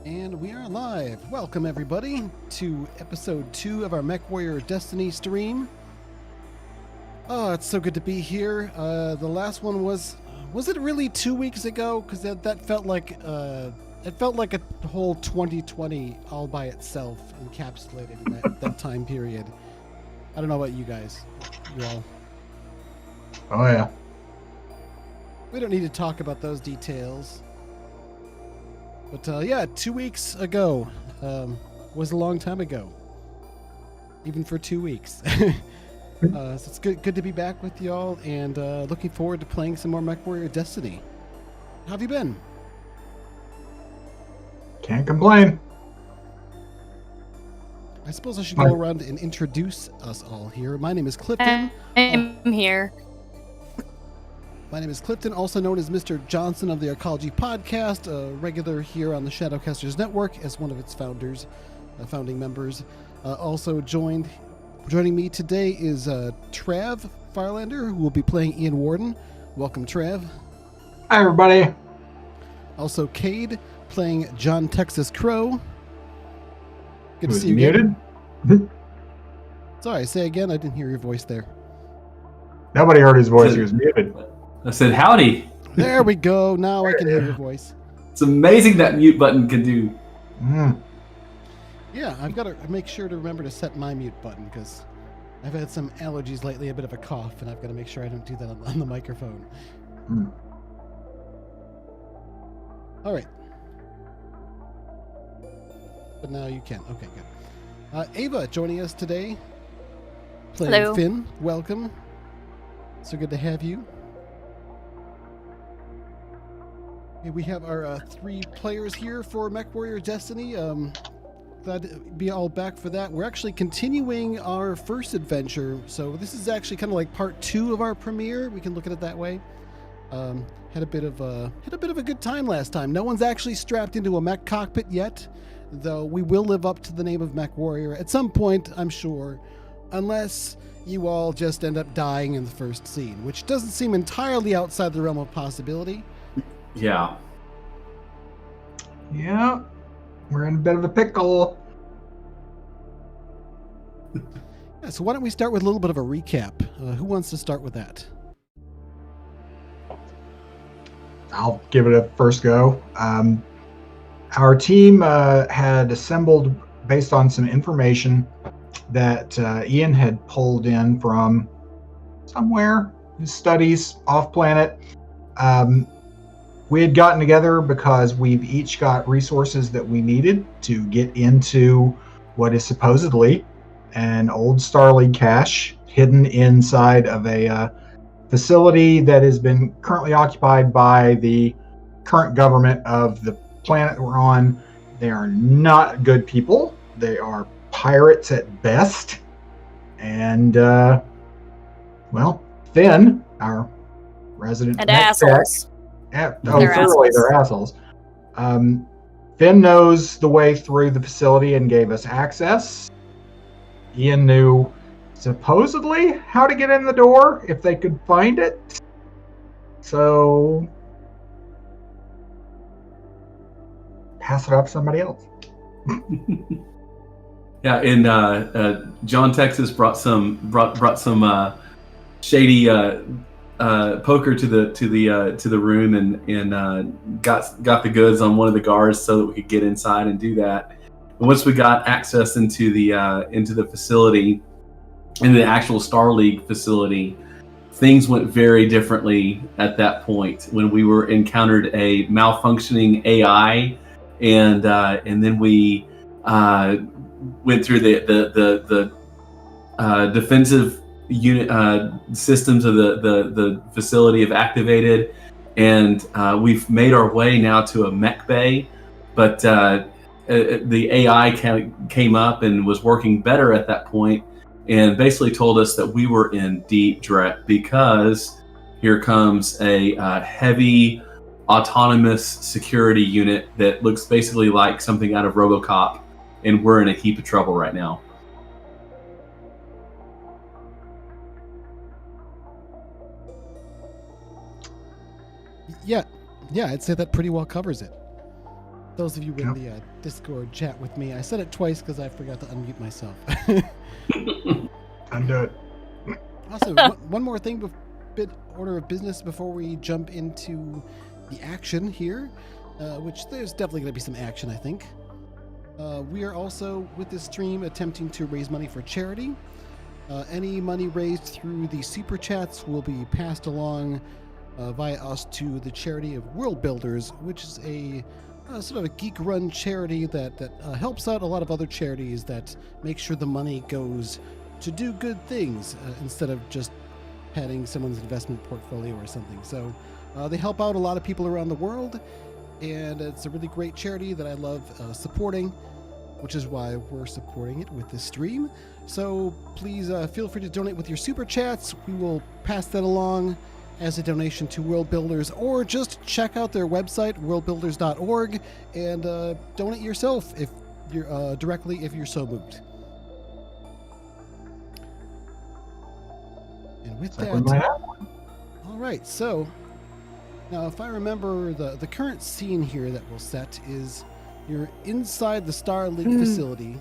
And we are live. Welcome, everybody, to episode 2 of our Mechwarrior Destiny stream. Oh, it's so good to be here. The last one was it really 2 weeks ago? Because that felt like it felt like a whole 2020 all by itself, encapsulated in that time period. I don't know about you guys. You all. Oh yeah. We don't need to talk about those details. But yeah, 2 weeks ago was a long time ago, even for 2 weeks. So it's good to be back with y'all, and looking forward to playing some more Mechwarrior Destiny. How have you been? Can't complain. I suppose I should go around and introduce us all here. My name is Clifton. I'm here. My name is Clifton, also known as Mr. Johnson of the Arcology Podcast, a regular here on the Shadowcasters Network as one of its founders, founding members. Also joining me today is Trav Firelander, who will be playing Ian Warden. Welcome, Trav. Hi, everybody. Also, Cade playing John Texas Crow. Good to see you muted? again. Sorry, say again. I didn't hear your voice there. Nobody heard his voice. He was muted. I said, howdy. There we go. Now I can hear your voice. It's amazing that mute button can do. Yeah, I've got to make sure to remember to set my mute button because I've had some allergies lately, a bit of a cough, and I've got to make sure I don't do that on the microphone. All right. But now you can. Okay, good. Ava joining us today. Playing Hello. Finn. Welcome. So good to have you. We have our 3 players here for Mechwarrior Destiny. Glad to be all back for that. We're actually continuing our first adventure, so this is actually kind of like part 2 of our premiere. We can look at it that way. Had a bit of a good time last time. No one's actually strapped into a mech cockpit yet, though we will live up to the name of Mechwarrior at some point, I'm sure, unless you all just end up dying in the first scene, which doesn't seem entirely outside the realm of possibility. Yeah. Yeah. We're in a bit of a pickle. Yeah, so why don't we start with a little bit of a recap? Who wants to start with that? I'll give it a first go. Our team had assembled based on some information that Ian had pulled in from somewhere, his studies off planet. We had gotten together because we've each got resources that we needed to get into what is supposedly an old Starleague cache hidden inside of a facility that has been currently occupied by the current government of the planet we're on. They are not good people. They are pirates at best. And, well, Finn, our resident And mech assholes. Clearly they're assholes. Finn knows the way through the facility and gave us access. Ian knew supposedly how to get in the door if they could find it. So pass it off to somebody else. Yeah, and John Texas brought some shady poker to the room and got the goods on one of the guards so that we could get inside and do that. And once we got access into the facility, in the actual Starleague facility, things went very differently at that point when we encountered a malfunctioning AI, and then we went through the defensive unit systems of the facility have activated, and we've made our way now to a mech bay, but the AI came up and was working better at that point, and basically told us that we were in deep dread because here comes a heavy autonomous security unit that looks basically like something out of RoboCop, and we're in a heap of trouble right now. Yeah, I'd say that pretty well covers it. those of you in the Discord chat with me, I said it twice because I forgot to unmute myself. Undo it. Also, one more thing, bit order of business before we jump into the action here, which there's definitely going to be some action, I think. We are also, with this stream, attempting to raise money for charity. Any money raised through the super chats will be passed along via us to the charity of World Builders, which is a sort of a geek-run charity that helps out a lot of other charities that make sure the money goes to do good things instead of just padding someone's investment portfolio or something. So they help out a lot of people around the world, and it's a really great charity that I love supporting, which is why we're supporting it with this stream. So please feel free to donate with your super chats. We will pass that along as a donation to World Builders, or just check out their website, worldbuilders.org, and donate yourself if you're directly if you're so moved. And with that, all right. So now, if I remember, the current scene here that we'll set is you're inside the Starlink facility.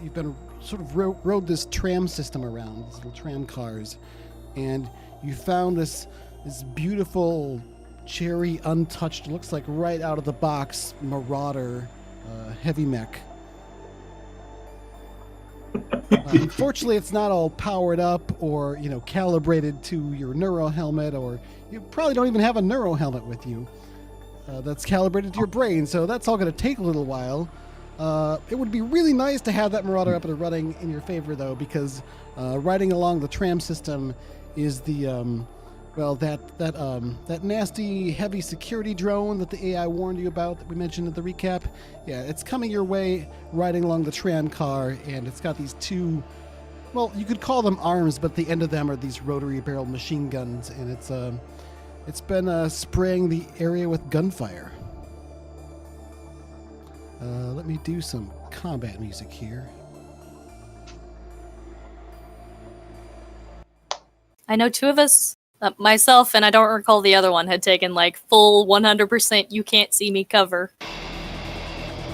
You've been sort of rode this tram system around, these little tram cars, and you found this beautiful cherry untouched, looks like right out of the box Marauder heavy mech. Unfortunately, it's not all powered up or calibrated to your neuro helmet, or you probably don't even have a neuro helmet with you that's calibrated to your brain. So that's all going to take a little while. It would be really nice to have that Marauder up and running in your favor, though, because riding along the tram system is the that nasty heavy security drone that the AI warned you about that we mentioned in the recap. Yeah, it's coming your way riding along the tram car, and it's got these two, well, you could call them arms, but the end of them are these rotary barrel machine guns, and it's been spraying the area with gunfire. Let me do some combat music here. I know two of us, myself and I don't recall the other one, had taken like full 100% you can't see me cover.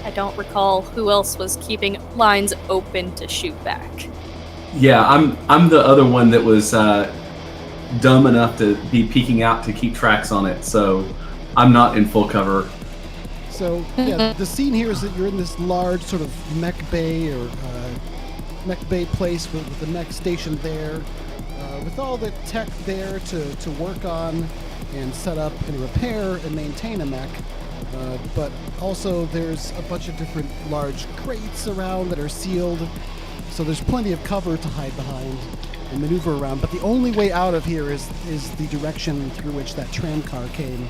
I don't recall who else was keeping lines open to shoot back. Yeah, I'm the other one that was dumb enough to be peeking out to keep tracks on it, so I'm not in full cover. So, yeah, the scene here is that you're in this large sort of mech bay or mech bay place with the mech station there, with all the tech there to work on and set up and repair and maintain a mech. But also there's a bunch of different large crates around that are sealed, so there's plenty of cover to hide behind and maneuver around. But the only way out of here is the direction through which that tram car came.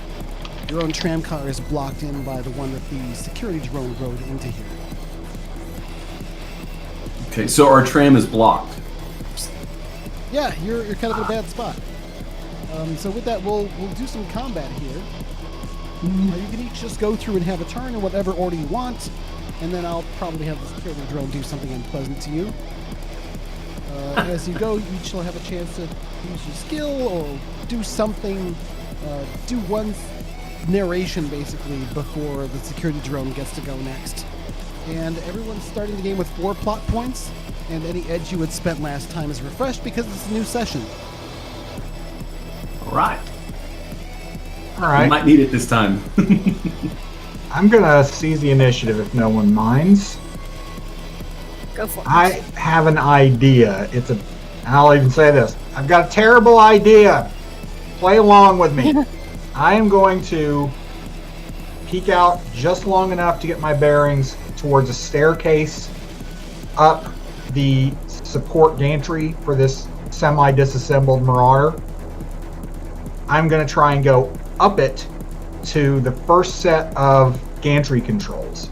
Your own tram car is blocked in by the one that the security drone rode into here. Okay, so our tram is blocked. Yeah, you're kind of in a bad spot. So with that, we'll do some combat here. You can each just go through and have a turn in whatever order you want, and then I'll probably have the security drone do something unpleasant to you. As you go, you each will have a chance to use your skill or do something, do one narration basically before the security drone gets to go next. And everyone's starting the game with 4 plot points, and any edge you had spent last time is refreshed because it's a new session. All right. We might need it this time. I'm gonna seize the initiative if no one minds. Go for it. I have an idea. I'll even say this. I've got a terrible idea. Play along with me. I am going to peek out just long enough to get my bearings towards a staircase up the support gantry for this semi-disassembled Marauder. I'm going to try and go up it to the first set of gantry controls.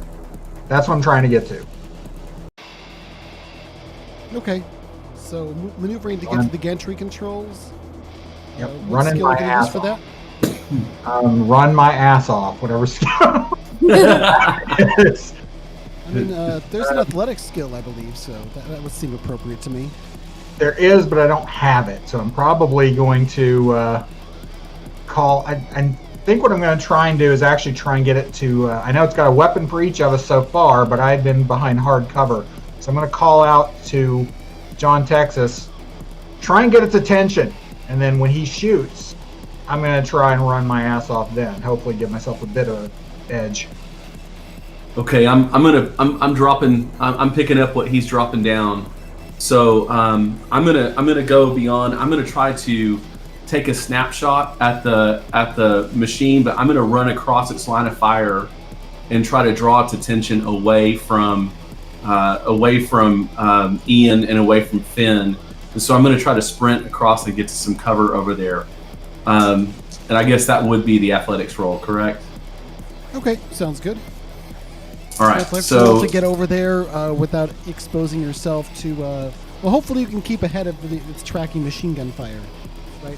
That's what I'm trying to get to. Okay, so maneuvering to get to the gantry controls. Yep, what running skill my can you use ass for that? Run my ass off, whatever skill it is. I mean, there's an athletics skill, I believe, so that would seem appropriate to me. There is, but I don't have it, so I'm probably going to call. think what I'm going to try and do is actually try and get it to. I know it's got a weapon for each of us so far, but I've been behind hard cover, so I'm going to call out to John Texas, try and get its attention, and then when he shoots, I'm going to try and run my ass off. Then hopefully give myself a bit of an edge. Okay, I'm picking up what he's dropping down. So I'm gonna go beyond. I'm gonna try to take a snapshot at the machine, but I'm gonna run across its line of fire and try to draw its attention away from Ian and away from Finn. And so I'm gonna try to sprint across and get to some cover over there. And I guess that would be the athletics roll, correct? Okay, sounds good. All right, Athletics so roll to get over there without exposing yourself to. Well, hopefully you can keep ahead of its tracking machine gun fire, right?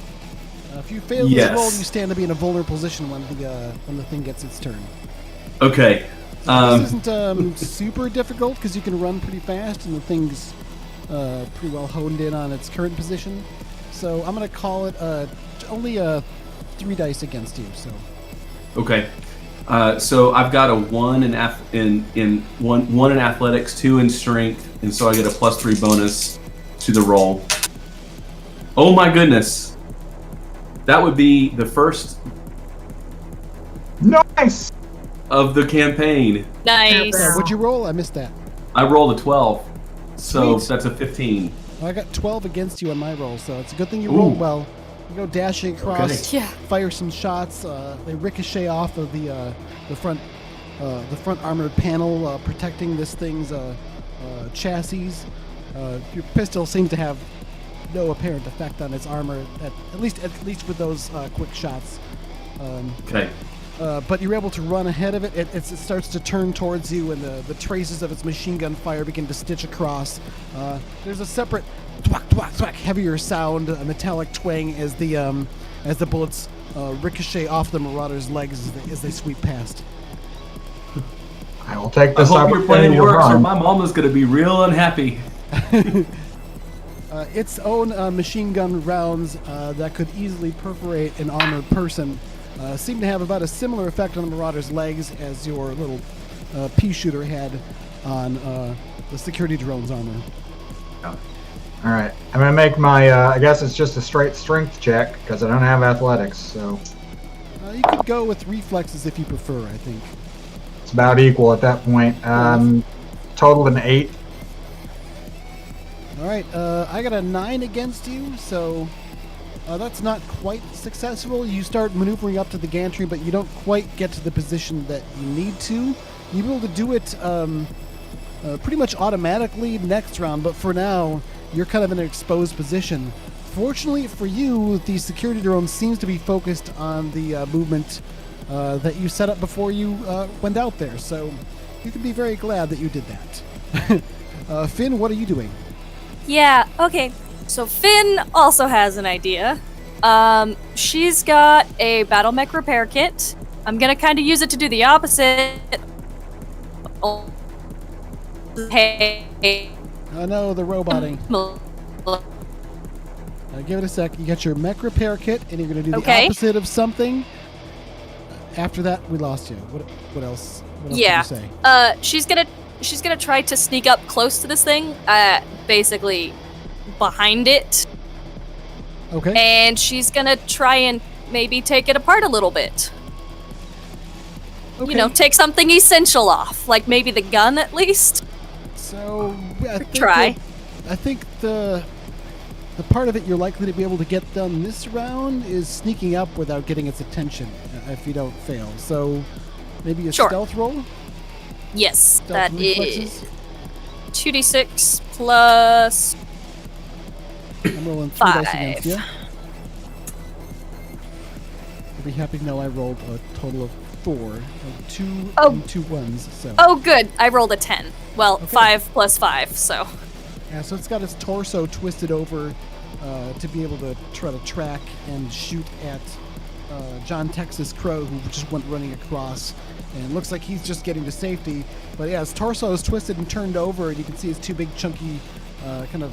If you fail this roll, you stand to be in a vulnerable position when the thing gets its turn. Okay. This isn't super difficult because you can run pretty fast and the thing's pretty well honed in on its current position. So I'm going to call it only 3 dice against you. So. Okay. So I've got a 1 in one in athletics, 2 in strength, and so I get a +3 bonus to the roll. Oh my goodness. That would be the first Nice! of the campaign. Nice. What'd you roll? I missed that. I rolled a 12. So Sweet. that's a 15. I got 12 against you on my roll, so it's a good thing you Ooh. rolled well. You go dashing across, Okay. Yeah. fire some shots. They ricochet off of the front armored panel protecting this thing's chassis. Your pistol seems to have no apparent effect on its armor, at least with those quick shots. Okay. But you're able to run ahead of it. It starts to turn towards you, and the traces of its machine gun fire begin to stitch across. There's a separate thwack, thwack, thwack, heavier sound, a metallic twang as the bullets ricochet off the Marauder's legs as they sweep past. I will take I this hope your plan opportunity to works, or run. my mom is going to be real unhappy. Its own machine gun rounds that could easily perforate an armored person seem to have about a similar effect on the Marauder's legs as your little pea shooter had on the security drone's armor. All right, I'm gonna make my. I guess it's just a straight strength check because I don't have athletics, so You could go with reflexes if you prefer, I think. it's about equal at that point. Total of an 8. All right, I got a 9 against you, so that's not quite successful. You start maneuvering up to the gantry, but you don't quite get to the position that you need to. You're able to do it pretty much automatically next round, but for now, you're kind of in an exposed position. Fortunately for you, the security drone seems to be focused on the movement that you set up before you went out there, so you can be very glad that you did that. Finn, what are you doing? Yeah, okay. So Finn also has an idea. She's got a battlemech repair kit. I'm gonna kind of use it to do the opposite. Hey. Oh no, the roboting. Give it a sec. You got your mech repair kit, and you're going to do the opposite of something. After that, we lost you. What else? What else Yeah. did you say? She's gonna try to sneak up close to this thing, basically behind it. Okay. And she's gonna try and maybe take it apart a little bit. Okay. You know, take something essential off, like maybe the gun at least. So I think the part of it you're likely to be able to get done this round is sneaking up without getting its attention if you don't fail. So maybe a stealth roll? Yes, Stealth that reflexes? is 2d6 plus I'm rolling 3 dice 5. against you. You'll be happy to know I rolled a total of 4. 2 and 2 ones. So. Oh, good. I rolled a 10. Well, Okay. 5 plus 5, so. Yeah, so it's got its torso twisted over to be able to try to track and shoot at John Texas Crow, who just went running across. And looks like he's just getting to safety. But yeah, his torso is twisted and turned over, and you can see his 2 big, chunky, kind of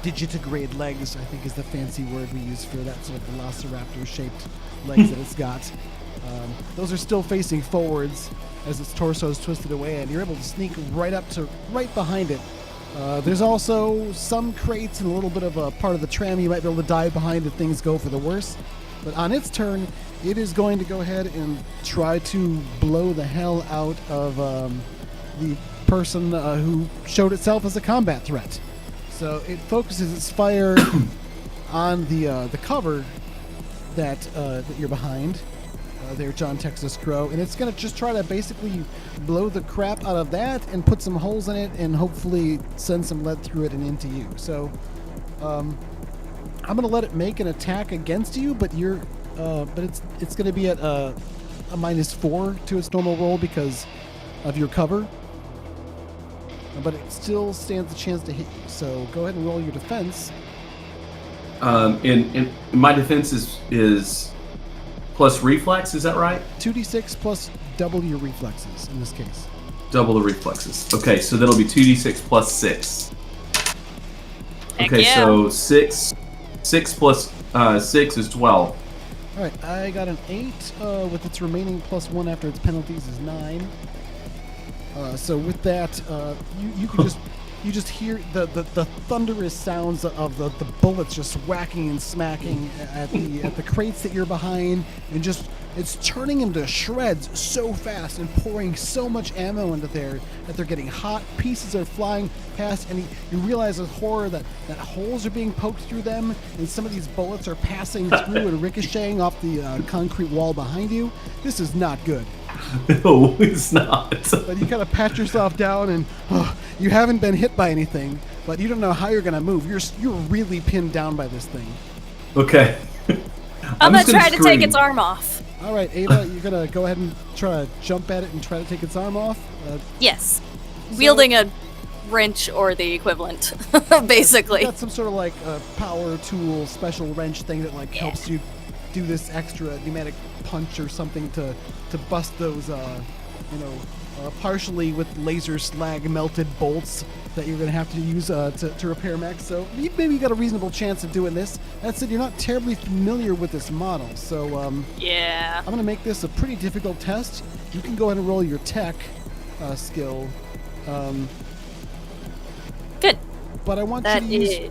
digitigrade legs, I think is the fancy word we use for that sort of velociraptor-shaped legs that it's got. Those are still facing forwards as its torso is twisted away, and you're able to sneak right behind it. There's also some crates and a little bit of a part of the tram you might be able to dive behind if things go for the worse. But on its turn, it is going to go ahead and try to blow the hell out of the person who showed itself as a combat threat. So it focuses its fire on the cover that you're behind. There, John Texas Crow, and it's going to just try to basically blow the crap out of that and put some holes in it and hopefully send some lead through it and into you. So I'm going to let it make an attack against you, but it's going to be at a -4 to its normal roll because of your cover. But it still stands a chance to hit you. So go ahead and roll your defense. And my defense is plus reflex, is that right? 2d6 plus double your reflexes in this case. Double the reflexes. Okay, so that'll be 2d6 plus 6. Heck Okay, yeah. so 6 plus 6 is 12. All right, I got an 8 with its remaining +1 after its penalties is 9. So with that, you just hear the thunderous sounds of the bullets just whacking and smacking at the crates that you're behind, and just it's turning into shreds so fast and pouring so much ammo into there that they're getting hot. Pieces are flying past, and you realize with horror that holes are being poked through them, and some of these bullets are passing through and ricocheting off the concrete wall behind you. This is not good. No, it's not. But you kind of pat yourself down, and you haven't been hit by anything, but you don't know how you're going to move. You're really pinned down by this thing. Okay. I'm going just to gonna try to take scream. its arm off. All right, Ava, you're going to go ahead and try to jump at it and try to take its arm off? Yes. Wielding a wrench or the equivalent, basically. You got some sort of like power tool, special wrench thing that like helps you do this extra pneumatic punch or something to bust those, partially with laser slag melted bolts that you're going to have to use to repair mechs. So maybe you got a reasonable chance of doing this. That said, you're not terribly familiar with this model, so Yeah. I'm going to make this a pretty difficult test. You can go ahead and roll your tech skill. Good. But I want That you to use... is...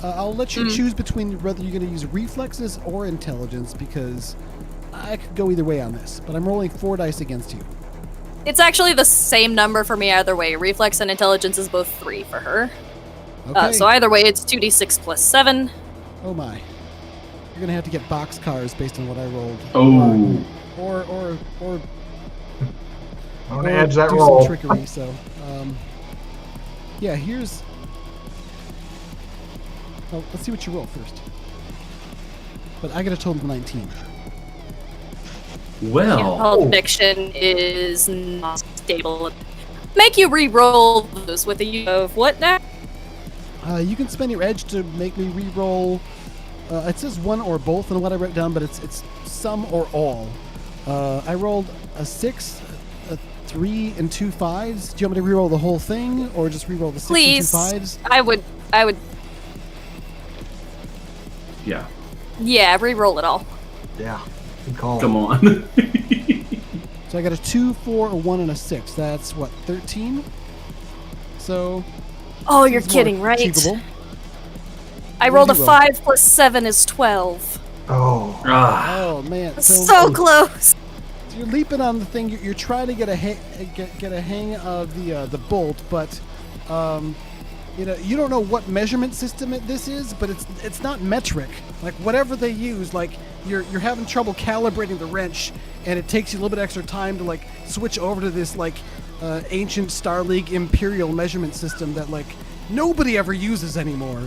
I'll let you choose between whether you're going to use reflexes or intelligence, because I could go either way on this. But I'm rolling 4 dice against you. It's actually the same number for me either way. Reflex and intelligence is both 3 for her. Okay. So either way, it's 2d6 plus 7. Oh my. You're going to have to get boxcars based on what I rolled. Oh. Or I'm going to edge that do roll. some trickery. So, yeah, here's... Well, let's see what you roll first. But I got a total of 19. Well. Conviction is not stable. Make you re-roll those with a use of what now? You can spend your edge to make me re-roll. It says one or both in what I wrote down, but it's some or all. I rolled a 6, a 3, and 2 5s. Do you want me to re-roll the whole thing, or just re-roll the 6 Please. and 2 5s? I would. Yeah. Yeah, re-roll it all. Yeah, good call. Come on. So I got a 2, 4, a 1, and a 6. That's what, 13? So. Oh, you're seems more kidding, right? achievable. I What rolled a did you roll? 5 plus 7 is 12. Oh, Oh man! So close. You're leaping on the thing. You're trying to get a hang of the bolt, but you don't know what measurement system this is, but it's not metric. Like whatever they use, like you're having trouble calibrating the wrench, and it takes you a little bit extra time to like switch over to this like ancient Star League Imperial measurement system that like nobody ever uses anymore.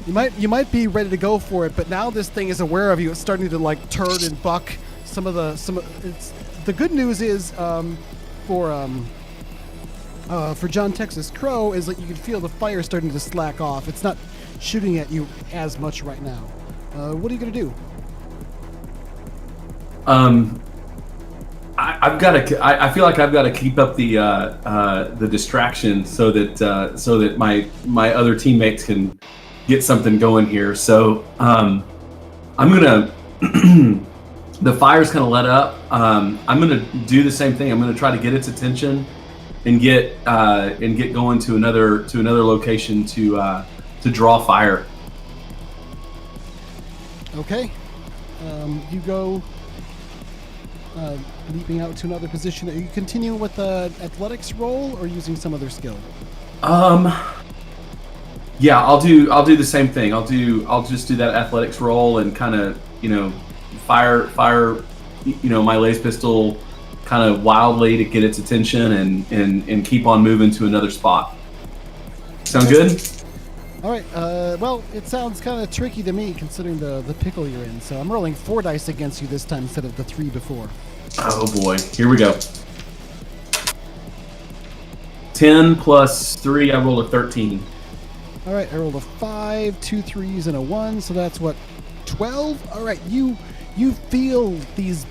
You might be ready to go for it, but now this thing is aware of you. It's starting to like turn and buck. The good news is for John Texas Crow is that you can feel the fire starting to slack off. It's not shooting at you as much right now. What are you gonna do? I feel like I've got to keep up the distraction so that my other teammates can get something going here. So I'm gonna the fire's kind of let up. I'm going to do the same thing. I'm going to try to get its attention and get going to another location to draw fire. Okay. You go leaping out to another position. Are you continuing with the athletics roll or using some other skill? Yeah, I'll do the same thing. I'll just do that athletics roll and kind of, fire, my laser pistol kind of wildly to get its attention and keep on moving to another spot. Sound good? All right. Well, it sounds kind of tricky to me considering the pickle you're in. So I'm rolling 4 dice against you this time instead of the 3 before. Oh boy, here we go. 10 plus 3, I rolled a 13. All right, I rolled a 5, 2 3s, and a 1, so that's what, 12? All right, you feel these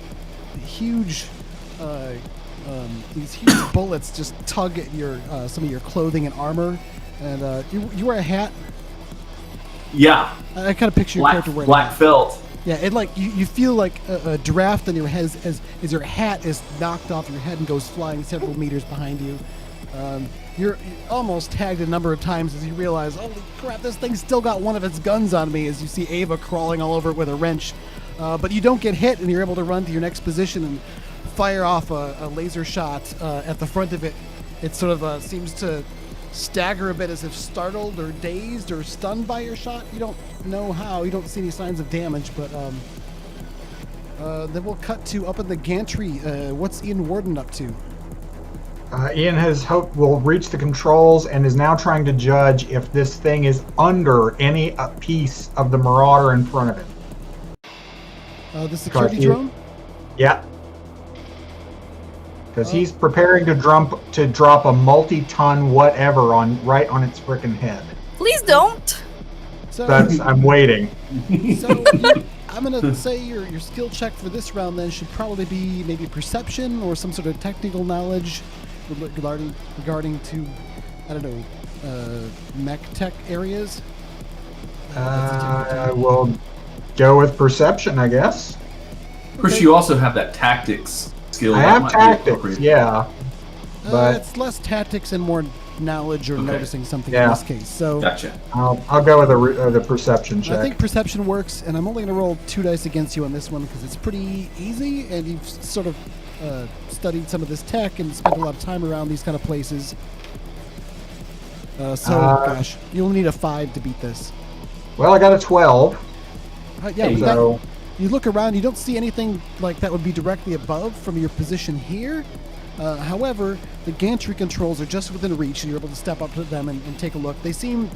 huge bullets just tug at your some of your clothing and armor, and you wear a hat. Yeah. I kind of picture your character wearing black felt. Yeah, it like you feel like a draft on your head as your hat is knocked off your head and goes flying several meters behind you. You're almost tagged a number of times as you realize, holy crap, this thing's still got one of its guns on me, as you see Ava crawling all over it with a wrench. But you don't get hit, and you're able to run to your next position and fire off a laser shot at the front of it. It sort of seems to stagger a bit as if startled or dazed or stunned by your shot. You don't know how. You don't see any signs of damage, but then we'll cut to up in the gantry. What's Ian Warden up to? Ian will reach the controls and is now trying to judge if this thing is under any piece of the Marauder in front of it. The security drone? Yeah. Because he's preparing to drop a multi-ton whatever right on its frickin' head. Please don't. So, I'm waiting. So I'm gonna say your skill check for this round then should probably be maybe perception or some sort of technical knowledge regarding to, I don't know, mech tech areas. We'll go with perception, I guess. Of course, you also have that tactics skill. I that have might be tactics, appropriate. yeah. But it's less tactics and more knowledge or noticing something Yeah. in this case. So Gotcha. I'll go with the perception check. I think perception works, and I'm only going to roll 2 dice against you on this one because it's pretty easy, and you've sort of studied some of this tech and spent a lot of time around these kind of places. Gosh, you only need a 5 to beat this. Well, I got a 12. Yeah, with So that, you look around, you don't see anything like that would be directly above from your position here. However, the gantry controls are just within reach, and you're able to step up to them and take a look. They seem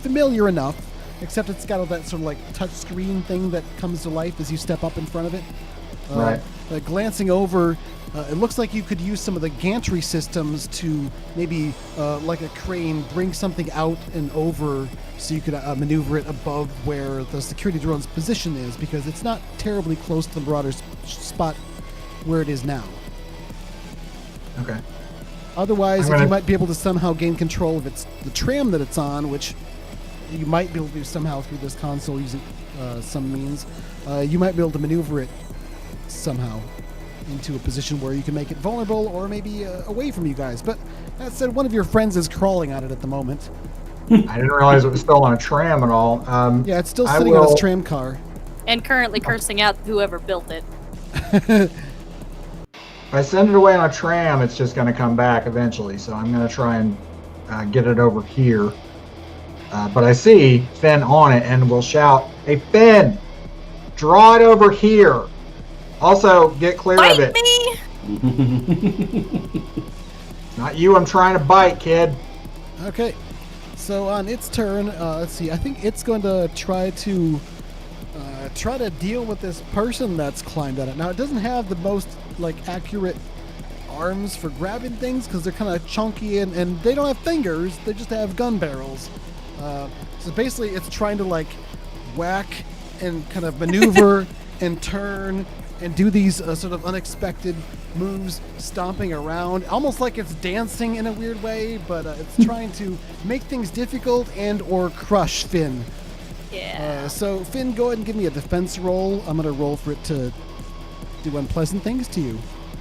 familiar enough, except it's got all that sort of like touch screen thing that comes to life as you step up in front of it. Right. Glancing over, it looks like you could use some of the gantry systems to maybe, like a crane, bring something out and over so you could maneuver it above where the security drone's position is, because it's not terribly close to the Marauder's spot where it is now. Okay. Otherwise, if you might be able to somehow gain control of the tram that it's on, which you might be able to do somehow through this console using some means, you might be able to maneuver it somehow into a position where you can make it vulnerable or maybe away from you guys. But that said, one of your friends is crawling on it at the moment. I didn't realize it was still on a tram and all. Yeah, it's still sitting on its tram car. And currently cursing out whoever built it. If I send it away on a tram, it's just going to come back eventually. So I'm going to try and get it over here. But I see Finn on it and will shout, "Hey, Finn, draw it over here. Also, get clear of it." Me! Not you I'm trying to bite, kid. Okay, so on its turn, let's see. I think it's going to try to deal with this person that's climbed on it. Now, it doesn't have the most accurate arms for grabbing things because they're kind of chunky and they don't have fingers. They just have gun barrels. So basically, it's trying to whack and kind of maneuver and turn and do these sort of unexpected moves, stomping around, almost like it's dancing in a weird way, but it's trying to make things difficult and or crush Finn. Yeah. So Finn, go ahead and give me a defense roll. I'm going to roll for it to do unpleasant things to you.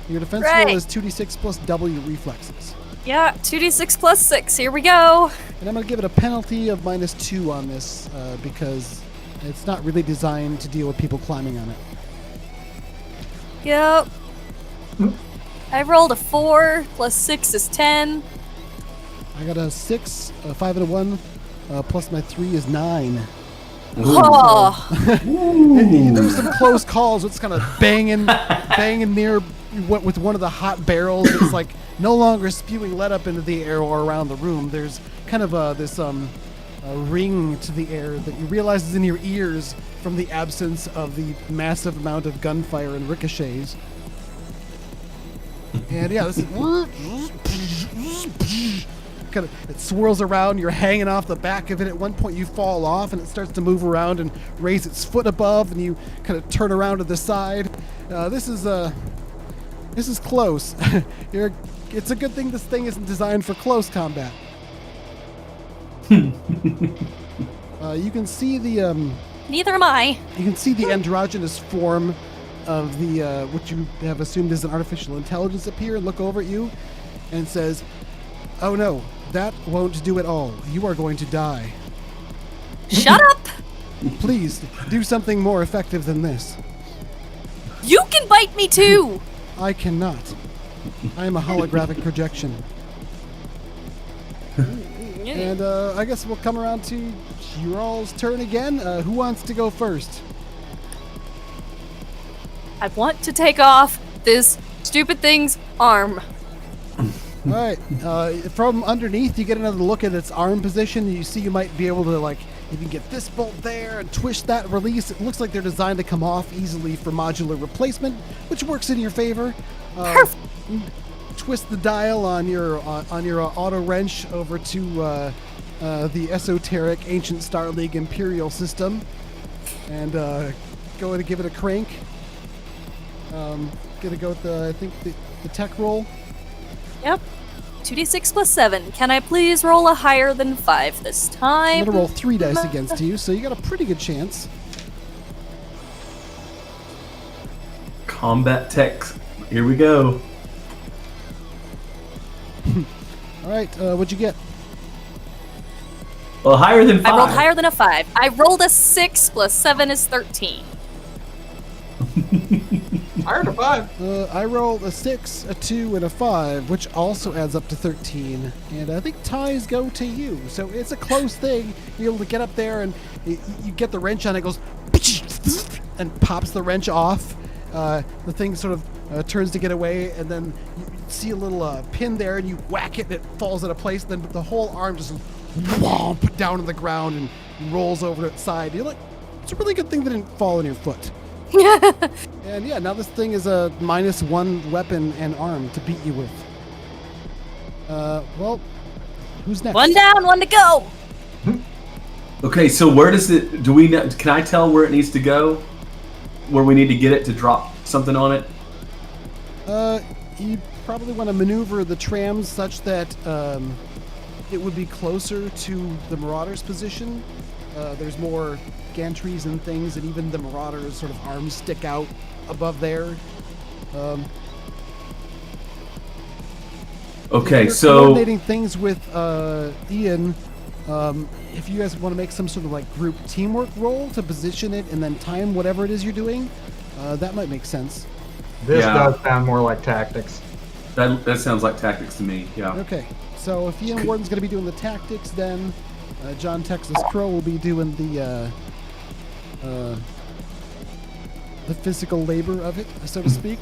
Your defense Right. roll is 2d6 plus double your reflexes. Yeah, 2d6 plus 6. Here we go. And I'm going to give it a penalty of -2 on this because it's not really designed to deal with people climbing on it. Yep. I rolled a 4 plus 6 is 10. I got a 6, a 5, and a 1, plus my 3 is 9. Oh, There's some close calls. It's kind of banging near with one of the hot barrels. It's like no longer spewing lead up into the air or around the room. There's kind of this ring to the air that you realize is in your ears from the absence of the massive amount of gunfire and ricochets. And yeah, this is kind of, it swirls around. You're hanging off the back of it. At one point, you fall off, and it starts to move around and raise its foot above, and you kind of turn around to the side. This is close. It's a good thing this thing isn't designed for close combat. You can see the neither am I. you can see the androgynous form of the what you have assumed is an artificial intelligence appear and look over at you, and says, "Oh no, that won't do it all. You are going to die. Shut up! Please do something more effective than this." You can bite me too! I cannot. I am a holographic projection. And I guess we'll come around to your all's turn again. Who wants to go first? I want to take off this stupid thing's arm. All right. From underneath, you get another look at its arm position. You see you might be able to, like, if you get this bolt there and twist that release, it looks like they're designed to come off easily for modular replacement, which works in your favor. Perfect. Twist the dial on your auto wrench over to the esoteric ancient Star League Imperial system, and go to give it a crank. Gonna go with the tech roll. Yep. 2d6 plus 7. Can I please roll a higher than 5 this time? I'm gonna roll 3 dice against you, so you got a pretty good chance. Combat tech. Here we go. All right, what'd you get? Well, higher than 5. I rolled higher than a 5. I rolled a 6 plus 7 is 13. Higher to 5. I rolled a 6, a 2, and a 5, which also adds up to 13. And I think ties go to you. So it's a close thing. You're able to get up there, and you get the wrench on it, goes and pops the wrench off. The thing sort of turns to get away, and then you see a little pin there, and you whack it, and it falls into place. Then the whole arm just whomp down on the ground and rolls over to its side. You're like, it's a really good thing that didn't fall on your foot. And yeah, now this thing is a -1 weapon and arm to beat you with. Well, who's next? One down, one to go. Okay, so where does it? Do we know? Can I tell where it needs to go? Where we need to get it to drop something on it? You probably want to maneuver the trams such that it would be closer to the Marauder's position. There's more gantries and things, and even the Marauder's sort of arms stick out above there. Okay, You're so coordinating things with Ian. If you guys want to make some sort of like group teamwork roll to position it and then time whatever it is you're doing, that might make sense. This Yeah. does sound more like tactics. that sounds like tactics to me. Yeah. Okay, so if Ian Warden's going to be doing the tactics, then John Texas Crow will be doing the physical labor of it, so to speak.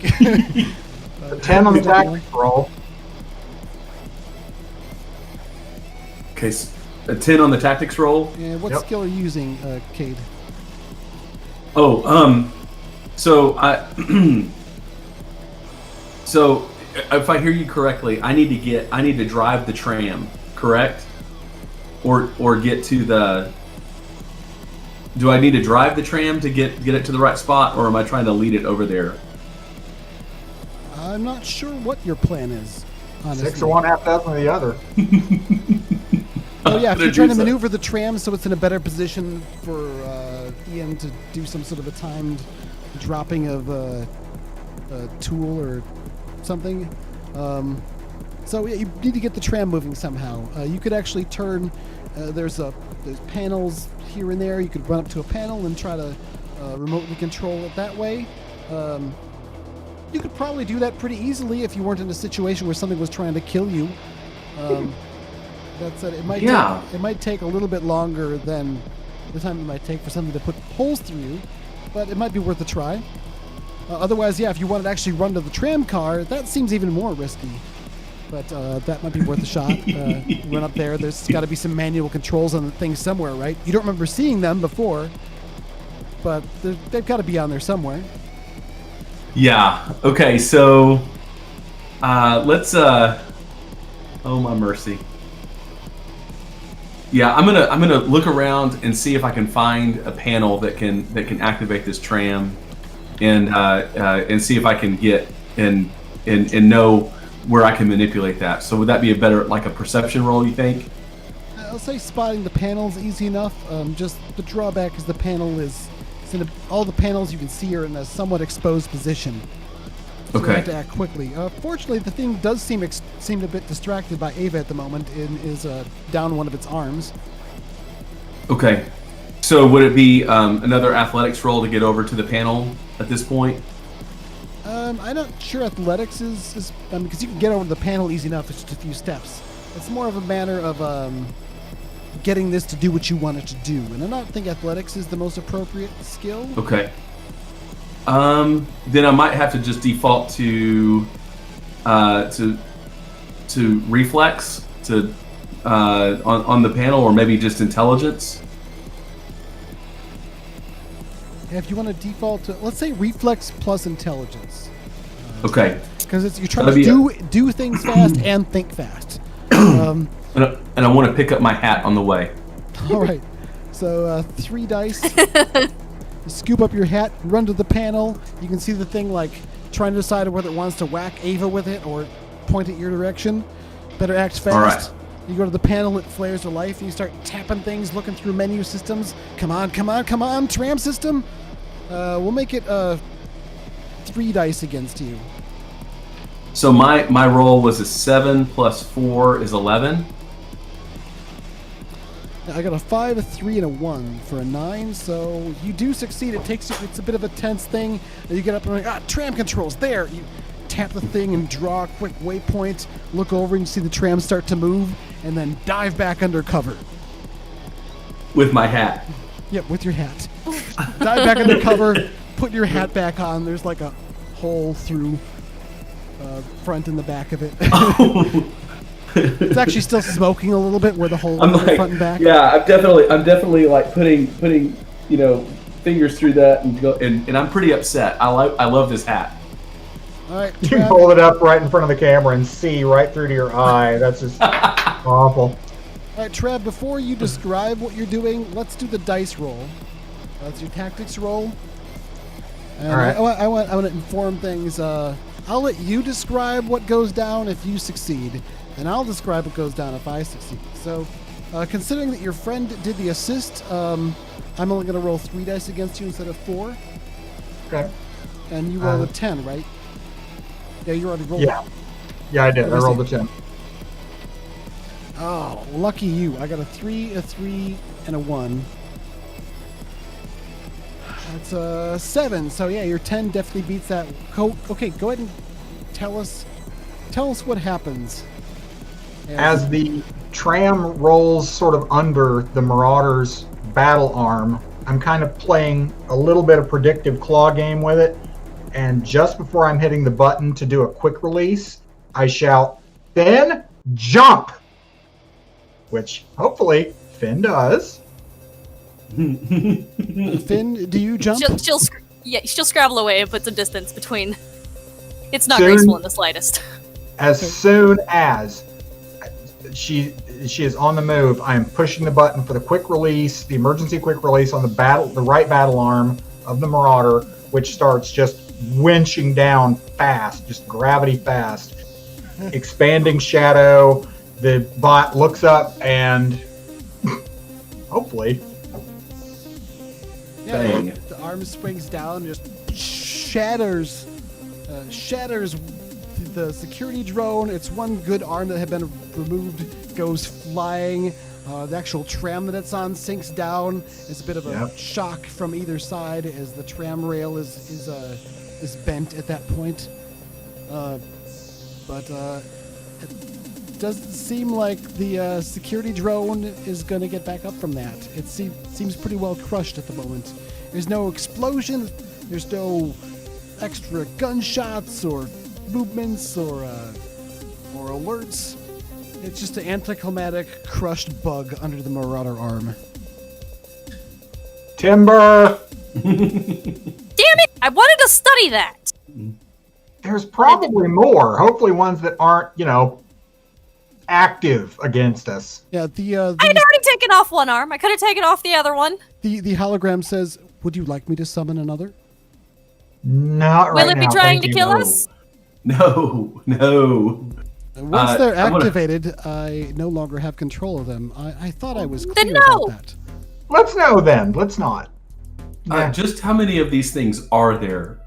10 on the tactics roll. Okay, a 10 on the tactics roll. And what Yep. skill are you using, Cade? Oh, so I, so if I hear you correctly, I need to drive the tram, correct? Or get to the. Do I need to drive the tram to get it to the right spot, or am I trying to lead it over there? I'm not sure what your plan is, honestly. 6 of one, half dozen of the other. Oh yeah, if Gonna you're trying to do so. maneuver the tram so it's in a better position for Ian to do some sort of a timed dropping of tool or something. So yeah, you need to get the tram moving somehow. You could actually turn. There's panels here and there. You could run up to a panel and try to remotely control it that way. You could probably do that pretty easily if you weren't in a situation where something was trying to kill you. That said, it might take a little bit longer than the time it might take for something to put holes through you, but it might be worth a try. Otherwise, yeah, if you wanted to actually run to the tram car, that seems even more risky. But that might be worth a shot. Run up there. There's got to be some manual controls on the thing somewhere, right? You don't remember seeing them before, but they've got to be on there somewhere. Yeah. Okay. So let's. Oh my mercy. Yeah, I'm gonna look around and see if I can find a panel that can activate this tram, and see if I can get and know where I can manipulate that. So would that be a better, like a perception roll, you think? I'll say spotting the panel's easy enough. Just the drawback is the panel is all the panels you can see are in a somewhat exposed position. So you have to act quickly. Fortunately, the thing does seem a bit distracted by Ava at the moment and is down one of its arms. Okay. So would it be another athletics roll to get over to the panel at this point? I'm not sure athletics is because you can get over to the panel easy enough. It's just a few steps. It's more of a matter of getting this to do what you want it to do. And I don't think athletics is the most appropriate skill. Okay. Then I might have to just default to reflex on the panel, or maybe just intelligence. Yeah, if you want to default to, let's say reflex plus intelligence. Okay. Because you're trying to do things fast and think fast. And I want to pick up my hat on the way. All right. So 3 dice. You scoop up your hat, run to the panel. You can see the thing like trying to decide whether it wants to whack Ava with it or point it your direction. Better act fast. All right. You go to the panel, it flares to life, and you start tapping things, looking through menu systems. Come on, tram system. We'll make it 3 dice against you. So my roll was a 7 plus 4 is 11. I got a 5, a 3, and a 1 for a 9, so you do succeed. It's a bit of a tense thing. And you get up and like, tram controls, there! You tap the thing and draw a quick waypoint, look over and you see the tram start to move, and then dive back under cover. With my hat. Yep, with your hat. Dive back under cover, put your hat back on. There's like a hole through front and the back of it. It's actually still smoking a little bit where the hole is like, front and back. Yeah, I'm definitely like putting fingers through that and I'm pretty upset. I love this hat. All right, you can hold it up right in front of the camera and see right through to your eye. That's just awful. All right, Trev, before you describe what you're doing, let's do the dice roll. That's your tactics roll. And all right. I want to inform things. I'll let you describe what goes down if you succeed, and I'll describe what goes down if I succeed. So, considering that your friend did the assist, I'm only going to roll 3 dice against you instead of 4. Okay. And you rolled a 10, right? Yeah, you already rolled. Yeah, I did. I rolled a 10. Oh, lucky you. I got a 3, and a 1. That's a 7. So yeah, your 10 definitely beats that. Okay, go ahead and tell us what happens. As the tram rolls sort of under the Marauder's battle arm, I'm kind of playing a little bit of predictive claw game with it. And just before I'm hitting the button to do a quick release, I shout, "Finn, jump!" Which hopefully Finn does. Finn, do you jump? She'll scrabble away and put some distance between. It's not graceful in the slightest. As soon as she is on the move, I am pushing the button for the quick release, the emergency quick release on the right battle arm of the Marauder, which starts just winching down fast, just gravity fast, expanding shadow. The bot looks up and hopefully. Yeah, the arm springs down, just shatters shatters the security drone. Its one good arm that had been removed goes flying. The actual tram that it's on sinks down. It's a bit of a shock from either side as the tram rail is bent at that point. But it doesn't seem like the security drone is going to get back up from that. It seems pretty well crushed at the moment. There's no explosion. There's no extra gunshots or movements or alerts. It's just an anticlimactic crushed bug under the Marauder arm. Timber! Damn it! I wanted to study that! There's probably more. Hopefully ones that aren't, active against us. Yeah, I had already taken off one arm. I could have taken off the other one. The hologram says, "Would you like me to summon another?" Not right now. Will it be trying to thank kill you. us? No. Once they're activated, I no longer have control of them. I thought I was Then clear no. about that. Let's know then. Let's not. Just how many of these things are there?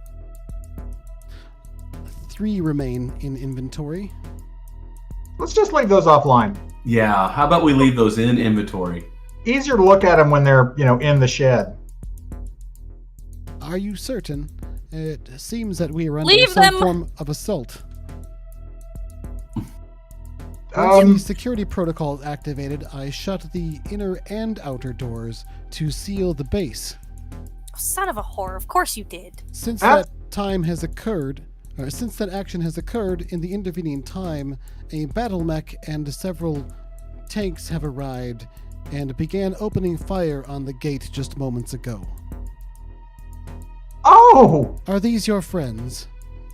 3 remain in inventory. Let's just leave those offline. Yeah, how about we leave those in inventory? Easier to look at them when they're, in the shed. Are you certain? It seems that we are under Leave some them. form of assault. Once the security protocol is activated, I shut the inner and outer doors to seal the base. Son of a whore, of course you did. Since that action has occurred, in the intervening time, a battlemech and several tanks have arrived and began opening fire on the gate just moments ago. Oh! Are these your friends?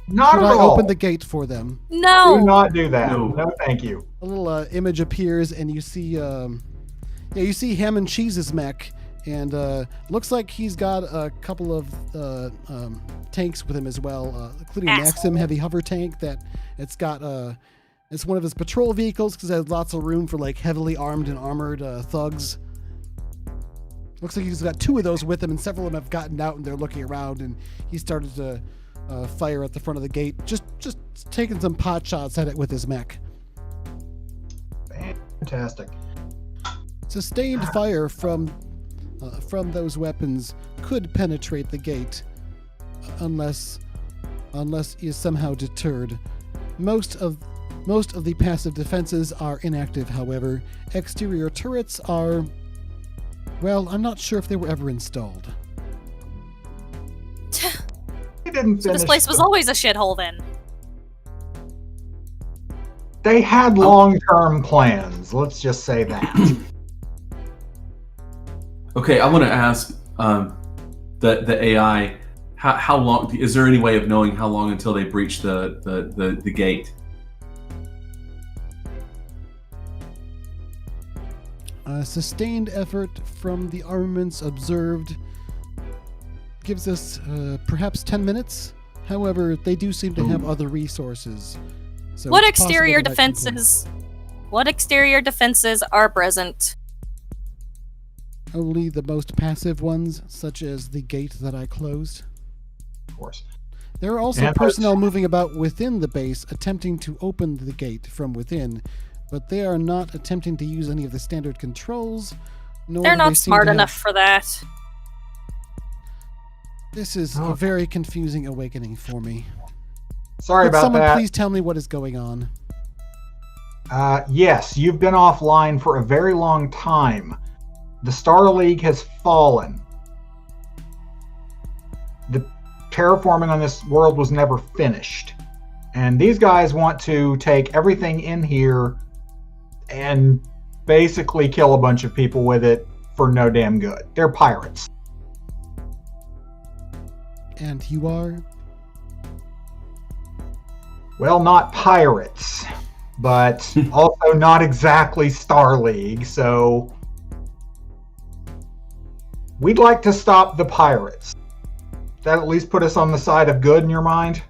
Not Should at I all. open the gate for them? No! Do not do that. No. No, thank you. A little image appears, and you see, you see Ham and Cheese's mech, and looks like he's got a couple of tanks with him as well, including Asshole. Maxim heavy hover tank that it's got. It's one of his patrol vehicles because it has lots of room for like heavily armed and armored thugs. Looks like he's got 2 of those with him, and several of them have gotten out and they're looking around, and he started to fire at the front of the gate, just taking some pot shots at it with his mech. Fantastic. Sustained fire from those weapons could penetrate the gate, unless he is somehow deterred. Most of the passive defenses are inactive, however. Exterior turrets are, well, I'm not sure if they were ever installed. They didn't So finish. this place was always a shithole then. They had long-term plans. Let's just say that. Okay, I want to ask the AI, how long, is there any way of knowing how long until they breach the gate? Sustained effort from the armaments observed gives us perhaps 10 minutes. However, they do seem to have other resources. So What it's possible exterior they might continue. defenses? What exterior defenses are present? Only the most passive ones, such as the gate that I closed. Of course. There are also And personnel moving about within the base, attempting to open the gate from within, but they are not attempting to use any of the standard controls. Nor They're do they not seem smart to have- enough for that. This is a very confusing awakening for me. Sorry Could about someone that. please tell me what is going on? Yes, you've been offline for a very long time. The Star League has fallen. The terraforming on this world was never finished. And these guys want to take everything in here and basically kill a bunch of people with it for no damn good. They're pirates. And you are? Well, not pirates, but also not exactly Star League, so we'd like to stop the pirates. That at least put us on the side of good in your mind?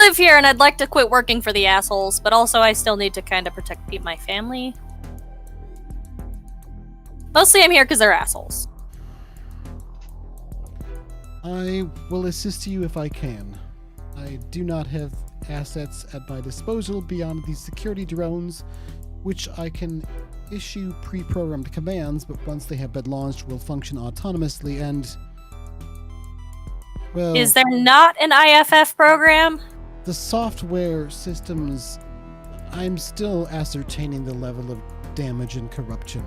I live here and I'd like to quit working for the assholes, but also I still need to kind of protect my family. Mostly I'm here because they're assholes. I will assist you if I can. I do not have assets at my disposal beyond these security drones, which I can issue pre-programmed commands, but once they have been launched will function autonomously and... Well, Is there not an IFF program? the software systems, I'm still ascertaining the level of damage and corruption.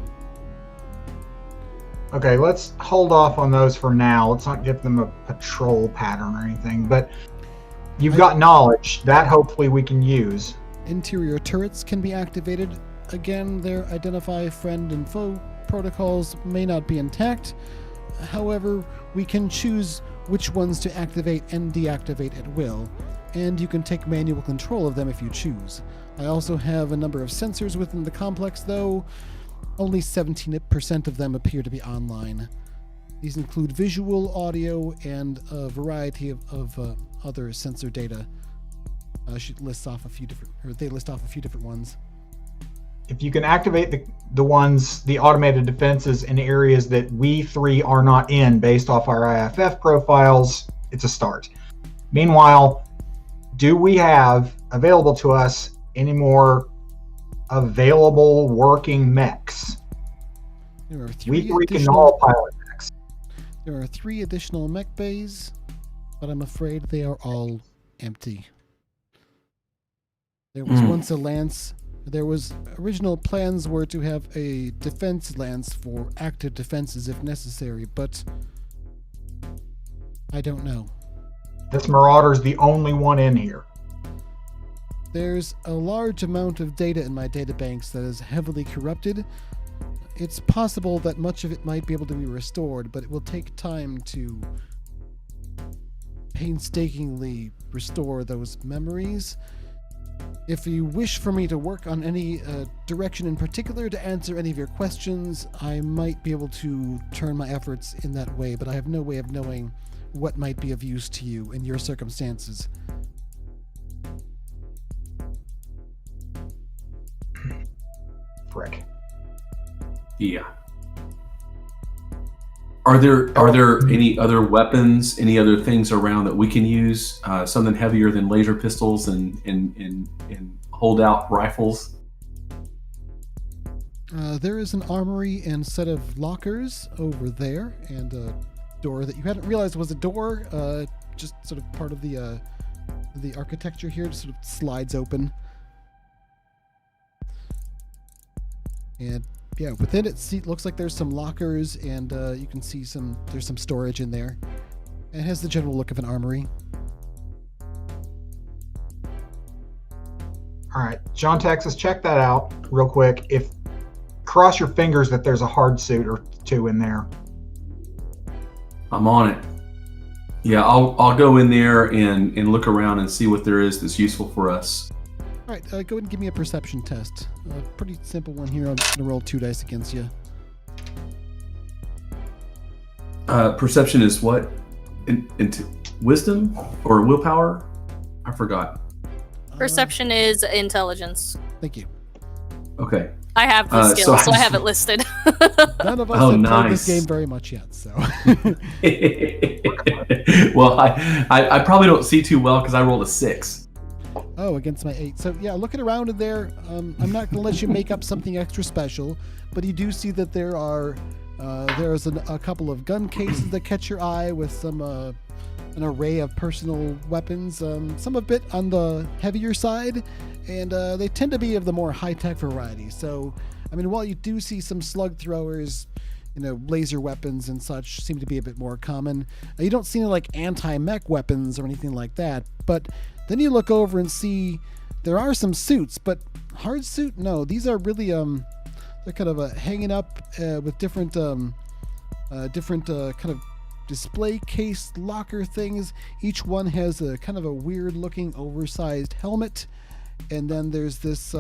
Okay, let's hold off on those for now. Let's not give them a patrol pattern or anything, but you've got knowledge that hopefully we can use. Interior turrets can be activated. Again, their identify friend and foe protocols may not be intact. However, we can choose which ones to activate and deactivate at will, and you can take manual control of them if you choose. I also have a number of sensors within the complex, though only 17% of them appear to be online. These include visual, audio, and a variety of other sensor data. She lists off a few different, or they list off a few different ones. If you can activate the automated defenses in areas that we three are not in based off our IFF profiles, it's a start. Meanwhile, do we have available to us any more available working mechs? There are We three three can additional, all pilot mechs. There are 3 additional mech bays, but I'm afraid they are all empty. There was once a lance. There was original plans were to have a defense lance for active defenses if necessary, but I don't know. This Marauder's the only one in here. There's a large amount of data in my databanks that is heavily corrupted. It's possible that much of it might be able to be restored, but it will take time to painstakingly restore those memories. If you wish for me to work on any direction in particular to answer any of your questions, I might be able to turn my efforts in that way, but I have no way of knowing what might be of use to you in your circumstances. Frick. Yeah. Are there any other weapons, any other things around that we can use? Something heavier than laser pistols and holdout rifles? There is an armory and set of lockers over there, and a door that you hadn't realized was a door. Just sort of part of the architecture here, just sort of slides open. And yeah, within it looks like there's some lockers, and you can see there's some storage in there. And it has the general look of an armory. All right, John Texas, check that out real quick. Cross your fingers that there's a hard suit or 2 in there. I'm on it. Yeah, I'll go in there and look around and see what there is that's useful for us. All right, go ahead and give me a perception test. A pretty simple one here. I'm just going to roll 2 dice against you. Perception is what? Into wisdom or willpower? I forgot. Perception is intelligence. Thank you. Okay. I have the skill, so I have just- it listed. None of us Oh, have played nice. this game very much yet, so. Well, I probably don't see too well because I rolled a 6. Oh, against my 8. So yeah, looking around in there, I'm not going to let you make up something extra special, but you do see that there's a couple of gun cases that catch your eye with some an array of personal weapons, some a bit on the heavier side, and they tend to be of the more high-tech variety. So, I mean, while you do see some slug throwers, laser weapons and such seem to be a bit more common, you don't see any like anti-mech weapons or anything like that, but then you look over and see there are some suits, but hard suit? No, these are really they're kind of hanging up with different kind of display case locker things. Each one has a kind of a weird looking oversized helmet, and then there's this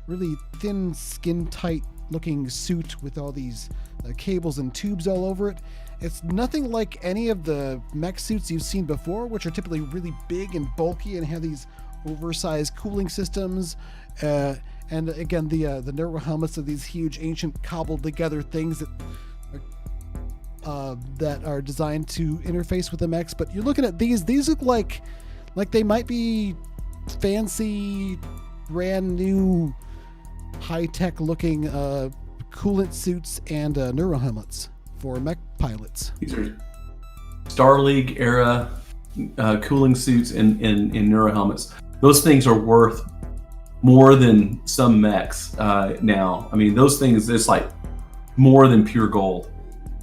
really thin skin tight looking suit with all these cables and tubes all over it. It's nothing like any of the mech suits you've seen before, which are typically really big and bulky and have these oversized cooling systems. And again, the neural helmets of these huge, ancient, cobbled together things that are that are designed to interface with the mechs. But you're looking at these. These look like they might be fancy, brand new, high-tech looking coolant suits and neuro helmets for mech pilots. These are Star League era cooling suits and neuro helmets. Those things are worth more than some mechs now. I mean, those things, it's like more than pure gold.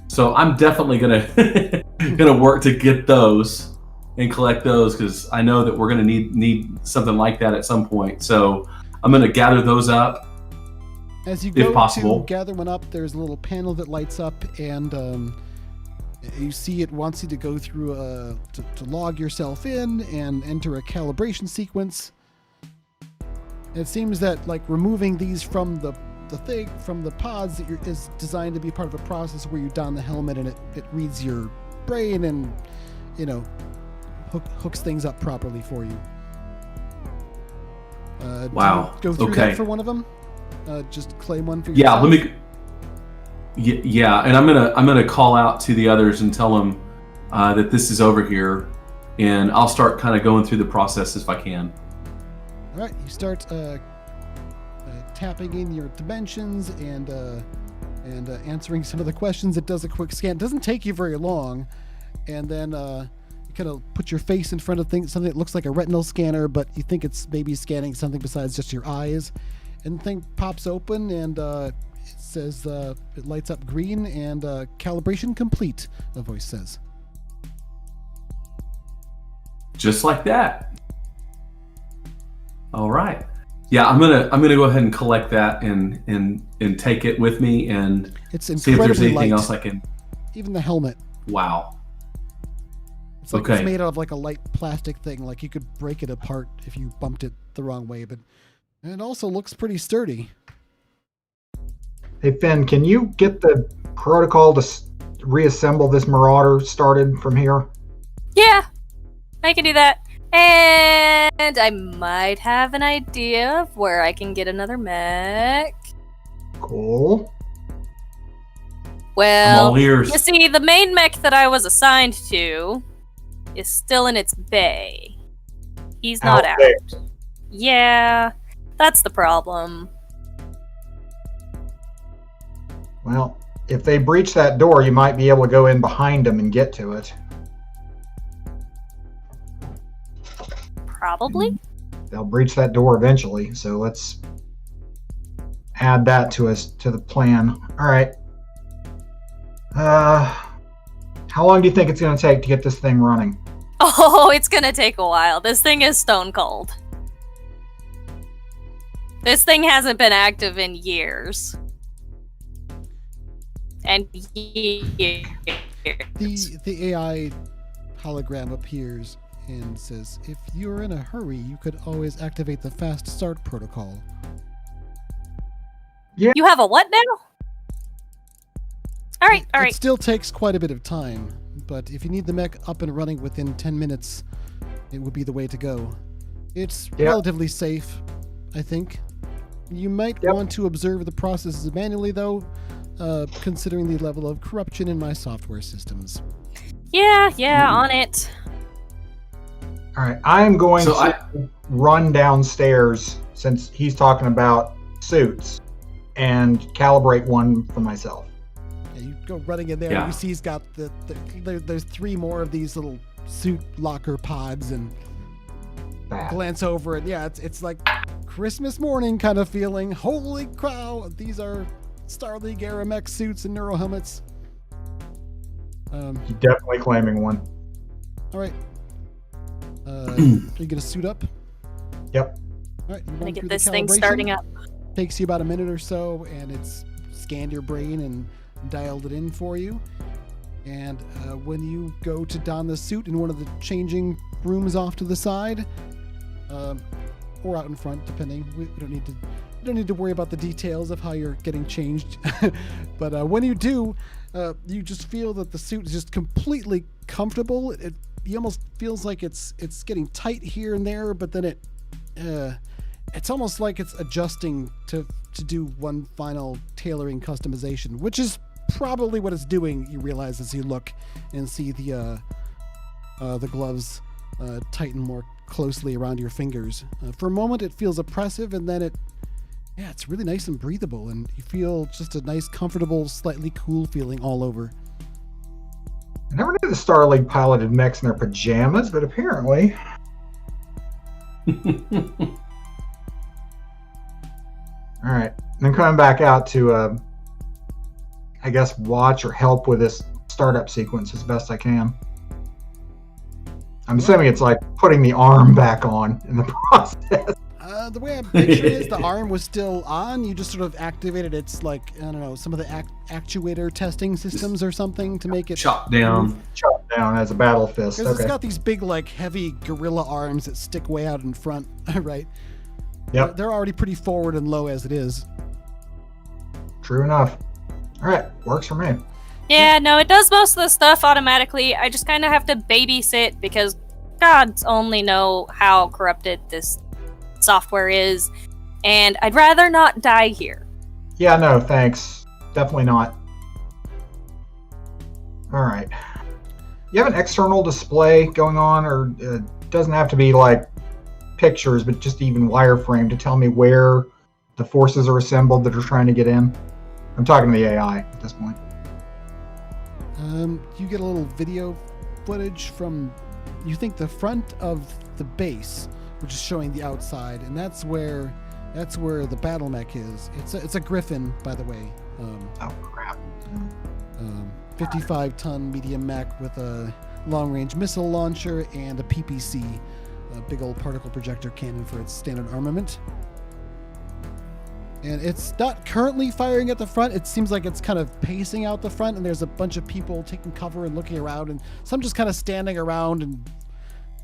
So I'm definitely gonna work to get those and collect those, because I know that we're gonna need something like that at some point. So I'm gonna gather those up. As you if go possible. to gather one up, there's a little panel that lights up, and you see it wants you to go through to log yourself in and enter a calibration sequence. It seems that like removing these from the pods is designed to be part of a process where you don the helmet and it reads your brain and hooks things up properly for you. Wow. Do you go through Okay. that for one of them. Just claim one for yourself. Yeah, let me. Yeah, and I'm gonna call out to the others and tell them that this is over here, and I'll start kind of going through the process if I can. All right, you start tapping in your dimensions and answering some of the questions. It does a quick scan. It doesn't take you very long, and then you kind of put your face in front of something that looks like a retinal scanner, but you think it's maybe scanning something besides just your eyes. And the thing pops open, and it says it lights up green, and calibration complete. A voice says. Just like that. All right. Yeah, I'm gonna go ahead and collect that and take it with me and It's see if there's incredibly anything light. else I can. Even the helmet. Wow. It's like Okay. it's made out of like a light plastic thing. Like you could break it apart if you bumped it the wrong way, but it also looks pretty sturdy. Hey, Finn, can you get the protocol to reassemble this Marauder started from here? Yeah, I can do that. And I might have an idea of where I can get another mech. Cool. I'm Well, all ears. you see, the main mech that I was assigned to is still in its bay. He's not out. Yeah, that's the problem. Well, if they breach that door, you might be able to go in behind them and get to it. Probably. They'll breach that door eventually, so let's add that to the plan. All right. How long do you think it's going to take to get this thing running? Oh, it's gonna take a while. This thing is stone cold. This thing hasn't been active in years. And years. The AI hologram appears and says, if you're in a hurry, you could always activate the fast start protocol. You have a what now? Alright. It still takes quite a bit of time, but if you need the mech up and running within 10 minutes, it would be the way to go. It's relatively safe, I think. You might want to observe the processes manually, though, considering the level of corruption in my software systems. Yeah, on it. All right. I'm going to run downstairs, since he's talking about suits, and calibrate one for myself. Yeah, you go running in there, and you see he's got there's 3 more of these little suit locker pods, and glance over, and it's like Christmas morning kind of feeling. Holy cow, these are Star League era mech suits and neuro helmets. He's definitely claiming one. All right. You gonna suit up? Yep. All right. I'm gonna get this thing starting up. Takes you about a minute or so, and it's scanned your brain and dialed it in for you. And when you go to don the suit in one of the changing rooms off to the side, or out in front, depending. We don't need to worry about the details of how you're getting changed. But when you do, you just feel that the suit is just completely comfortable. It almost feels like it's getting tight here and there, but then it's almost like it's adjusting to do one final tailoring customization, which is probably what it's doing, you realize as you look and see the gloves tighten more closely around your fingers. For a moment, it feels oppressive, and then it's really nice and breathable, and you feel just a nice, comfortable, slightly cool feeling all over. I never knew the Star League piloted mechs in their pajamas, but apparently. All right. Then coming back out to, I guess, watch or help with this startup sequence as best I can. I'm assuming it's like putting the arm back on in the process. The way I'm picturing it is the arm was still on. You just sort of activated its, like, I don't know, some of the actuator testing systems or something to make it chop down as a battle fist. Because it's got these big, like, heavy gorilla arms that stick way out in front, right? Yep. They're already pretty forward and low as it is. True enough. All right, works for me. Yeah, no, it does most of the stuff automatically. I just kind of have to babysit because gods only know how corrupted this software is, and I'd rather not die here. Yeah, no, thanks. Definitely not. All right. You have an external display going on, or it doesn't have to be like pictures, but just even wireframe to tell me where the forces are assembled that are trying to get in? I'm talking to the AI at this point. You get a little video footage from, you think, the front of the base, which is showing the outside, and that's where the battlemech is. It's a Griffin, by the way. Oh crap! 55-ton medium mech with a long-range missile launcher and a PPC, a big old particle projector cannon for its standard armament. And it's not currently firing at the front. It seems like it's kind of pacing out the front, and there's a bunch of people taking cover and looking around, and some just kind of standing around and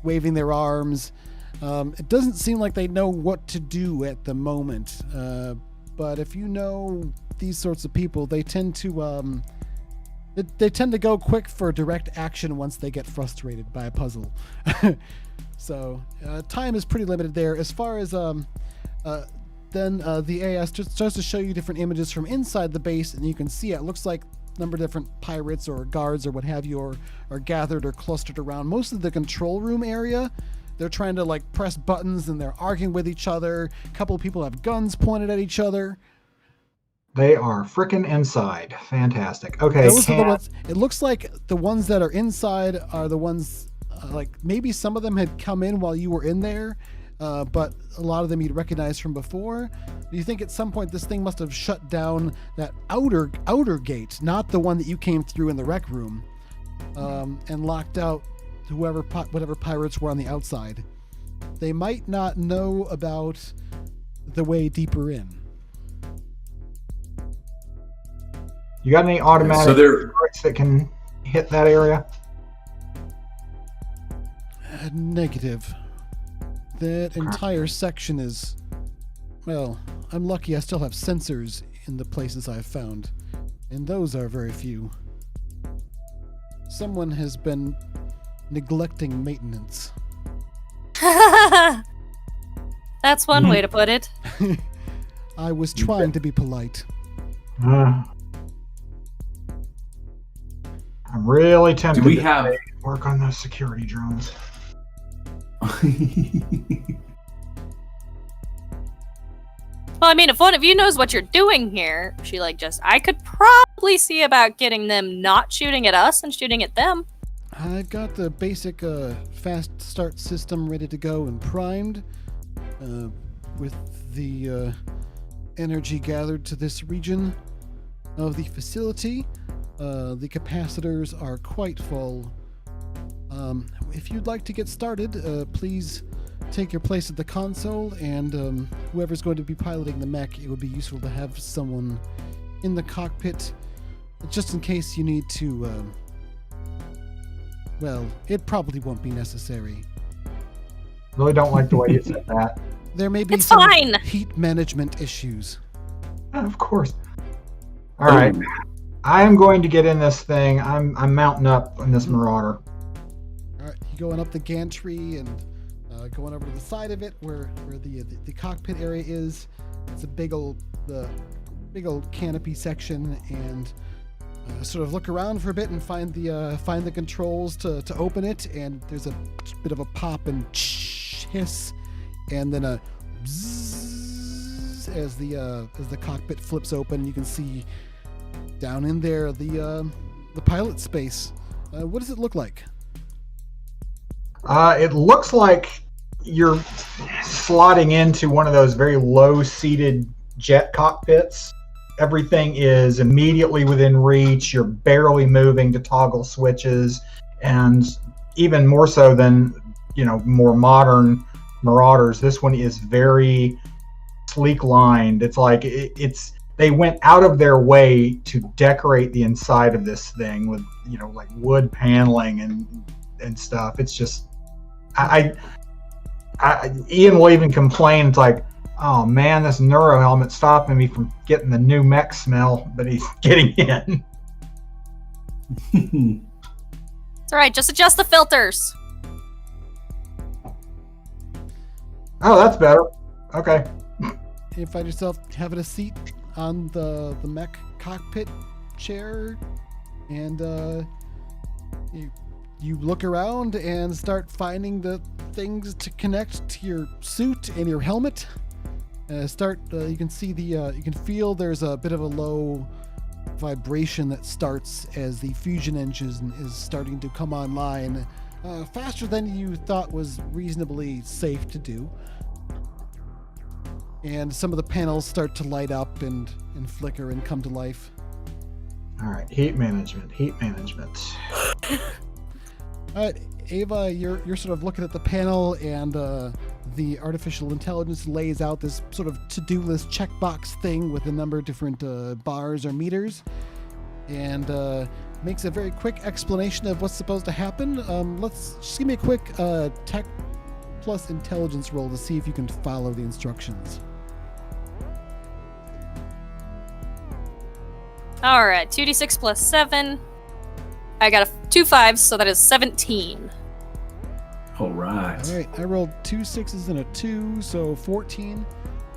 waving their arms. It doesn't seem like they know what to do at the moment. But if you know these sorts of people, they tend to go quick for direct action once they get frustrated by a puzzle. So time is pretty limited there. As far as then the AI starts to show you different images from inside the base, and you can see it looks like a number of different pirates or guards or what have you are gathered or clustered around most of the control room area. They're trying to, like, press buttons, and they're arguing with each other. A couple of people have guns pointed at each other. They are frickin' inside. Fantastic. Okay. Those are the ones, it looks like the ones that are inside are the ones, like, maybe some of them had come in while you were in there, but a lot of them you'd recognize from before. Do you think at some point this thing must have shut down that outer gate, not the one that you came through in the rec room, and locked out whatever pirates were on the outside? They might not know about the way deeper in. You got any automatic turrets that can hit that area? Negative. That entire section is, well, I'm lucky I still have sensors in the places I've found, and those are very few. Someone has been neglecting maintenance. That's one way to put it. I was trying to be polite. I'm really tempted Do we to have work on those security drones. Well, I mean, if one of you knows what you're doing here, I could probably see about getting them not shooting at us and shooting at them. I've got the basic fast start system ready to go and primed, with the energy gathered to this region of the facility. The capacitors are quite full. If you'd like to get started, please take your place at the console, and whoever's going to be piloting the mech, it would be useful to have someone in the cockpit just in case you need to, well, it probably won't be necessary. Really don't like the way you said that. There may be It's some fine. heat management issues. Of course. All right. I am going to get in this thing. I'm mounting up on this Marauder. All right, you going up the gantry and going over to the side of it where the cockpit area is. It's a big old canopy section, and sort of look around for a bit and find the controls to open it, and there's a bit of a pop and hiss, and then a bzzz as the cockpit flips open. You can see down in there the pilot space. What does it look like? It looks like you're slotting into one of those very low-seated jet cockpits. Everything is immediately within reach. You're barely moving to toggle switches, and even more so than more modern Marauders, this one is very sleek lined. It's like they went out of their way to decorate the inside of this thing with like wood paneling and stuff. It's just Ian will even complain. It's like, oh man, this neuro helmet's stopping me from getting the new mech smell, but he's getting in. It's alright, just adjust the filters. Oh, that's better. Okay. You find yourself having a seat on the mech cockpit chair, and you look around and start finding the things to connect to your suit and your helmet. You can see you can feel there's a bit of a low vibration that starts as the fusion engine is starting to come online, faster than you thought was reasonably safe to do. And some of the panels start to light up and flicker and come to life. All right, heat management. All right, Ava, you're sort of looking at the panel, and the artificial intelligence lays out this sort of to-do list checkbox thing with a number of different bars or meters, and makes a very quick explanation of what's supposed to happen. Let's just give me a quick tech plus intelligence roll to see if you can follow the instructions. Alright, 2d6 plus 7. I got 2 5s, so that is 17. All right. All right, I rolled 2 6s and a 2, so 14.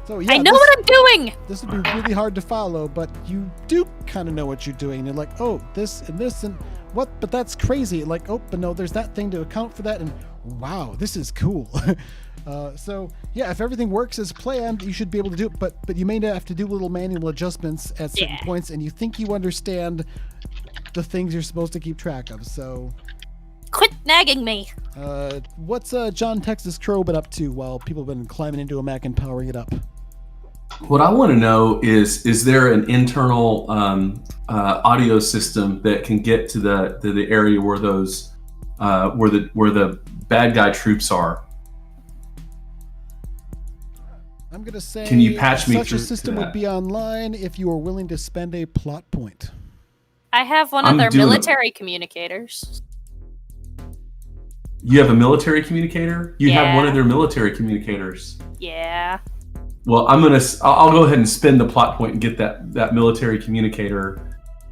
So yeah, I know what I'm doing! This would be really hard to follow, but you do kind of know what you're doing. You're like, oh, this and what? But that's crazy. Like, oh, but no, there's that thing to account for that, and wow, this is cool. So yeah, if everything works as planned, you should be able to do it. But you may have to do little manual adjustments at certain points, and you think you understand the things you're supposed to keep track of. So quit nagging me. What's John Texas Crow been up to while people have been climbing into a Mac and powering it up? What I want to know is there an internal audio system that can get to the area where those where the bad guy troops are? I'm gonna say, can you patch me such through a system to would that? be online if you are willing to spend a plot point. I have one of their military communicators. You have a military communicator? You have Yeah. one of their military communicators. Yeah. Well, I'll go ahead and spin the plot point and get that military communicator.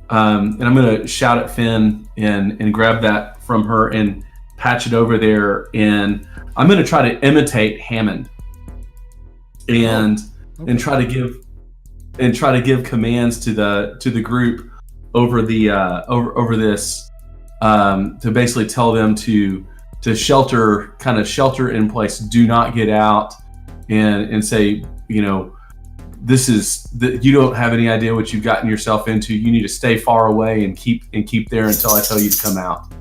And I'm gonna shout at Finn and grab that from her and patch it over there. And I'm gonna try to imitate Hammond and try to give commands to the group over the over this to basically tell them to shelter in place, do not get out, and say, this is you don't have any idea what you've gotten yourself into. You need to stay far away and keep there until I tell you to come out.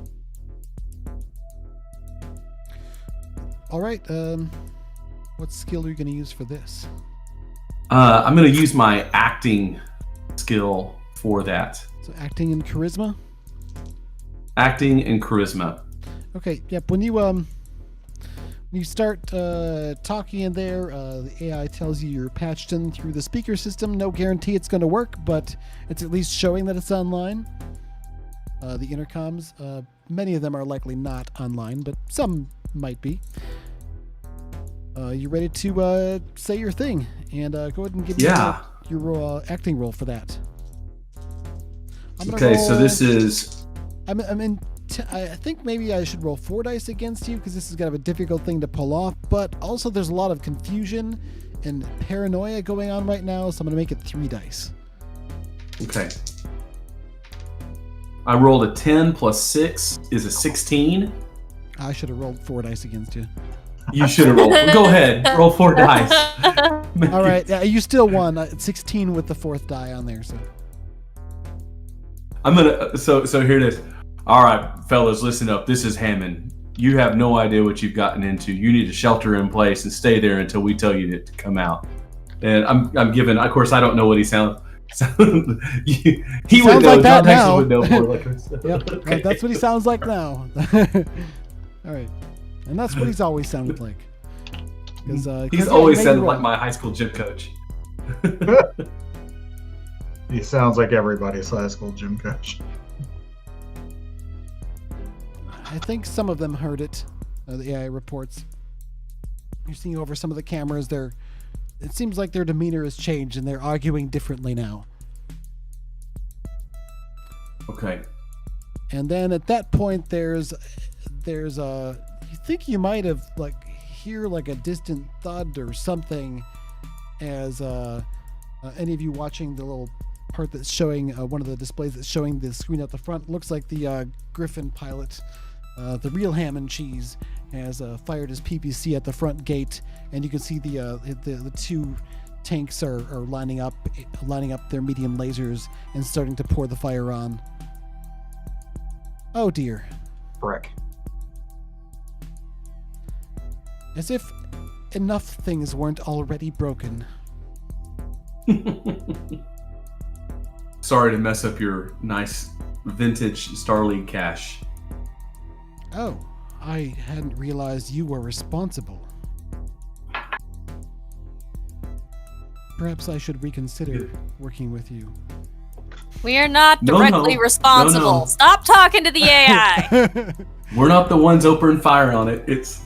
All right. What skill are you going to use for this? I'm going to use my acting skill for that. So acting and charisma. Acting and charisma. Okay. Yep. When you start talking in there, the AI tells you you're patched in through the speaker system. No guarantee it's going to work, but it's at least showing that it's online. The intercoms, many of them are likely not online, but some might be. You ready to say your thing? And go ahead and give me your acting roll for that. Okay, so this is... I think maybe I should roll 4 dice against you because this is kind of a difficult thing to pull off, but also there's a lot of confusion and paranoia going on right now, so I'm going to make it 3 dice. Okay. I rolled a 10 plus 6 is a 16. I should have rolled 4 dice against you. You should have rolled. Go ahead, roll 4 dice. All right, yeah, you still won. 16 with the 4th die on there. So I'm gonna. So here it is. All right, fellas, listen up. This is Hammond. You have no idea what you've gotten into. You need to shelter in place and stay there until we tell you to come out. And I'm giving. Of course, I don't know what he sounds. He would know. Like that John now. Hexel would know more like this. yep, Okay. that's what he sounds like now. All right, and that's what he's always sounded like. He's always sounded like my high school gym coach. He sounds like everybody's high school gym coach. I think some of them heard it. The AI reports. You're seeing over some of the cameras. It seems like their demeanor has changed, and they're arguing differently now. Okay. And then at that point, there's a. You think you might have hear like a distant thud or something, as any of you watching the little part that's showing one of the displays that's showing the screen at the front looks like the Griffin pilot, the real ham and cheese, has fired his PPC at the front gate, and you can see the 2 tanks are lining up their medium lasers and starting to pour the fire on. Oh dear. Frick. As if enough things weren't already broken. Sorry to mess up your nice vintage Starleague cache. Oh, I hadn't realized you were responsible. Perhaps I should reconsider working with you. We are not No, directly no. responsible. No, no. Stop talking to the AI. We're not the ones opening fire on it. It's.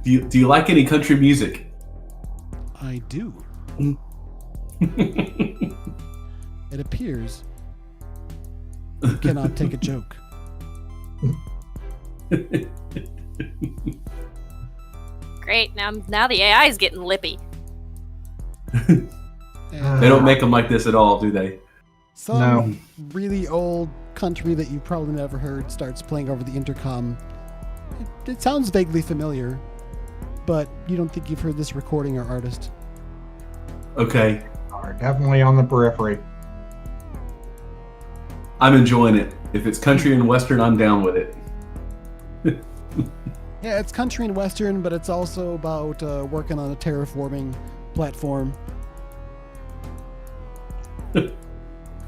Do you like any country music? I do. It appears you cannot take a joke. Great. Now the AI is getting lippy. And They don't make them like this at all, do they? some No. really old country that you probably never heard starts playing over the intercom. It sounds vaguely familiar, but you don't think you've heard this recording or artist. Okay. Are definitely on the periphery. I'm enjoying it. If it's country and western, I'm down with it. Yeah, it's country and western, but it's also about working on a terraforming platform.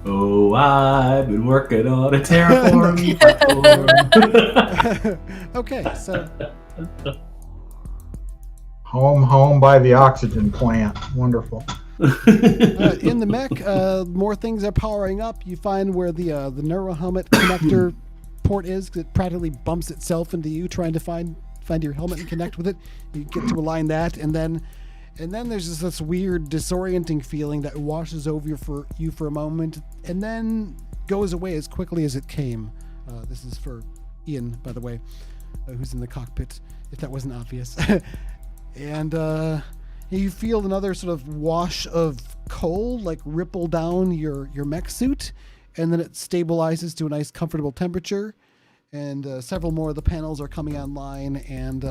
Oh, I've been working on a terraforming platform. Okay, so Home by the oxygen plant. Wonderful. in the mech, more things are powering up. You find where the neural helmet connector port is, 'cause it practically bumps itself into you trying to find your helmet and connect with it. You get to align that, and then there's just this weird disorienting feeling that washes over you for a moment, and then goes away as quickly as it came. This is for Ian, by the way, who's in the cockpit, if that wasn't obvious. And you feel another sort of wash of cold ripple down your mech suit, and then it stabilizes to a nice comfortable temperature, and several more of the panels are coming online, and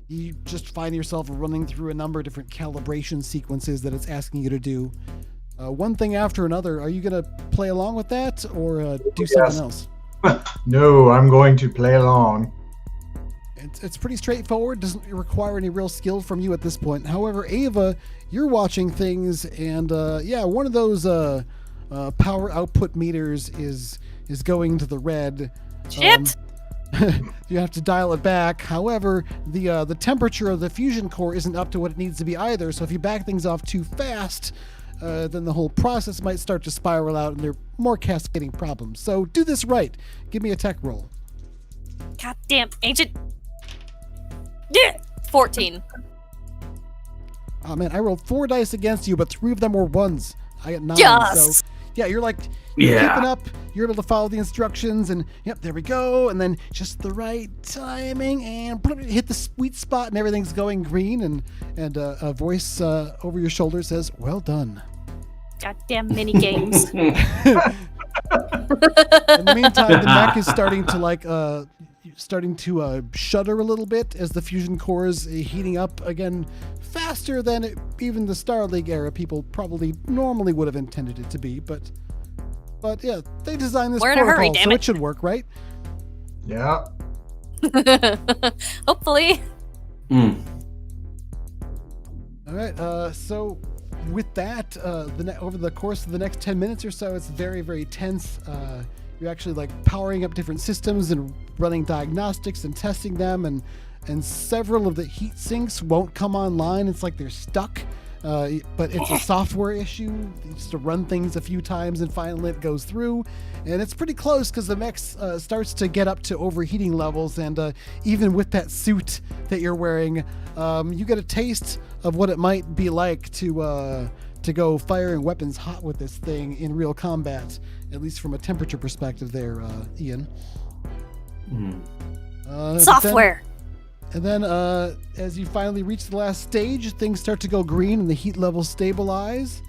you just find yourself running through a number of different calibration sequences that it's asking you to do. One thing after another. Are you going to play along with that, or do something else? No, I'm going to play along. It's pretty straightforward. Doesn't require any real skill from you at this point. However, Ava, you're watching things, and one of those power output meters is going to the red. Shit! You have to dial it back. However, the temperature of the fusion core isn't up to what it needs to be either. So if you back things off too fast, then the whole process might start to spiral out, and there are more cascading problems. So do this right. Give me a tech roll. Goddamn ancient. Yeah, 14. Oh man, I rolled 4 dice against you, but 3 of them were ones. I got 9. Yes! So yeah, you're Yeah. keeping up. You're able to follow the instructions, and yep, there we go. And then just the right timing, and hit the sweet spot, and everything's going green. And a voice over your shoulder says, "Well done." Goddamn mini games. In the meantime, the mech is starting to shudder a little bit as the fusion core is heating up again faster than even the Star League era people probably normally would have intended it to be. But yeah, they designed this We're in a protocol, hurry, damn so it. it should work, right? Yeah. Hopefully. Mm. All right. So with that, over the course of the next 10 minutes or so, it's very, very tense. You're actually like powering up different systems and running diagnostics and testing them, and several of the heat sinks won't come online. It's like they're stuck, but it's a software issue. Just to run things a few times and finally it goes through, and it's pretty close because the mech starts to get up to overheating levels, and even with that suit that you're wearing, you get a taste of what it might be like to go firing weapons hot with this thing in real combat, at least from a temperature perspective there, Ian. Software. And then as you finally reach the last stage, things start to go green and the heat levels stabilize.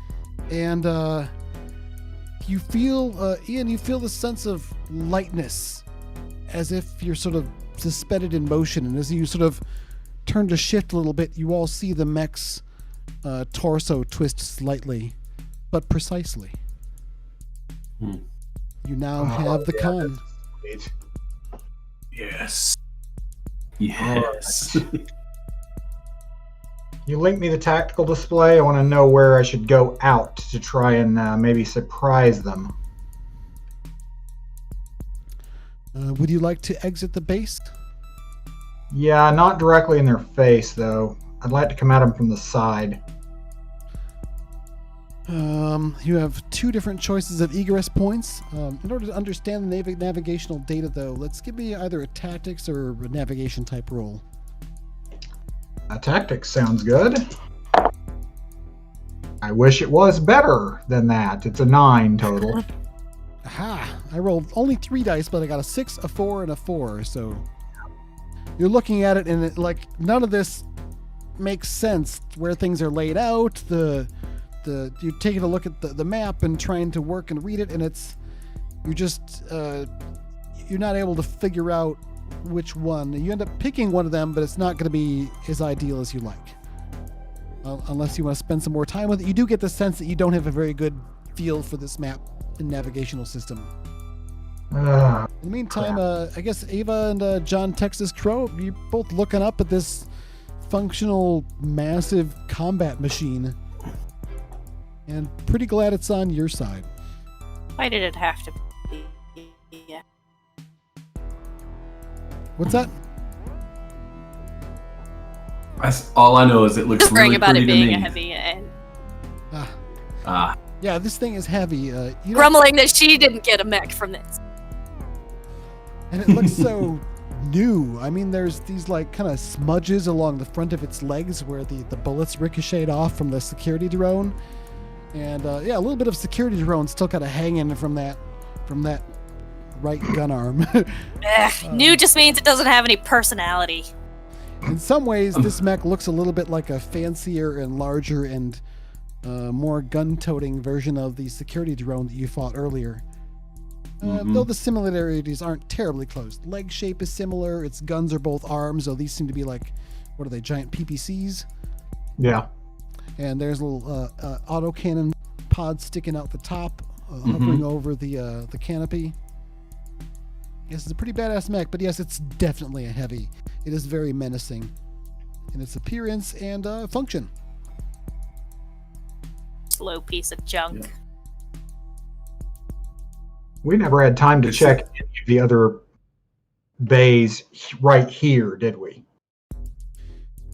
And you feel, Ian, you feel the sense of lightness, as if you're sort of suspended in motion. And as you sort of turn to shift a little bit, you all see the mech's torso twist slightly, but precisely. You now have the con. Sweet. Yes. Yes. You link me the tactical display. I want to know where I should go out to try and maybe surprise them. Would you like to exit the base? Yeah, not directly in their face, though. I'd like to come at them from the side. You have two different choices of egress points. In order to understand the navigational data, though, let's give me either a tactics or a navigation type roll. Tactics sounds good. I wish it was better than that. It's a 9 total. Aha! I rolled only 3 dice, but I got a 6, a 4, and a 4. So you're looking at it, and none of this makes sense. Where things are laid out, you're taking a look at the map and trying to work and read it, and you're not able to figure out which one. You end up picking one of them, but it's not going to be as ideal as you like. Unless you want to spend some more time with it. You do get the sense that you don't have a very good feel for this map and navigational system. In the meantime, I guess Ava and John Texas Crow, you're both looking up at this functional, massive combat machine. And pretty glad it's on your side. Why did it have to be? Yeah. What's that? All I know is it looks Just worrying really about pretty it being to a me. heavy and Yeah, this thing is heavy. You know, grumbling that she didn't get a mech from this. and it looks so new. I mean, there's these like kind of smudges along the front of its legs where the bullets ricocheted off from the security drone. And yeah, a little bit of security drone still kind of hanging from that right gun arm. New just means it doesn't have any personality. In some ways, this mech looks a little bit like a fancier and larger and more gun-toting version of the security drone that you fought earlier. Though the similarities aren't terribly close. Leg shape is similar. Its guns are both arms, though these seem to be like, what are they, giant PPCs? Yeah. And there's a little autocannon pod sticking out the top, hovering over the canopy. Yes, it's a pretty badass mech, but yes, it's definitely a heavy. It is very menacing in its appearance and function. Slow piece of junk. Yeah. We never had time to check any of the other bays right here, did we?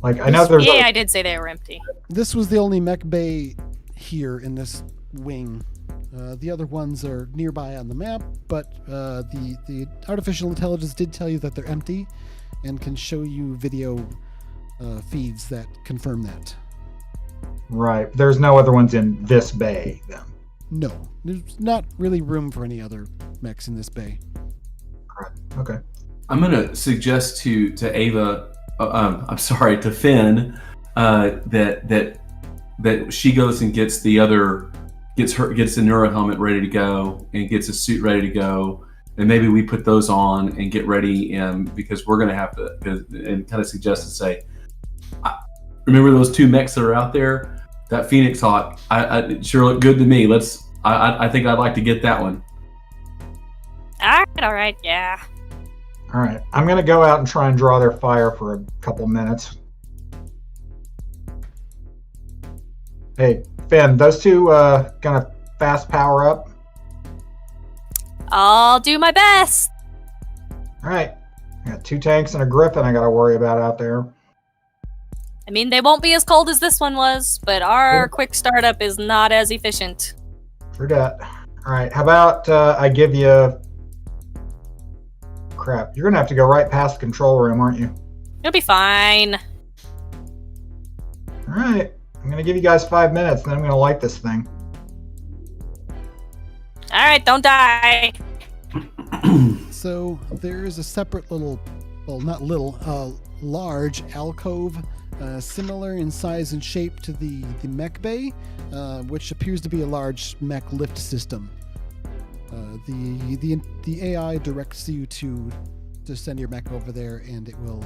Like, I know there's Yeah, I did say they were empty. This was the only mech bay here in this wing. The other ones are nearby on the map, but the artificial intelligence did tell you that they're empty and can show you video feeds that confirm that. right. There's no other ones in this bay, then. No, there's not really room for any other mechs in this bay. Correct. Okay. I'm gonna suggest to Ava, I'm sorry, to Finn, that she goes and gets the other gets the neuro helmet ready to go and gets a suit ready to go, and maybe we put those on and get ready, because we're going to have to, and kind of suggest and say, remember those 2 mechs that are out there? That Phoenix Hawk, it sure looked good to me. I think I'd like to get that one. All right, yeah. All right, I'm gonna go out and try and draw their fire for a couple minutes. Hey, Finn, those 2 gonna fast power up? I'll do my best. All right, I got 2 tanks and a griffin I gotta worry about out there. I mean, they won't be as cold as this one was, but our quick startup is not as efficient. True that. All right, how about I give you... Crap, you're gonna have to go right past the control room, aren't you? You'll be fine. All right, I'm gonna give you guys 5 minutes, then I'm gonna light this thing. All right, don't die. So there is a separate little, well, not little, large alcove, similar in size and shape to the mech bay, which appears to be a large mech lift system. The AI directs you to send your mech over there, and it will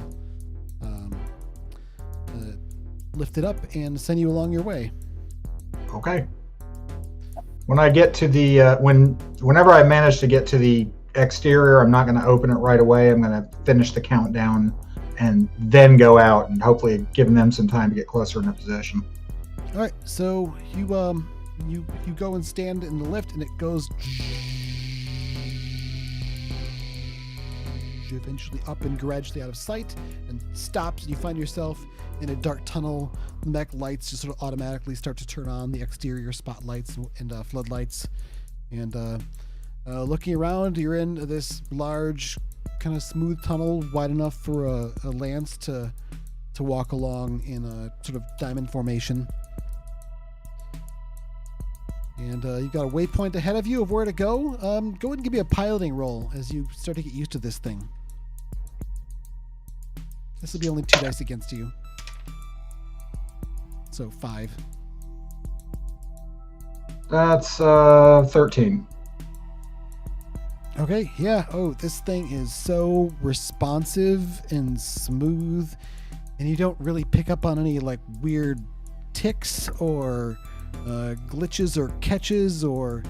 lift it up and send you along your way. Okay. When I get to the whenever I manage to get to the exterior, I'm not going to open it right away. I'm going to finish the countdown and then go out, and hopefully giving them some time to get closer into position. All right, so you go and stand in the lift, and it goes eventually up and gradually out of sight, and stops, and you find yourself in a dark tunnel. The mech lights just sort of automatically start to turn on, the exterior spotlights and floodlights, and looking around, you're in this large kind of smooth tunnel, wide enough for a lance to walk along in a sort of diamond formation. And you've got a waypoint ahead of you of where to go. Go ahead and give me a piloting roll as you start to get used to this thing. This will be only 2 dice against you. So 5. That's 13. Okay, yeah. Oh, this thing is so responsive and smooth, and you don't really pick up on any like weird ticks or glitches or catches, or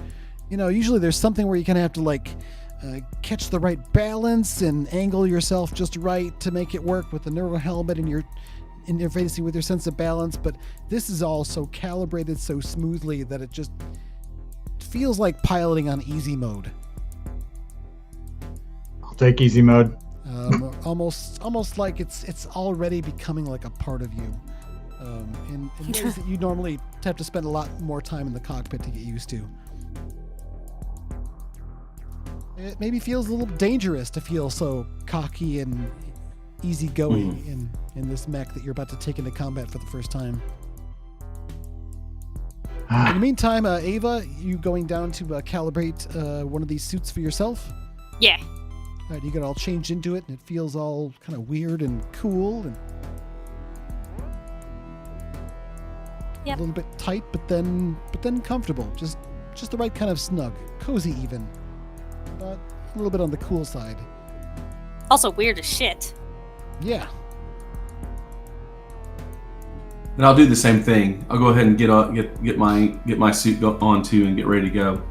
usually there's something where you kind of have to like catch the right balance and angle yourself just right to make it work with the neural helmet, and you're interfacing with your sense of balance. But this is all so calibrated so smoothly that it just feels like piloting on easy mode. I'll take easy mode. Almost like it's already becoming like a part of you, in ways that you normally have to spend a lot more time in the cockpit to get used to. It maybe feels a little dangerous to feel so cocky and easygoing in this mech that you're about to take into combat for the first time. In the meantime, Ava, you going down to calibrate one of these suits for yourself? Yeah. All right, you get all changed into it, and it feels all kind of weird and cool, and Yep. a little bit tight, but then comfortable. Just the right kind of snug, cozy even, but a little bit on the cool side. Also weird as shit. Yeah. And I'll do the same thing. I'll go ahead and get my suit on too and get ready to go.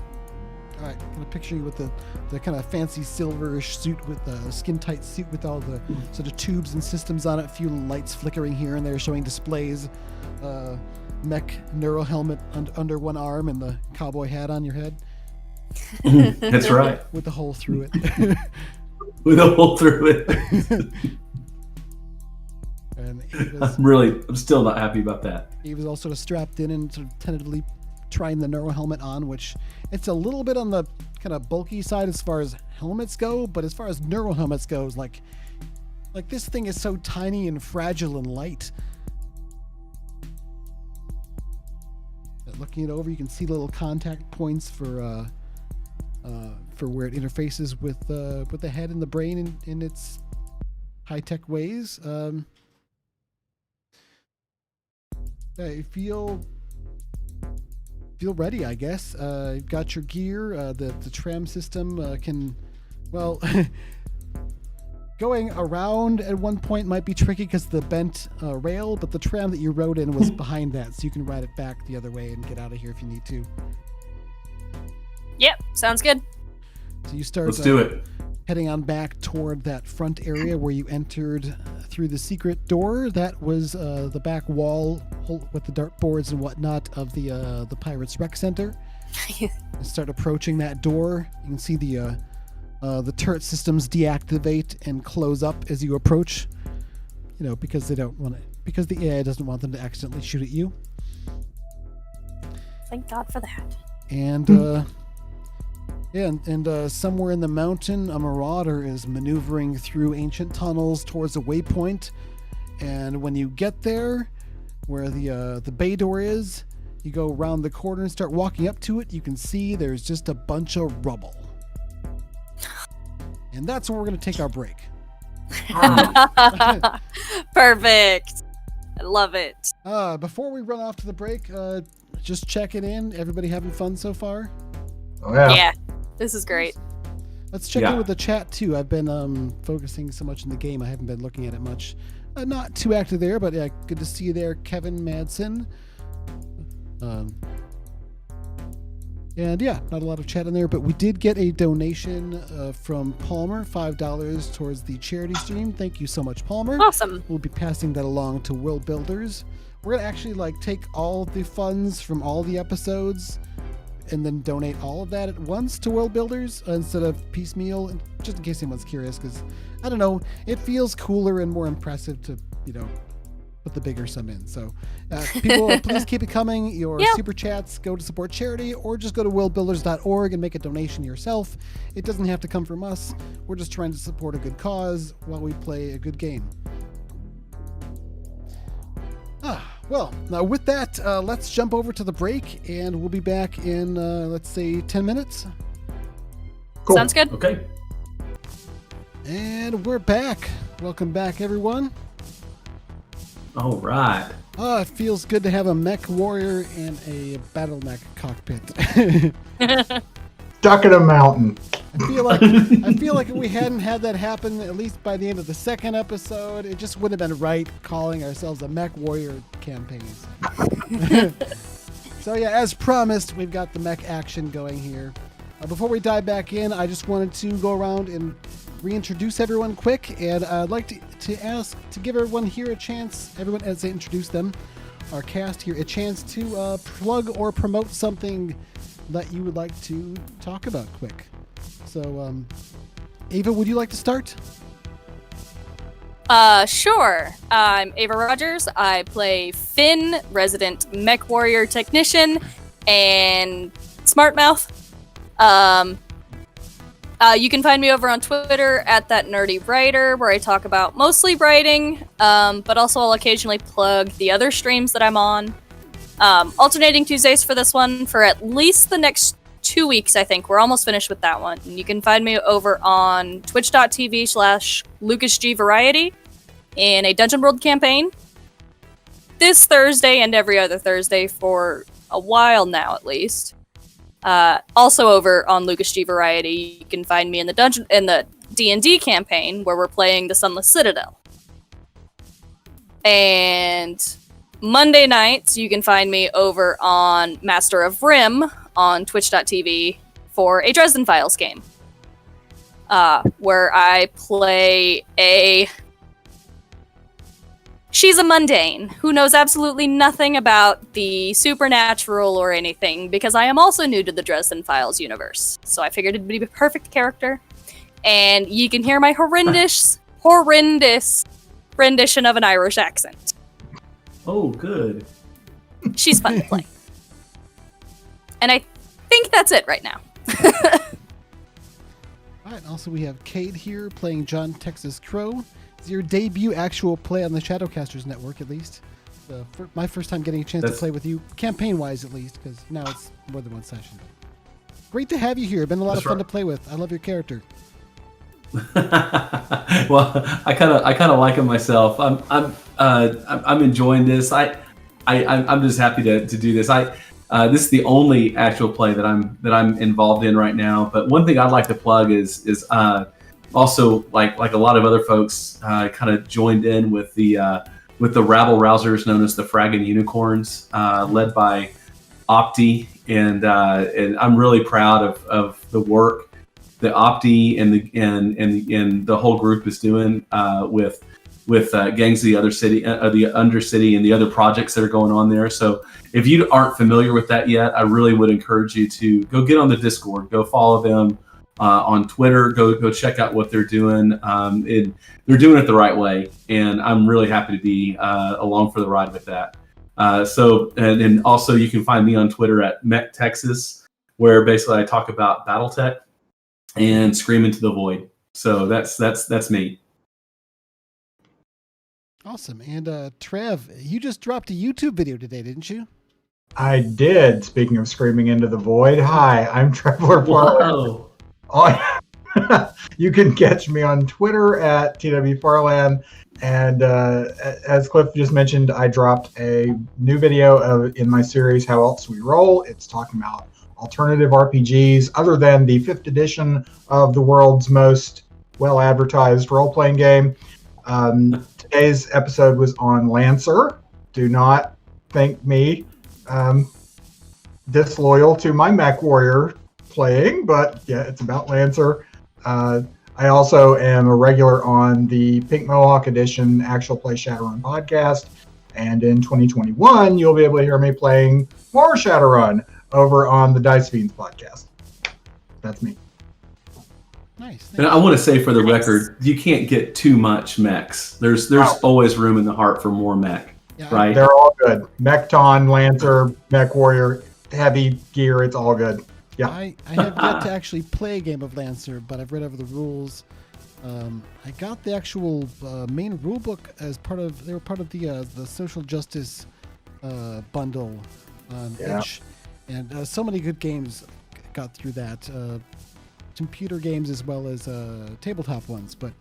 All right, I'm gonna picture you with the kind of fancy silverish suit with the skin-tight suit with all the sort of tubes and systems on it, a few lights flickering here and there showing displays, mech neural helmet under one arm and the cowboy hat on your head. That's right. With the hole through it. With a hole through it. And I'm still not happy about that. He was all sort of strapped in and sort of tentatively trying the neural helmet on, which it's a little bit on the kind of bulky side as far as helmets go, but as far as neural helmets goes, like this thing is so tiny and fragile and light. Looking it over, you can see little contact points for where it interfaces with the head and the brain in its high-tech ways. I feel feel ready, I guess. You've got your gear. The tram system can, well, going around at one point might be tricky because of the bent rail, but the tram that you rode in was behind that, so you can ride it back the other way and get out of here if you need to. Yep, sounds good. So you start Let's do it. heading on back toward that front area where you entered through the secret door. That was the back wall with the dartboards and whatnot of the Pirates Rec Center. You start approaching that door. You can see the turret systems deactivate and close up as you approach. You know, because they don't want to, because the AI doesn't want them to accidentally shoot at you. Thank God for that. And somewhere in the mountain, a marauder is maneuvering through ancient tunnels towards a waypoint. And when you get there, where the bay door is, you go around the corner and start walking up to it. You can see there's just a bunch of rubble. And that's where we're going to take our break. Perfect. I love it. Before we run off to the break, just checking in. Everybody having fun so far? Oh, yeah. Yeah, this is great. Let's check in with the chat too. I've been focusing so much in the game, I haven't been looking at it much. Not too active there, but yeah, good to see you there, Kevin Madsen. And yeah, not a lot of chat in there, but we did get a donation from Palmer, $5 towards the charity stream. Thank you so much, Palmer. Awesome. We'll be passing that along to World Builders. We're gonna actually take all the funds from all the episodes and then donate all of that at once to World Builders instead of piecemeal, just in case anyone's curious, because I don't know, it feels cooler and more impressive to, put the bigger sum in. So people, please keep it coming. Your super chats go to support charity, or just go to worldbuilders.org and make a donation yourself. It doesn't have to come from us. We're just trying to support a good cause while we play a good game. Well, now with that, let's jump over to the break, and we'll be back in, let's say, 10 minutes. Cool. Sounds good. Okay. And we're back. Welcome back, everyone. All right. It feels good to have a Mechwarrior in a battlemech cockpit. Stuck in a mountain. I feel like if we hadn't had that happen, at least by the end of the second episode, it just wouldn't have been right calling ourselves a Mechwarrior campaigns. So yeah, as promised, we've got the mech action going here. Before we dive back in, I just wanted to go around and reintroduce everyone quick, and I'd like to ask to give everyone here a chance, everyone as they introduce them, our cast here, a chance to plug or promote something that you would like to talk about quick. So, Ava, would you like to start? Sure. I'm Ava Rogers. I play Finn, resident Mechwarrior technician, and Smartmouth. You can find me over on Twitter at that nerdy writer, where I talk about mostly writing, but also I'll occasionally plug the other streams that I'm on. Alternating Tuesdays for this one for at least the next 2 weeks, I think. We're almost finished with that one. And you can find me over on twitch.tv/LucasGVariety in a Dungeon World campaign this Thursday and every other Thursday for a while now, at least. Also over on Lucas G Variety, you can find me in the D&D campaign where we're playing the Sunless Citadel. And Monday nights, you can find me over on Master of Rim on twitch.tv for a Dresden Files game, where I play she's a mundane who knows absolutely nothing about the supernatural or anything, because I am also new to the Dresden Files universe. So I figured it'd be the perfect character. And you can hear my horrendous rendition of an Irish accent. Oh, good. She's fun to play. And I think that's it right now. All right, also we have Cade here playing John Texas Crow. It's your debut actual play on the Shadowcasters Network, at least. My first time getting a chance to play with you, campaign-wise at least, because now it's more than one session. Great to have you here. Been a lot of fun to play with. I love your character. Well, I kind of like him myself. I'm enjoying this. I'm just happy to do this. This is the only actual play that I'm involved in right now. But one thing I'd like to plug is also like a lot of other folks kind of joined in with the rabble rousers known as the Fraggin' Unicorns, led by Opti, and I'm really proud of the work that Opti and the whole group is doing with Gangs of the Other City, the Undercity, and the other projects that are going on there. So if you aren't familiar with that yet, I really would encourage you to go get on the Discord, go follow them on Twitter, go check out what they're doing. They're doing it the right way, and I'm really happy to be along for the ride with that. And also you can find me on Twitter at Mech Texas, where basically I talk about BattleTech and Scream into the Void. So that's me. Awesome. And Trev, you just dropped a YouTube video today, didn't you? I did. Speaking of screaming into the void, hi, I'm Trevor Farland. You can catch me on Twitter at TW And as Cliff just mentioned, I dropped a new video in my series, How Else We Roll. It's talking about alternative RPGs other than the 5th edition of the world's most well-advertised role-playing game. Today's episode was on Lancer. Do not think me disloyal to my Mechwarrior playing, but yeah, it's about Lancer. I also am a regular on the Pink Mohawk Edition Actual Play Shadowrun podcast, and in 2021, you'll be able to hear me playing more Shadowrun over on the Dice Fiends podcast. That's me. Nice. And I want to say for the record, you can't get too much mechs. There's always room in the heart for more mech, right? They're all good. Mechton, Lancer, Mechwarrior, heavy gear, it's all good. Yeah. I have yet to actually play a game of Lancer, but I've read over the rules. I got the actual main rulebook as part of the social justice bundle on itch, and so many good games got through that. Computer games as well as tabletop ones, but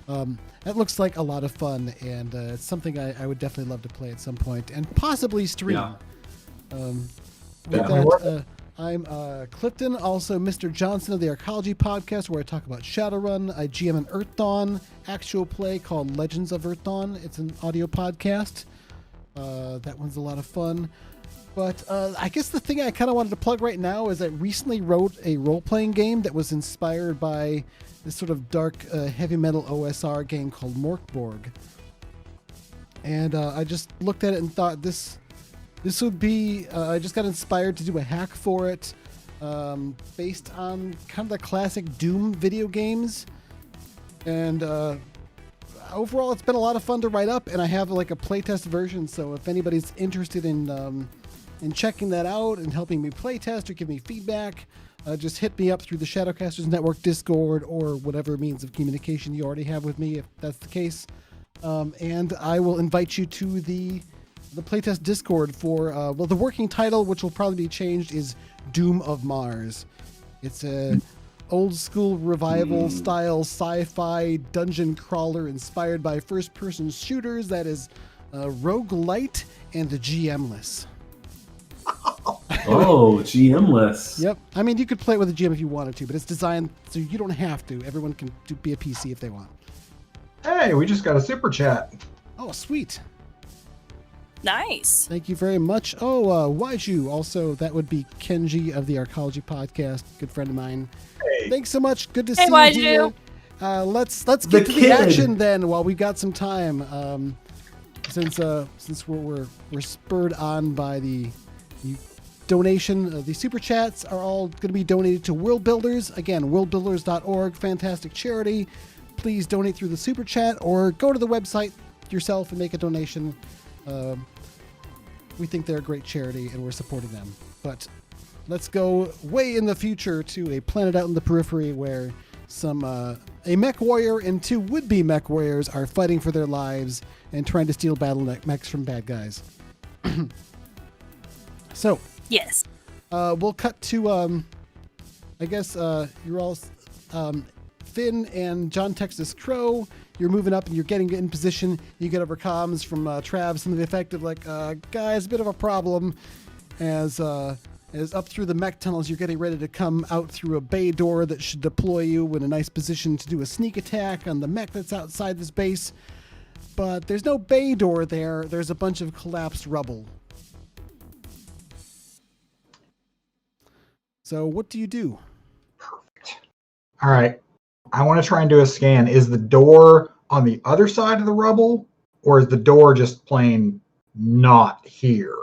that looks like a lot of fun, and it's something I would definitely love to play at some point and possibly stream. I'm Clifton, also Mr. Johnson of the Arcology podcast, where I talk about Shadowrun. I GM an Earth Dawn actual play called Legends of Earth Dawn. It's an audio podcast. That one's a lot of fun. But I guess the thing I kind of wanted to plug right now is I recently wrote a role-playing game that was inspired by this sort of dark heavy metal OSR game called Morkborg. And I just looked at it and thought this would be, I just got inspired to do a hack for it based on kind of the classic Doom video games. And overall, it's been a lot of fun to write up, and I have like a playtest version, so if anybody's interested in checking that out and helping me playtest or give me feedback, just hit me up through the Shadowcasters Network Discord or whatever means of communication you already have with me, if that's the case. And I will invite you to the playtest Discord for, the working title, which will probably be changed, is Doom of Mars. It's a old school revival style sci-fi dungeon crawler inspired by first-person shooters that is roguelite and GM-less. Oh, GM-less. Yep. I mean, you could play it with a GM if you wanted to, but it's designed so you don't have to. Everyone can be a PC if they want. Hey, we just got a super chat. Oh, sweet. Nice. Thank you very much. Oh, Waiju, also, that would be Kenji of the Arcology podcast, good friend of mine. Hey. Thanks so much. Good to Hey, see Waiju. you here. Let's get to the action then while we've got some time. Since we're spurred on by the donation, the super chats are all going to be donated to World Builders. Again, worldbuilders.org, fantastic charity. Please donate through the super chat or go to the website yourself and make a donation. We think they're a great charity and we're supporting them. But let's go way in the future to a planet out in the periphery where a mech warrior and 2 would-be mech warriors are fighting for their lives and trying to steal battlemechs from bad guys. So, Yes. we'll cut to, I guess, you're all, Finn and John Texas Crow. You're moving up and you're getting in position. You get over comms from Trav, some of the effect of like, guys, a bit of a problem. as up through the mech tunnels, you're getting ready to come out through a bay door that should deploy you in a nice position to do a sneak attack on the mech that's outside this base. But there's no bay door there. There's a bunch of collapsed rubble. So what do you do? Perfect. All right. I want to try and do a scan. Is the door on the other side of the rubble, or is the door just plain not here?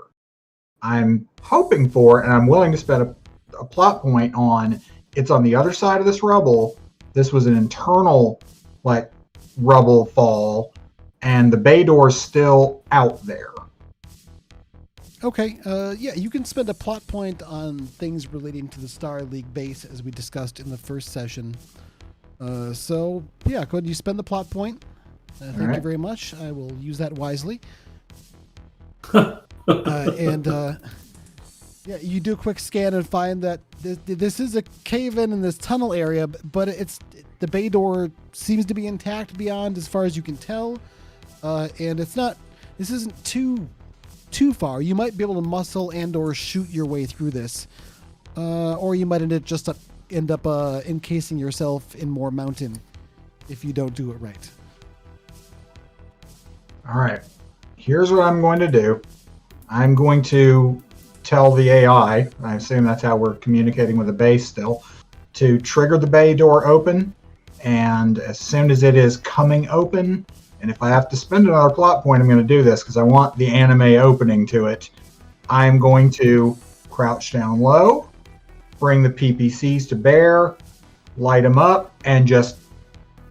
I'm hoping for, and I'm willing to spend a plot point on, it's on the other side of this rubble. This was an internal, like, rubble fall, and the bay door's still out there. Okay, yeah, you can spend a plot point on things relating to the Star League base, as we discussed in the first session. So, yeah, go ahead and you spend the plot point. Thank you very much. I will use that wisely. Yeah, you do a quick scan and find that this is a cave-in in this tunnel area, but the bay door seems to be intact beyond as far as you can tell, and this isn't too far. You might be able to muscle and or shoot your way through this, or you might end up encasing yourself in more mountain if you don't do it right. All right. Here's what I'm going to do. I'm going to tell the AI, I assume that's how we're communicating with the base still, to trigger the bay door open, and as soon as it is coming open, and if I have to spend another plot point, I'm going to do this because I want the anime opening to it. I'm going to crouch down low, bring the PPCs to bear, light them up, and just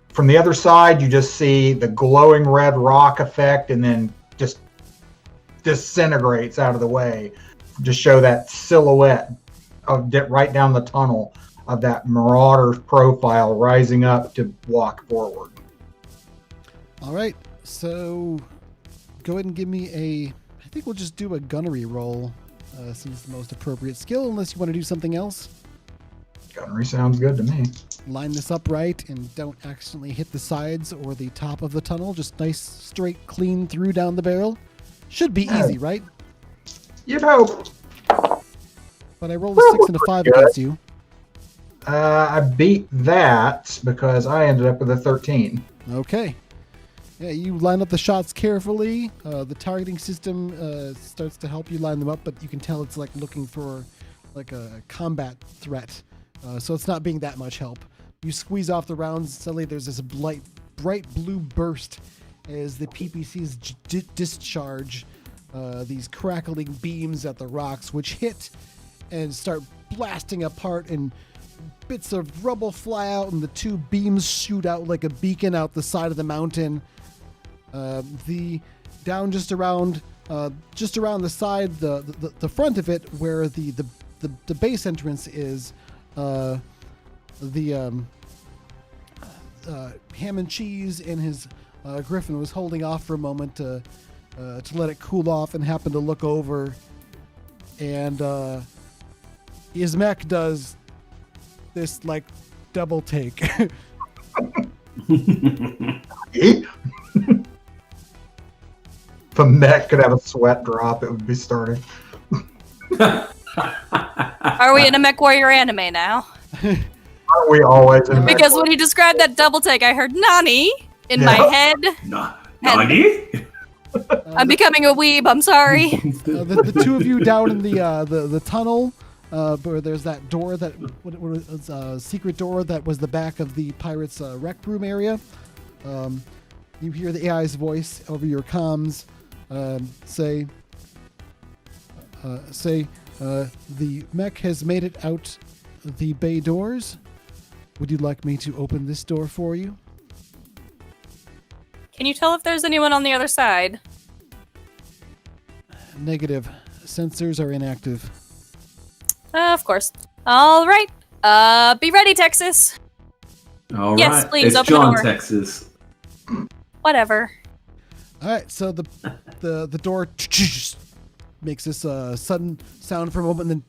from the other side, you just see the glowing red rock effect, and then just disintegrates out of the way. Just show that silhouette of right down the tunnel of that marauder profile rising up to walk forward. All right, so go ahead and give me I think we'll just do a gunnery roll, since it's the most appropriate skill, unless you want to do something else. Gunnery sounds good to me. Line this up right and don't accidentally hit the sides or the top of the tunnel. Just nice, straight, clean through down the barrel. Should be easy, right? You'd hope. But I rolled a 6 and a 5 against you. I beat that because I ended up with a 13. Okay. Yeah, you line up the shots carefully. The targeting system starts to help you line them up, but you can tell it's like looking for like a combat threat. So it's not being that much help. You squeeze off the rounds. Suddenly there's this bright blue burst as the PPCs discharge these crackling beams at the rocks, which hit and start blasting apart, and bits of rubble fly out, and the two beams shoot out like a beacon out the side of the mountain. Down just around the side, the front of it, where the base entrance is, Ham and Cheese and his Griffin was holding off for a moment to let it cool off, and happened to look over, and his mech does this like double take. If a mech could have a sweat drop, it would be starting. Are we in a Mechwarrior anime now? Aren't we always in Because when you described that double take, I heard Nani in my head. Nani? I'm becoming a weeb. I'm sorry. The two of you down in the tunnel, where there's that door that was a secret door that was the back of the pirates' rec room area. You hear the AI's voice over your comms say, the mech has made it out the bay doors. Would you like me to open this door for you? Can you tell if there's anyone on the other side? Negative. Sensors are inactive. Of course. All right. Be ready, Texas. All Yes, right. please, It's open the John, door. Texas. Whatever. All right, so the door makes this sudden sound for a moment, and then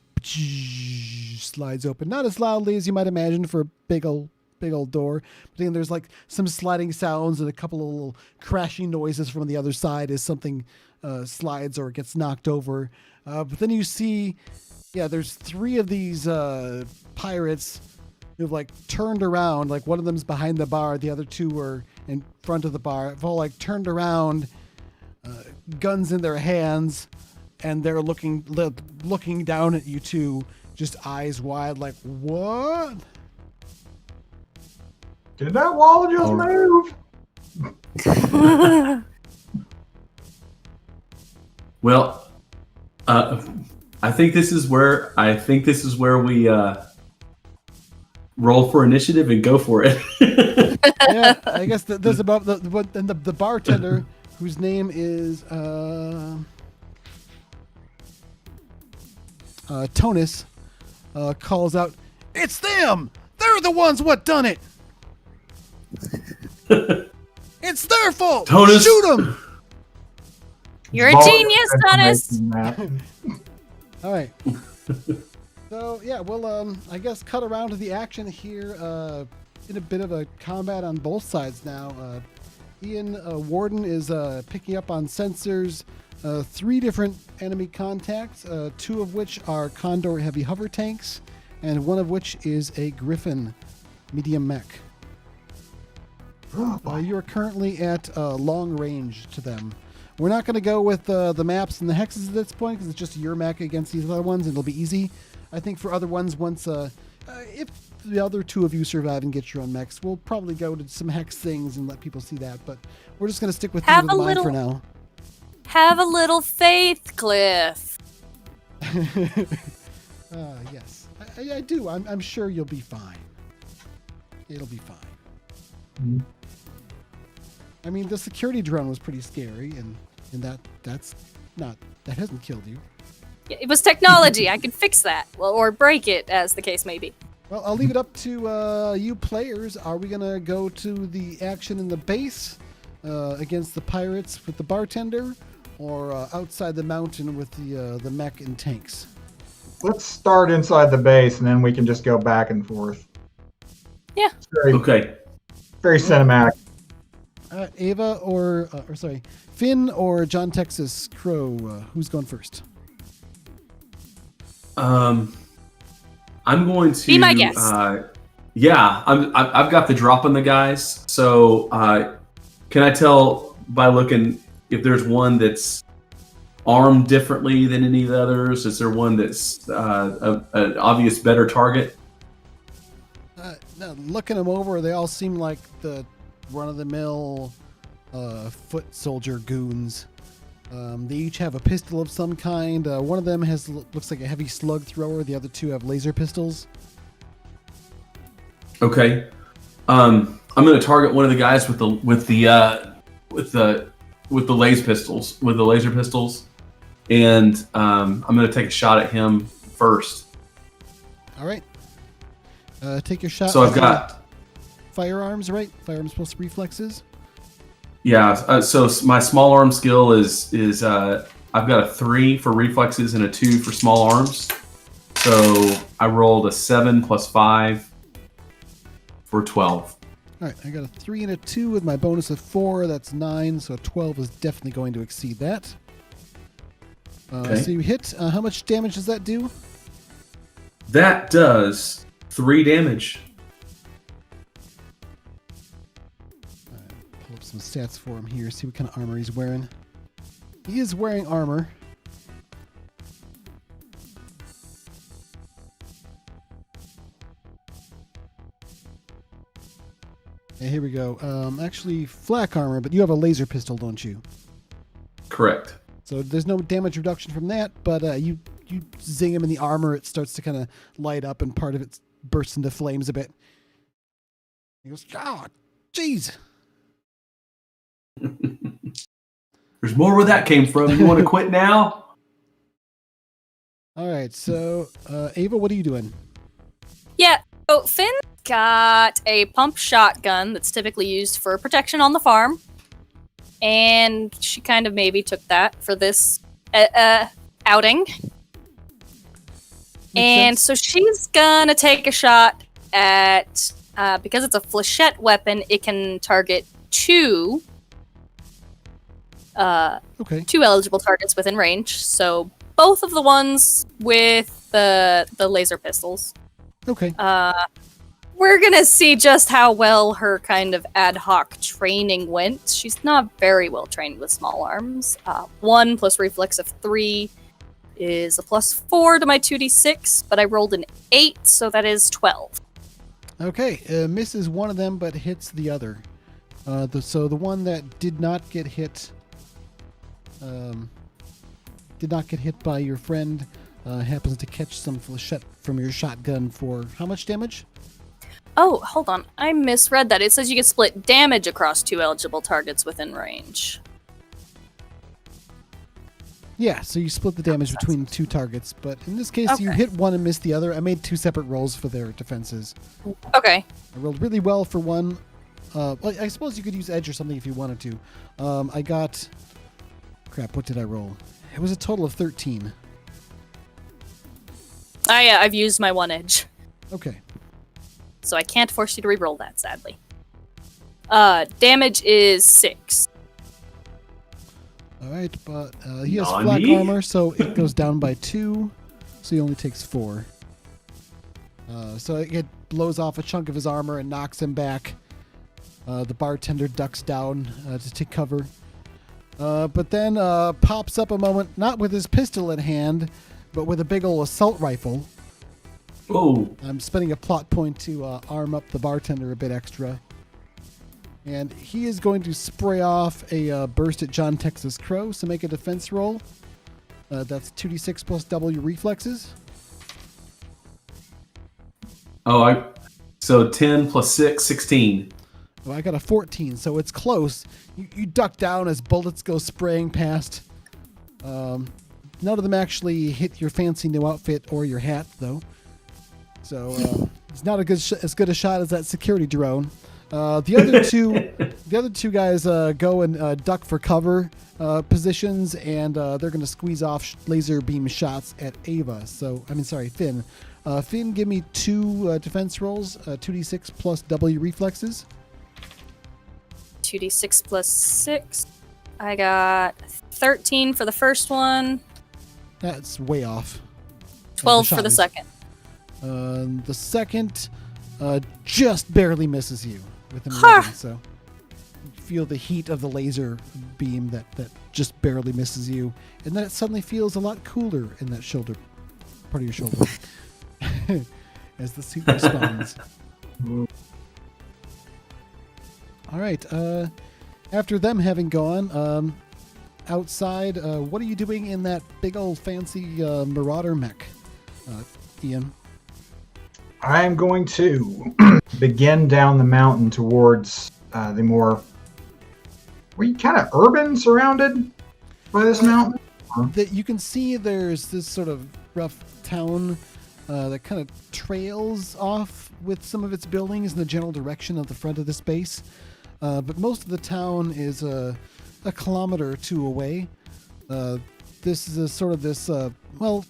slides open. Not as loudly as you might imagine for a big old big old door. But then there's like some sliding sounds and a couple of little crashing noises from the other side as something slides or gets knocked over. But then you see, there's 3 of these pirates who've like turned around. Like one of them's behind the bar, the other 2 are in front of the bar. They've all like turned around, guns in their hands, and they're looking down at you 2, just eyes wide, like, what? Did that wall just move? Well, I think this is where we roll for initiative and go for it. Yeah, I guess there's about the bartender, whose name is Tonus, calls out, "It's them! They're the ones what done it! It's their fault! Tonus. Shoot them!" You're a Vault genius, Dennis. information All right. So we'll I guess cut around to the action here. In a bit of a combat on both sides now. Ian Warden is picking up on sensors 3 different enemy contacts, 2 of which are Condor heavy hover tanks, and 1 of which is a Griffin medium mech. You are currently at long range to them. We're not going to go with the maps and the hexes at this point because it's just your mech against these other ones, and it'll be easy. I think for other ones, once if the other 2 of you survive and get your own mechs, we'll probably go to some hex things and let people see that. But we're just going to stick with you with mine for now. Have a little faith, Cliff. Yes, I do. I'm sure you'll be fine. It'll be fine. Mm-hmm. I mean, the security drone was pretty scary, and that hasn't killed you. Yeah, it was technology. I could fix that, or break it, as the case may be. Well, I'll leave it up to you players. Are we gonna go to the action in the base against the pirates with the bartender, or outside the mountain with the mech and tanks? Let's start inside the base, and then we can just go back and forth. Yeah. It's very, Okay. very cinematic. Ava or Finn or John Texas Crow, who's going first? I'm going to Be my guest. I've got the drop on the guys. So can I tell by looking if there's one that's armed differently than any of the others? Is there one that's an obvious better target? No, looking them over, they all seem like the run-of-the-mill foot soldier goons. They each have a pistol of some kind. One of them looks like a heavy slug thrower. The other 2 have laser pistols. Okay. I'm going to target one of the guys with the laser pistols, and I'm going to take a shot at him first. All right. Take your shot. So I've got firearms, right? Firearms plus reflexes. Yeah. So my small arm skill is I've got a 3 for reflexes and a 2 for small arms. So I rolled a 7 plus 5 for 12. All right, I got a 3 and a 2 with my bonus of 4. That's 9, so 12 is definitely going to exceed that. Okay. So you hit. How much damage does that do? That does 3 damage. Pull up some stats for him here, see what kind of armor he's wearing. He is wearing armor. Okay, here we go. Actually, flak armor, but you have a laser pistol, don't you? Correct. So there's no damage reduction from that, but you zing him in the armor, it starts to kind of light up, and part of it bursts into flames a bit. He goes, "God, jeez." There's more where that came from. You want to quit now? All right, so Ava, what are you doing? Yeah, so Finn got a pump shotgun that's typically used for protection on the farm. And she kind of maybe took that for this outing. And sense. so she's gonna take a shot at because it's a flechette weapon, it can target two eligible targets within range. So both of the ones with the laser pistols. Okay. We're gonna see just how well her kind of ad hoc training went. She's not very well trained with small arms. 1 plus reflex of 3 is a +4 to my 2d6, but I rolled an 8, so that is 12. Okay, misses one of them, but hits the other. So the one that did not get hit by your friend happens to catch some flechette from your shotgun for how much damage? Oh, hold on. I misread that. It says you can split damage across 2 eligible targets within range. Yeah, so you split the damage between 2 targets, but in this case you hit one and missed the other. I made 2 separate rolls for their defenses. Okay. I rolled really well for one. Well, I suppose you could use edge or something if you wanted to. I got... Crap, what did I roll? It was a total of 13. Yeah, I've used my 1 edge. Okay. So I can't force you to re-roll that, sadly. Damage is 6. Alright, but he has Nani? flak armor, so it goes down by 2, so he only takes 4. So it blows off a chunk of his armor and knocks him back. The bartender ducks down to take cover. But then pops up a moment, not with his pistol in hand, but with a big old assault rifle. Oh. I'm spending a plot point to arm up the bartender a bit extra. And he is going to spray off a burst at John Texas Crow, so make a defense roll. That's 2d6 plus double your reflexes. So 10 plus 6, 16. Well, I got a 14, so it's close. You duck down as bullets go spraying past. None of them actually hit your fancy new outfit or your hat, though. So it's not as good a shot as that security drone. The other two guys go and duck for cover positions, and they're going to squeeze off laser beam shots at Ava. Finn. Finn, give me 2 defense rolls, 2d6 plus double your reflexes. 2d6 plus 6. I got 13 for the first one. That's way off. 12 for the second. The second just barely misses you with an 11, so you feel the heat of the laser beam that just barely misses you, and then it suddenly feels a lot cooler in that shoulder, part of your shoulder, as the suit responds. All right. After them having gone, outside, what are you doing in that big old fancy Marauder mech, Ian? I'm going to begin down the mountain towards the more... Were you kind of urban surrounded by this mountain? That you can see there's this sort of rough town that kind of trails off with some of its buildings in the general direction of the front of this base. But most of the town is a kilometer or 2 away. This is to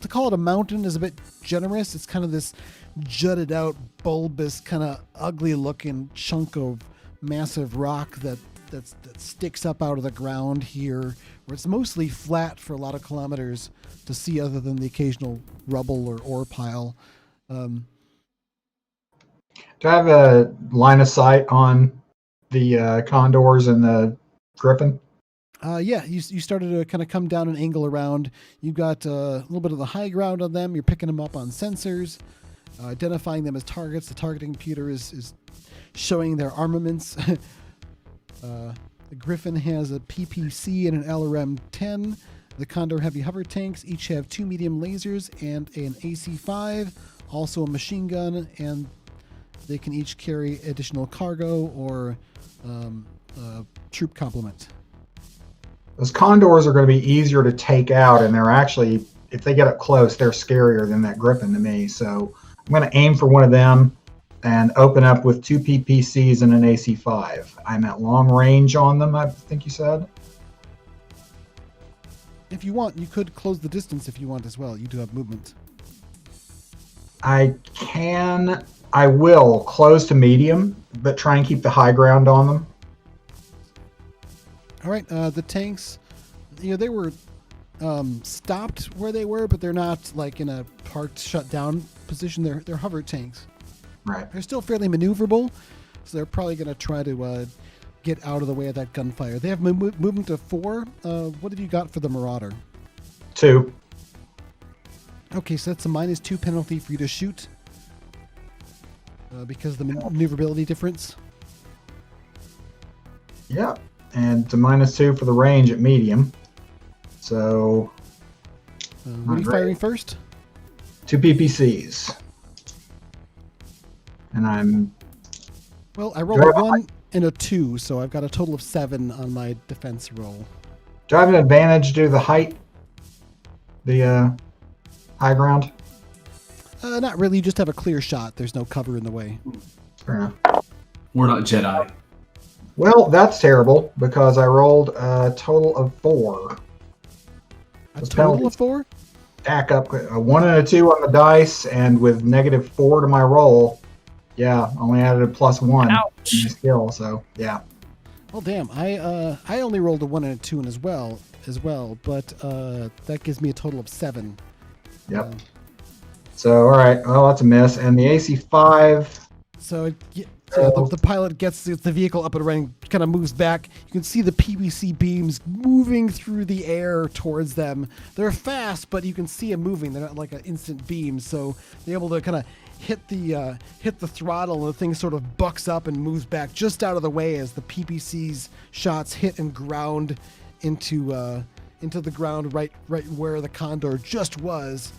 call it a mountain is a bit generous. It's kind of this jutted out, bulbous, kind of ugly looking chunk of massive rock that sticks up out of the ground here, where it's mostly flat for a lot of kilometers to see other than the occasional rubble or ore pile. Do I have a line of sight on the condors and the griffin? Yeah, you started to kind of come down and angle around. You've got a little bit of the high ground on them. You're picking them up on sensors, identifying them as targets. The targeting computer is showing their armaments. The Griffin has a PPC and an LRM-10. The Condor heavy hover tanks each have 2 medium lasers and an AC-5, also a machine gun, and they can each carry additional cargo or troop complement. Those condors are going to be easier to take out, and they're actually, if they get up close, they're scarier than that Griffin to me. So I'm going to aim for one of them and open up with 2 PPCs and an AC-5. I'm at long range on them, I think you said? If you want, you could close the distance if you want as well. You do have movement. I will close to medium, but try and keep the high ground on them. All right, the tanks, they were stopped where they were, but they're not like in a parked, shut down position. They're hover tanks. Right. They're still fairly maneuverable, so they're probably going to try to get out of the way of that gunfire. They have movement of 4. What have you got for the Marauder? 2. Okay, so that's a -2 penalty for you to shoot because of the maneuverability difference. Yep. And it's a -2 for the range at medium. So, what are you firing first? 2 PPCs. And I rolled a 1 and a 2, so I've got a total of 7 on my defense roll. do I have an advantage due to the height? The high ground? Not really. You just have a clear shot. There's no cover in the way. Fair enough. We're not Jedi. Well, that's terrible because I rolled a total of 4. A Those total penalties of 4? Stack up a 1 and a 2 on the dice, and with -4 to my roll, yeah, only added a +1 Ouch. in my skill. So yeah, Well, damn. I only rolled a 1 and a 2 as well, but that gives me a total of 7. yep. So all right, well that's a miss, and the AC5. So the pilot gets the vehicle up and running, kind of moves back. You can see the PVC beams moving through the air towards them. They're fast, but you can see them moving. They're not like an instant beam, so they're able to kind of hit the throttle, and the thing sort of bucks up and moves back just out of the way as the PPC's shots hit and ground into the ground right where the Condor just was.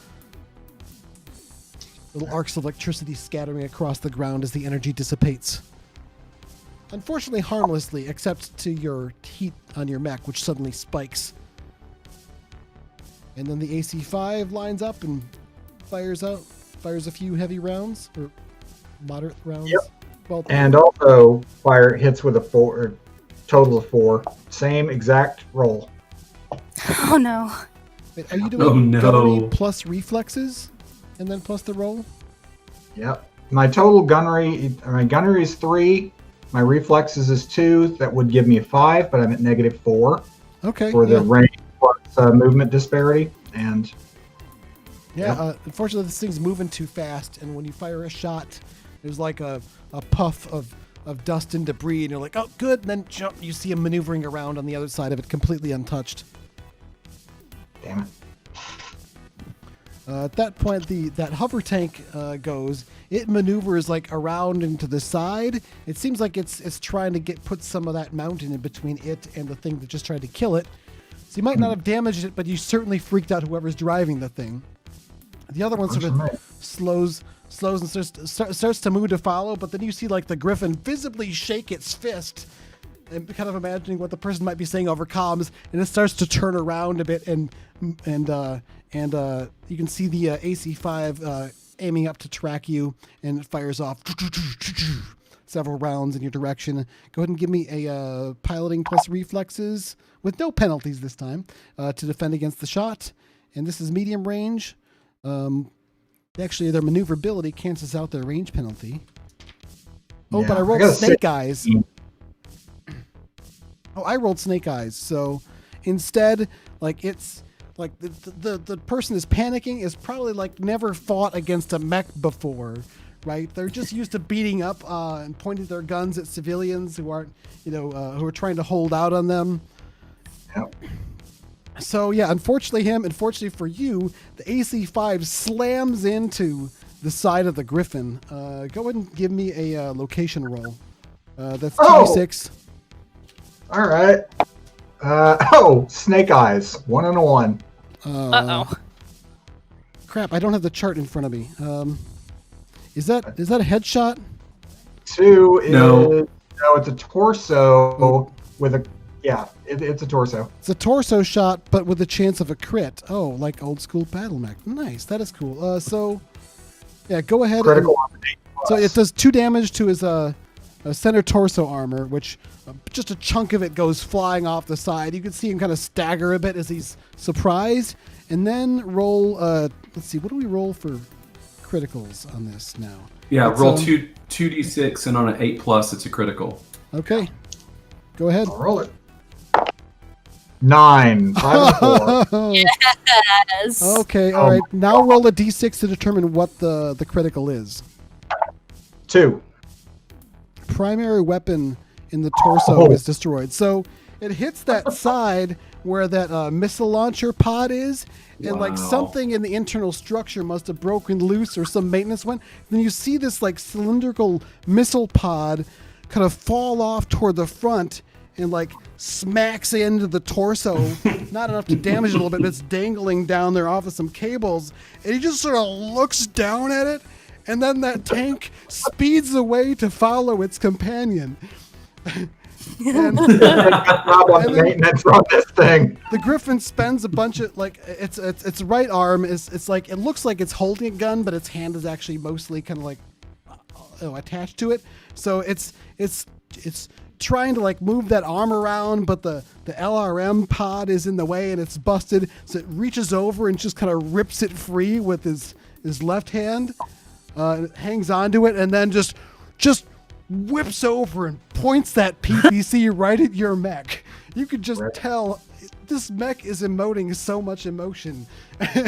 Little arcs of electricity scattering across the ground as the energy dissipates. Unfortunately, harmlessly, except to your heat on your mech, which suddenly spikes. And then the AC-5 lines up and fires a few heavy rounds, or moderate rounds. Yep. Well, And also fire hits with a 4, or total of 4. Same exact roll. Oh no. wait, are you doing Oh, no. gunnery plus reflexes, and then plus the roll? Yep. My gunnery is 3. My reflexes is 2. That would give me a 5, but I'm at -4 Okay. for the yeah. range plus movement disparity. And Yeah, unfortunately, this thing's moving too fast, and when you fire a shot, there's like a puff of dust and debris, and you're like, oh, good, and then jump, you see him maneuvering around on the other side of it, completely untouched. damn it. At that point, that hover tank goes. It maneuvers like around and to the side. It seems like it's trying to put some of that mountain in between it and the thing that just tried to kill it. So you might not have damaged it, but you certainly freaked out whoever's driving the thing. The other one sort of slows and starts to move to follow, but then you see like the Griffin visibly shake its fist, and kind of imagining what the person might be saying over comms, and it starts to turn around a bit, and you can see the AC-5 aiming up to track you, and it fires off several rounds in your direction. Go ahead and give me a piloting plus reflexes with no penalties this time to defend against the shot. And this is medium range. Actually, their maneuverability cancels out their range penalty. Oh, Yeah, but I rolled got a snake eyes. Oh, I rolled snake eyes. So instead, like it's like the person is panicking is probably like never fought against a mech before, right? They're just used to beating up and pointing their guns at civilians who aren't, who are trying to hold out on them. Yep. So yeah, unfortunately for you, the AC-5 slams into the side of the Griffin. Go ahead and give me a location roll. That's 2d6. All right. Snake eyes. 1 and a 1. Uh-oh. Crap, I don't have the chart in front of me. Is that a headshot? 2 is No. It's a torso with a it's a torso. It's a torso shot, but with a chance of a crit. Oh, like old school battlemech. Nice, that is cool. So yeah, go ahead. Critical. So it does 2 damage to his center torso armor, which just a chunk of it goes flying off the side. You can see him kind of stagger a bit as he's surprised, and then roll. Let's see, what do we roll for criticals on this now. Yeah, It's, roll 2d6, and on an 8+, it's a critical. Okay. Go ahead. I'll roll it. 9, 5 and 4. Yes. Okay, all right. Now roll a d6 to determine what the critical is. 2. Primary weapon in the torso is destroyed. So it hits that side where that missile launcher pod is, and like something in the internal structure must have broken loose, or some maintenance went. Then you see this like cylindrical missile pod kind of fall off toward the front and like smacks into the torso. Not enough to damage it a little bit, but it's dangling down there off of some cables. And he just sort of looks down at it, and then that tank speeds away to follow its companion. And Maintenance on this thing. the Griffin spends a bunch of like its right arm is like, it looks like it's holding a gun, but its hand is actually mostly kind of like attached to it. So it's trying to like move that arm around, but the LRM pod is in the way and it's busted. So it reaches over and just kind of rips it free with his left hand, hangs onto it, and then just whips over and points that PPC right at your mech. You could just tell this mech is emoting so much emotion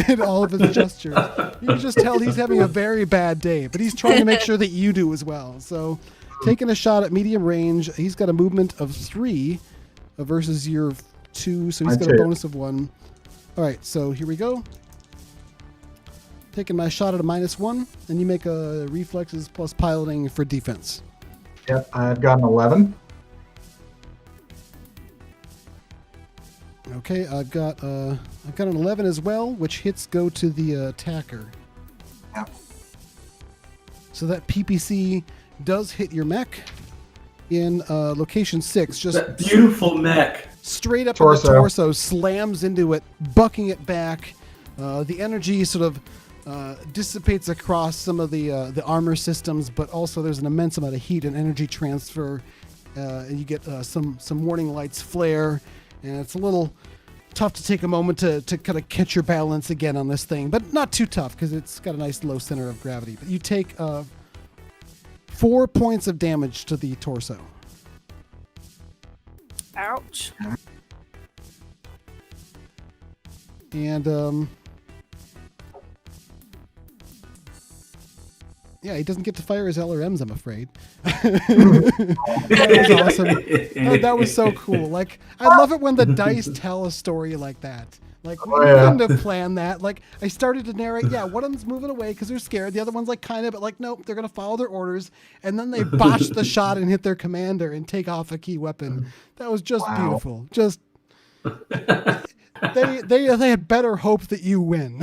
in all of his gestures. You can just tell he's having a very bad day, but he's trying to make sure that you do as well. So taking a shot at medium range, he's got a movement of 3 versus your 2, so he's got a bonus of 1. All right, so here we go. Taking my shot at a -1, and you make a reflexes plus piloting for defense. Yep, I've got an 11. Okay, I've got an 11 as well, which hits go to the attacker. Yep. So that PPC does hit your mech in location 6. Just That beautiful mech. straight up Torso. in the torso, slams into it, bucking it back. The energy sort of dissipates across some of the armor systems, but also there's an immense amount of heat and energy transfer. And you get some warning lights flare, and it's a little tough to take a moment to kind of catch your balance again on this thing, but not too tough because it's got a nice low center of gravity. But you take 4 points of damage to the torso. Ouch. And yeah, he doesn't get to fire his LRMs, I'm afraid. That was awesome. That was so cool. Like, I love it when the dice tell a story like that. Like, we couldn't have planned that. Like, I started to narrate, yeah, one of them's moving away because they're scared. The other one's like, kind of, but like, nope, they're going to follow their orders. And then they botch the shot and hit their commander and take off a key weapon. That was just beautiful. Just... They had better hope that you win.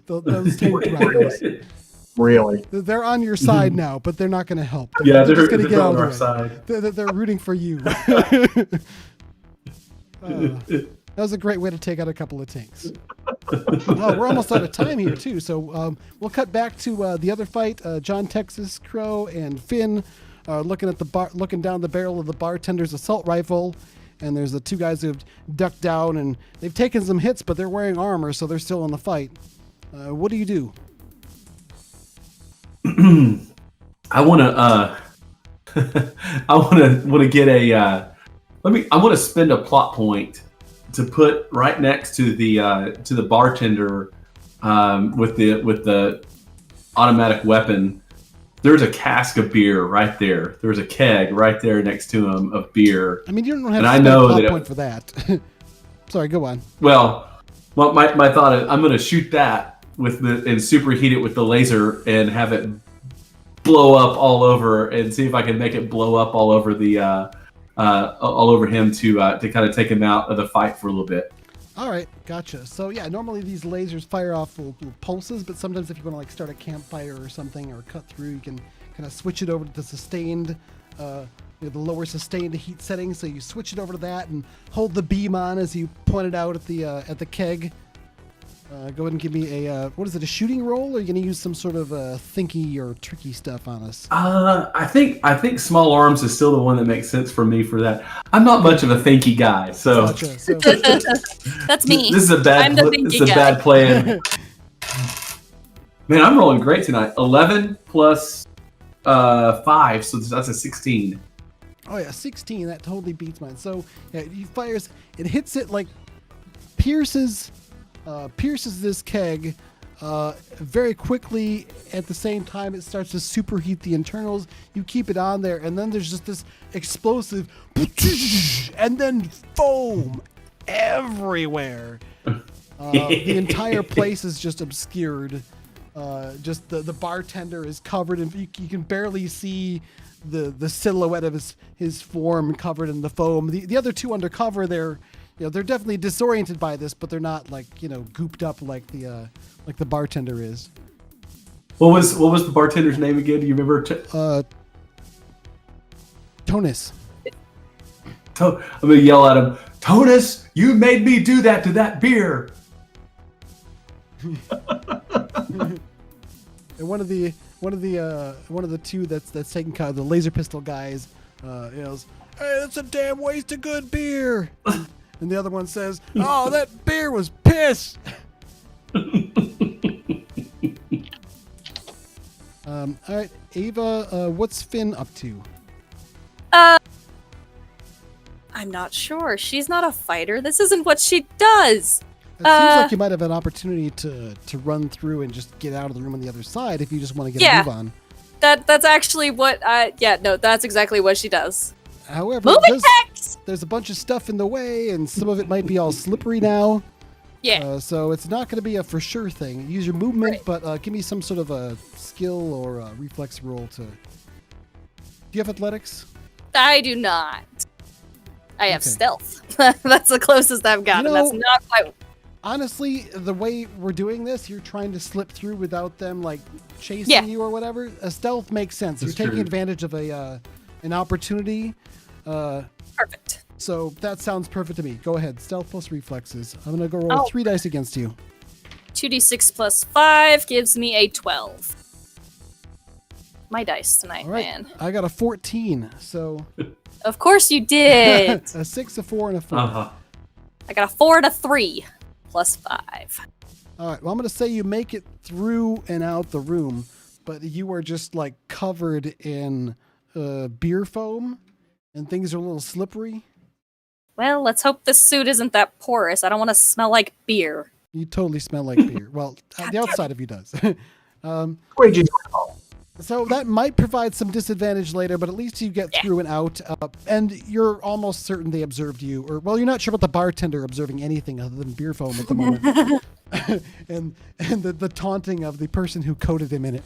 Those tank drivers. Really? They're on your side now, but they're not going to help. Yeah, they're just going to get on out our of the way. side. They're rooting for you. That was a great way to take out a couple of tanks. Oh, we're almost out of time here too, so we'll cut back to the other fight. John, Texas, Crow, and Finn looking down the barrel of the bartender's assault rifle. And there's the 2 guys who've ducked down, and they've taken some hits, but they're wearing armor, so they're still in the fight. What do you do? I want to get a I want to spend a plot point to put right next to the bartender with the automatic weapon. There's a cask of beer right there. There's a keg right there next to him of beer. I mean, you don't have and to I spend know a plot that point for that. Sorry, go on. Well, my thought is I'm going to shoot that and superheat it with the laser and have it blow up all over, and see if I can make it blow up all over all over him to kind of take him out of the fight for a little bit. All right, gotcha. So yeah, normally these lasers fire off little pulses, but sometimes if you want to like start a campfire or something or cut through, you can kind of switch it over to the sustained, the lower sustained heat setting. So you switch it over to that and hold the beam on as you pointed out at the keg. Go ahead and give me a what is it? A shooting roll? Or are you going to use some sort of thinky or tricky stuff on us? I think small arms is still the one that makes sense for me for that. I'm not much of a thinky guy, so, Gotcha. So That's me. This is a bad. I'm the This thinky is a guy. bad plan. Man, I'm rolling great tonight. 11 plus 5, so that's a 16. Oh yeah, 16. That totally beats mine. So yeah, he fires. It hits it like pierces this keg very quickly. At the same time, it starts to superheat the internals. You keep it on there, and then there's just this explosive, and then foam everywhere. The entire place is just obscured. Just the bartender is covered, and you can barely see the silhouette of his form covered in the foam. The other two undercover, they're definitely disoriented by this, but they're not gooped up like the bartender is. What was the bartender's name again? Do you remember? Tonus. I'm gonna yell at him. Tonus, you made me do that to that beer. And one of the two that's taking kind of the laser pistol guys yells, "Hey, that's a damn waste of good beer." And the other one says, "Oh, that beer was piss." All right, Ava, what's Finn up to? I'm not sure. She's not a fighter. This isn't what she does. It seems like you might have an opportunity to run through and just get out of the room on the other side if you just want to get a move on. That's actually what that's exactly what she does. However, Moving text! There's a bunch of stuff in the way, and some of it might be all slippery now. Yeah. So it's not going to be a for sure thing. Use your movement, Right. but give me some sort of a skill or a reflex roll to... Do you have athletics? I do not. I have Okay. stealth. That's the closest I've got, and that's not quite... Honestly, the way we're doing this, you're trying to slip through without them chasing you or whatever. A stealth makes sense. That's You're taking true. advantage of an opportunity. Perfect. So that sounds perfect to me. Go ahead. Stealth plus reflexes. I'm going to go roll 3 dice against you. 2d6 plus 5 gives me a 12. My dice tonight, All right. man. I got a 14. So Of course you did. a 6, a 4, and a 4. Uh-huh. I got a 4 and a 3 plus 5. All right. Well, I'm going to say you make it through and out the room, but you are just covered in beer foam, and things are a little slippery. Well, let's hope this suit isn't that porous. I don't want to smell like beer. You totally smell like beer. Well, the outside of you does. Squeegee. So that might provide some disadvantage later, but at least you get through and out. And you're almost certain they observed you. You're not sure about the bartender observing anything other than beer foam at the moment. and the taunting of the person who coated him in it.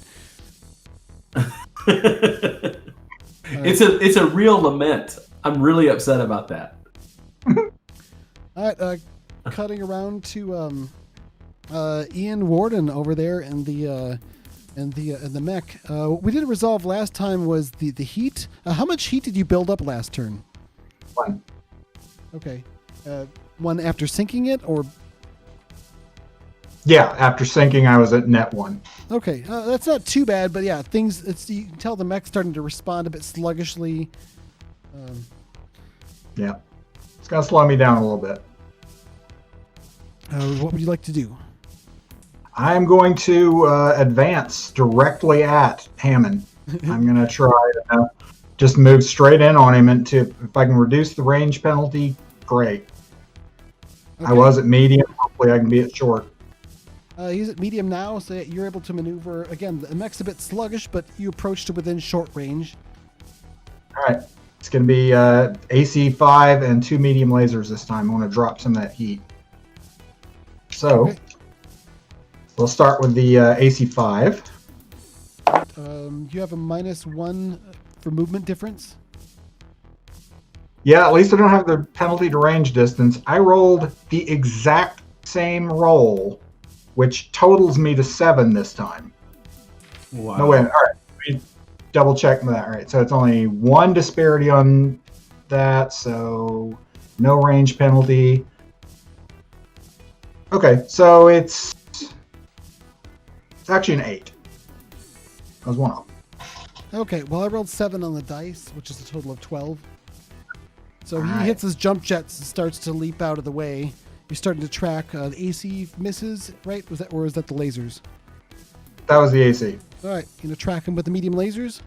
It's a real lament. I'm really upset about that. All right, cutting around to Ian Warden over there in the mech. We didn't resolve last time was the heat. How much heat did you build up last turn? 1. Okay, 1 after sinking it, or Yeah, after sinking, I was at net 1. okay, that's not too bad. But yeah, you can tell the mech's starting to respond a bit sluggishly. Yeah. It's going to slow me down a little bit. What would you like to do? I'm going to advance directly at Hammond. I'm going to try to just move straight in on him. If I can reduce the range penalty, great. Okay. I was at medium. Hopefully I can be at short. He's at medium now, so you're able to maneuver. Again, the mech's a bit sluggish, but you approach to within short range. All right. It's going to be AC 5 and 2 medium lasers this time. I want to drop some of that heat. So Okay. we'll start with the AC 5. You have a -1 for movement difference. Yeah, at least I don't have the penalty to range distance. I rolled the exact same roll, which totals me to 7 this time. Wow. No, wait. All right. Let me double check that. All right. So it's only 1 disparity on that. So no range penalty. Okay. So it's actually an 8. That was 1 off. Okay, well, I rolled 7 on the dice, which is a total of 12. So he Alright. hits his jump jets and starts to leap out of the way. You're starting to track the AC misses, right? Or is that the lasers? That was the AC. All right, you gonna track him with the medium lasers?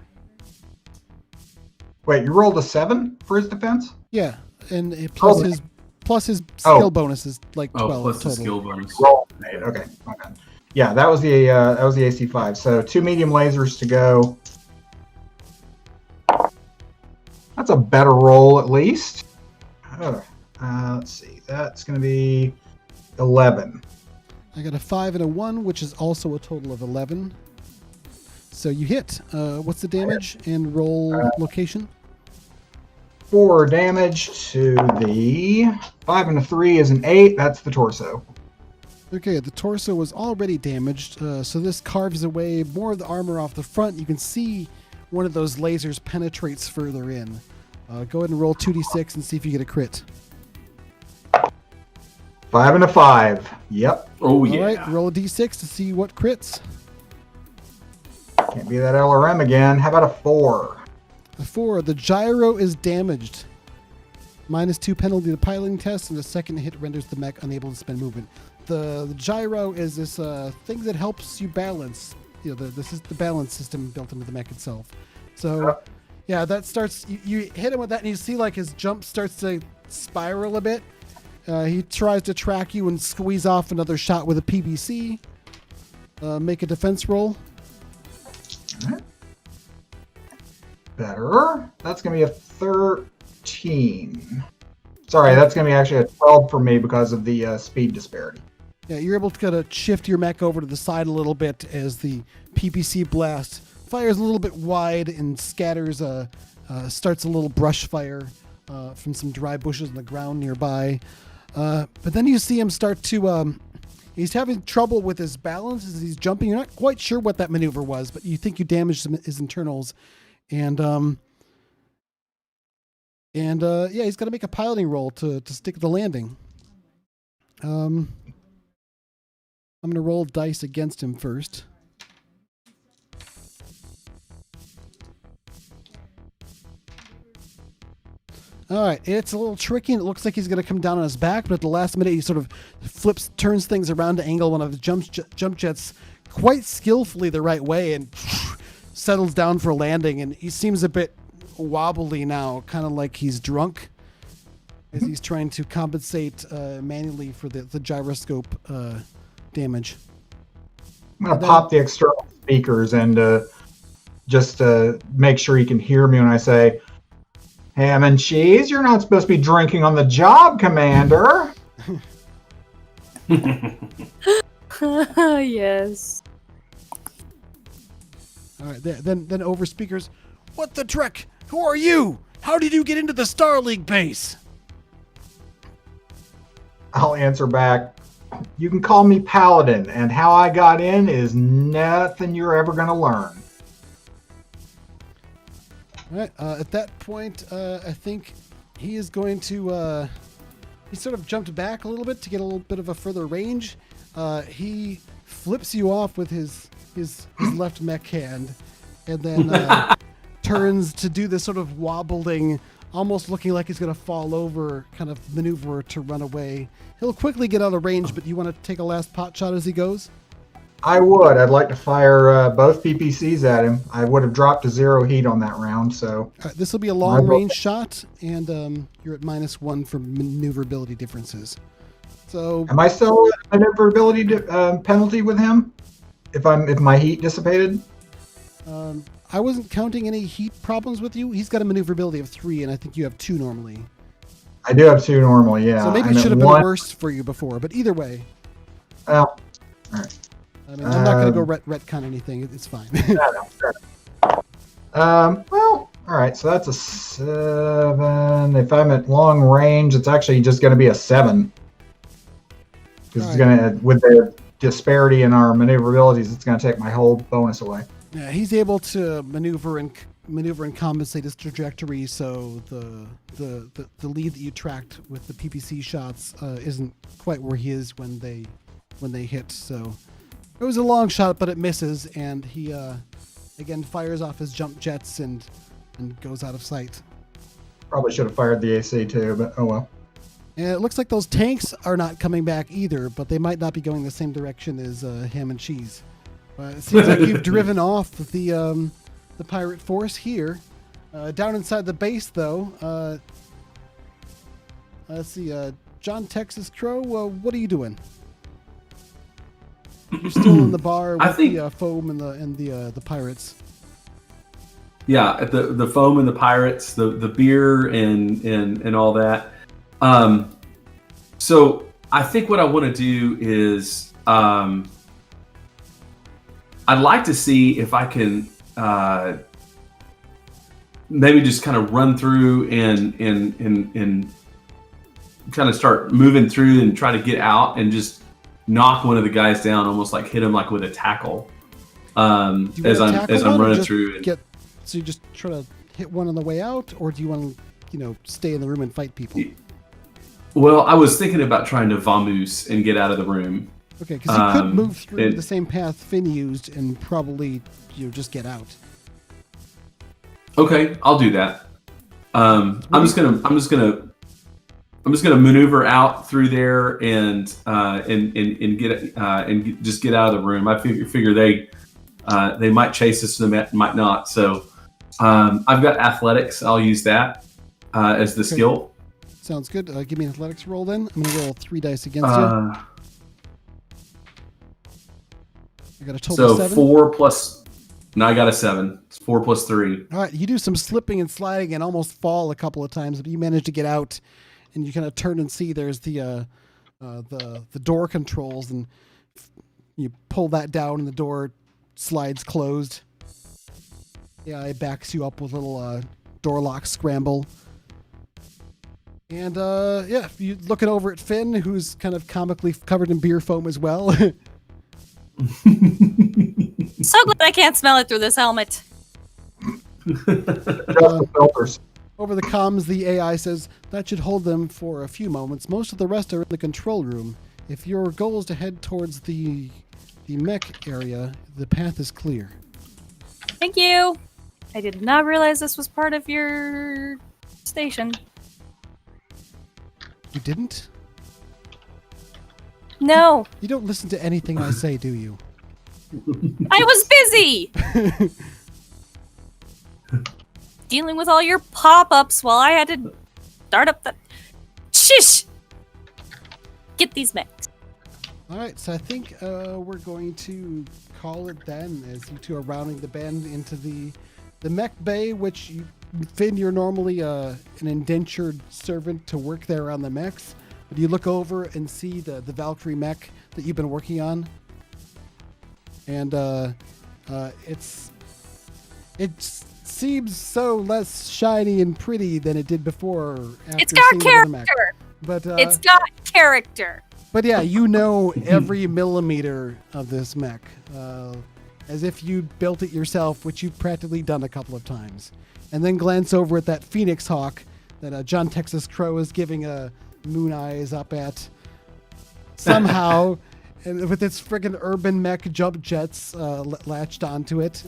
Wait, you rolled a 7 for his defense? Yeah, and plus his skill bonus is like 12 plus total. the skill bonus. Roll. Okay. Yeah, that was the AC 5. So 2 medium lasers to go. That's a better roll at least. Let's see. That's going to be 11. I got a 5 and a 1, which is also a total of 11. So you hit. What's the damage and roll location? 4 damage to the 5 and a 3 is an 8. That's the torso. Okay, the torso was already damaged, so this carves away more of the armor off the front. You can see one of those lasers penetrates further in. Go ahead and roll 2d6 and see if you get a crit. 5 and a 5. Yep. Oh yeah. All right, roll a d6 to see what crits. Can't be that LRM again. How about a 4? A 4. The gyro is damaged. -2 penalty to piloting test, and the second hit renders the mech unable to spend movement. The gyro is this thing that helps you balance. This is the balance system built into the mech itself. So, yeah, that starts. You hit him with that, and you see like his jump starts to spiral a bit. He tries to track you and squeeze off another shot with a PBC. Make a defense roll. All right. Better. That's going to be a 13. Sorry, that's going to be actually a 12 for me because of the speed disparity. Yeah, you're able to kind of shift your mech over to the side a little bit as the PPC blast fires a little bit wide and scatters, starts a little brush fire from some dry bushes on the ground nearby. But then you see him start to, he's having trouble with his balance as he's jumping. You're not quite sure what that maneuver was, but you think you damaged his internals. And yeah, he's got to make a piloting roll to stick the landing. I'm going to roll dice against him first. All right, it's a little tricky, and it looks like he's going to come down on his back, but at the last minute, he sort of turns things around to angle one of the jump jets quite skillfully the right way and settles down for a landing, and he seems a bit wobbly now, kind of like he's drunk, as he's trying to compensate manually for the gyroscope damage. I'm going to pop the external speakers and just make sure he can hear me when I say, "Ham and cheese, you're not supposed to be drinking on the job, Commander." Yes. All right, then over speakers, "What the trek? Who are you? How did you get into the Star League base?" I'll answer back, "You can call me Paladin, and how I got in is nothing you're ever going to learn." All right, at that point, I think he is going to, he sort of jumped back a little bit to get a little bit of a further range. He flips you off with his left mech hand, and then turns to do this sort of wobbling, almost looking like he's going to fall over kind of maneuver to run away. He'll quickly get out of range, but you want to take a last pot shot as he goes? I would. I'd like to fire both PPCs at him. I would have dropped to 0 heat on that round, so... All right, this will be a long-range shot, and you're at -1 for maneuverability differences. So... Am I still at maneuverability penalty with him? If my heat dissipated? I wasn't counting any heat problems with you. He's got a maneuverability of 3, and I think you have 2 normally. I do have 2 normally, yeah. So maybe it should have been worse for you before, but either way. Well, all right. I mean, I'm not going to go retcon anything. It's fine. Well, all right. So that's a 7. If I'm at long range, it's actually just going to be a 7. Because it's going to, with the disparity in our maneuverabilities, it's going to take my whole bonus away. Yeah, he's able to maneuver and compensate his trajectory, so the lead that you tracked with the PPC shots isn't quite where he is when they hit. So it was a long shot, but it misses, and he again fires off his jump jets and goes out of sight. Probably should have fired the AC too, but oh well. And it looks like those tanks are not coming back either, but they might not be going the same direction as Ham and Cheese. It seems like you've driven off the pirate force here. Down inside the base, though, let's see, John Texas Crow, what are you doing? You're still in the bar with the foam and the pirates. Yeah, at the foam and the pirates, the beer and all that. So I think what I want to do is I'd like to see if I can maybe just kind of run through and kind of start moving through and try to get out and just knock one of the guys down, almost like hit him like with a tackle. As I'm running through. So you just try to hit one on the way out, or do you want to, stay in the room and fight people? Well, I was thinking about trying to vamoose and get out of the room. Okay, because you could move through the same path Finn used and probably just get out. Okay, I'll do that. I'm just gonna maneuver out through there and get and just get out of the room. I figure they might chase us, and they might not. So I've got athletics. I'll use that as the skill. Sounds good. Give me an athletics roll then. I'm gonna roll 3 dice against you. I got a total of 7. 4 plus. No, I got a 7. It's 4 plus 3. All right, you do some slipping and sliding and almost fall a couple of times, but you manage to get out, and you kind of turn and see there's the door controls, and you pull that down, and the door slides closed. Yeah, it backs you up with a little door lock scramble. And you looking over at Finn, who's kind of comically covered in beer foam as well. So glad I can't smell it through this helmet. Filters. Over the comms, the AI says that should hold them for a few moments. Most of the rest are in the control room. If your goal is to head towards the mech area, the path is clear. Thank you. I did not realize this was part of your station. You didn't? No. You don't listen to anything I say, do you? I was busy dealing with all your pop-ups while I had to start up the... Shish! Get these mechs. All right, so I think we're going to call it then, as you two are rounding the bend into the mech bay, which, Finn, you're normally an indentured servant to work there on the mechs. But you look over and see the Valkyrie mech that you've been working on. And it seems so less shiny and pretty than it did before. It's got character. Mech. But it's got character. But yeah, every millimeter of this mech, as if you built it yourself, which you've practically done a couple of times. And then glance over at that Phoenix Hawk that John Texas Crow is giving a moon eyes up at. Somehow, and with its friggin' urban mech jump jets latched onto it.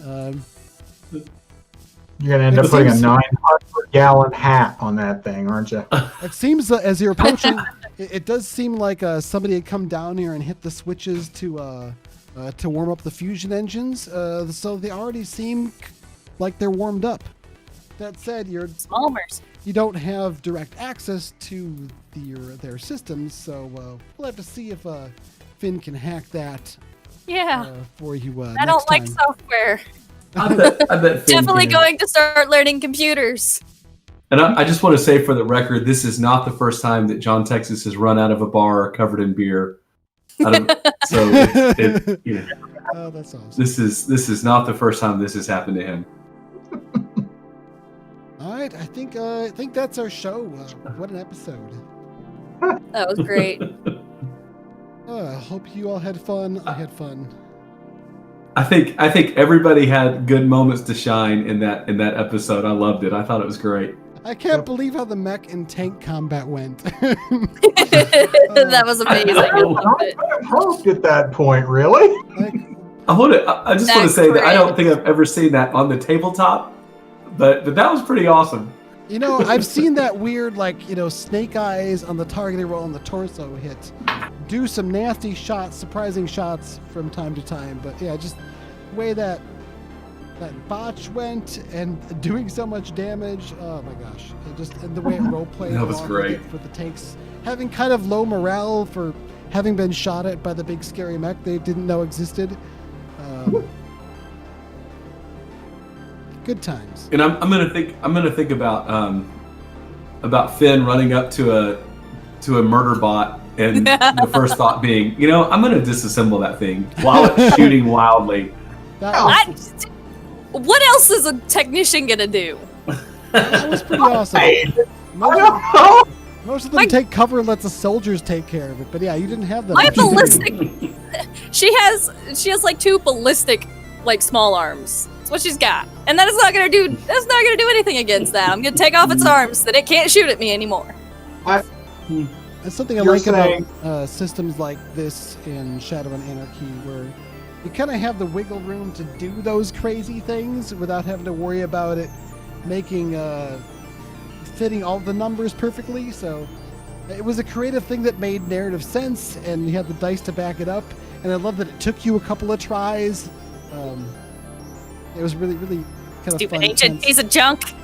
You're going to end up putting a 900-gallon hat on that thing, aren't you? It seems as you're approaching, it does seem like somebody had come down here and hit the switches to warm up the fusion engines. So they already seem like they're warmed up. That said, Smallmers. You don't have direct access to their systems, so we'll have to see if Finn can hack that. Yeah. For you. I don't like software. I bet Finn Definitely can. going to start learning computers. And I just want to say for the record, this is not the first time that John Texas has run out of a bar covered in beer. Oh, that's awesome. This is not the first time this has happened to him. All right, I think that's our show. What an episode! That was great. Hope you all had fun. I had fun. I think everybody had good moments to shine in that episode. I loved it. I thought it was great. I can't believe how the mech and tank combat went. That was amazing. I loved it. I hoped at that point, really. I just want to say that I don't think I've ever seen that on the tabletop, but that was pretty awesome. I've seen that weird, snake eyes on the targeting roll and the torso hit. Do some nasty shots, surprising shots from time to time. But yeah, just way that botch went and doing so much damage. Oh my gosh! And the way it role played. That was great. For the tanks having kind of low morale for having been shot at by the big scary mech they didn't know existed. Good times. And I'm gonna think about Finn running up to a murder bot, and the first thought being, I'm gonna disassemble that thing while it's shooting wildly. What else is a technician gonna do? That was pretty awesome. Most of them take cover and let the soldiers take care of it. But yeah, you didn't have that. My ballistic. She has like 2 ballistic, like small arms. That's what she's got, and that is not gonna do. That's not gonna do anything against that. I'm gonna take off its arms so that it can't shoot at me anymore. That's something I like about systems like this in Shadow and Anarchy, where you kind of have the wiggle room to do those crazy things without having to worry about it making fitting all the numbers perfectly. So it was a creative thing that made narrative sense, and you had the dice to back it up. And I love that it took you a couple of tries. It was really, really kind of Stupid fun. ancient piece of junk.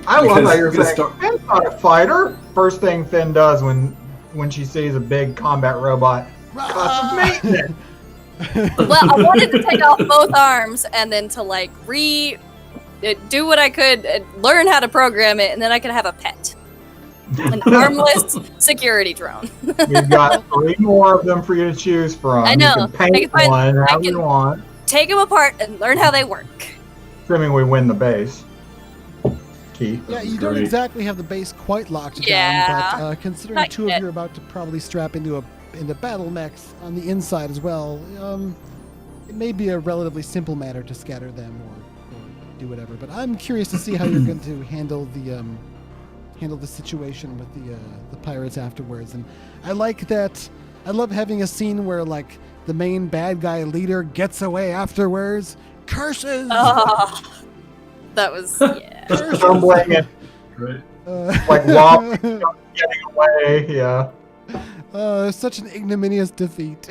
I love how you're saying Finn's not a fighter. First thing Finn does when she sees a big combat robot, cost of maintenance. Well, I wanted to take off both arms and then to like do what I could, learn how to program it, and then I could have a pet. An armless security drone. We've got 3 more of them for you to choose from. I know. You can paint one however you want. Take them apart and learn how they work. Assuming we win the base. Key. Yeah, you don't exactly have the base quite locked Yeah. down, but considering Not 2 yet. of you are about to probably strap into battlemechs on the inside as well, it may be a relatively simple matter to scatter them or do whatever. But I'm curious to see how you're going to handle the situation with the pirates afterwards. And I like that. I love having a scene where like the main bad guy leader gets away afterwards. Curses! Oh, that was Just stumbling and Right. like wobbling, getting away. Yeah. Such an ignominious defeat.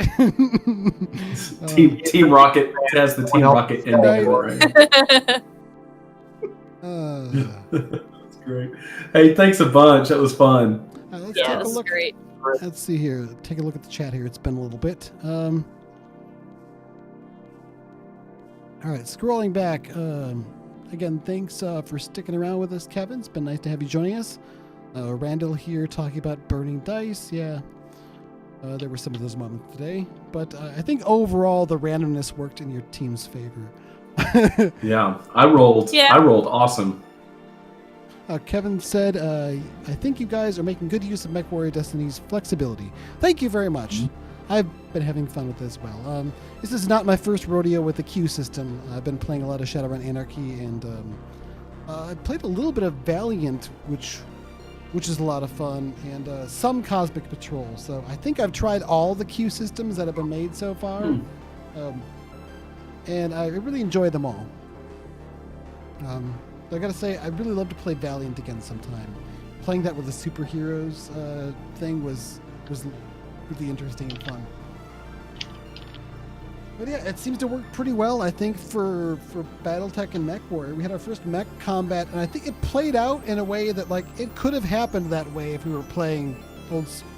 Team Rocket has the Team Rocket ending. Right. That's great. Hey, thanks a bunch. That was fun. Let's yeah, take a this is look. great. Let's see here. Take a look at the chat here. It's been a little bit. All right, scrolling back. Again, thanks for sticking around with us, Kevin. It's been nice to have you joining us. Randall here talking about burning dice. Yeah, there were some of those moments today. But I think overall the randomness worked in your team's favor. Yeah, I rolled. Yeah. I rolled awesome. Kevin said, I think you guys are making good use of Mechwarrior Destiny's flexibility. Thank you very much. I've been having fun with this as well. This is not my first rodeo with the Q system. I've been playing a lot of Shadowrun Anarchy, and I played a little bit of Valiant, which is a lot of fun, and some Cosmic Patrol. So I think I've tried all the Q systems that have been made so far, and I really enjoy them all. I gotta say, I'd really love to play Valiant again sometime. Playing that with the superheroes thing was really interesting and fun. But yeah, it seems to work pretty well, I think, for Battletech and Mechwarrior. We had our first mech combat, and I think it played out in a way that, like, it could have happened that way if we were playing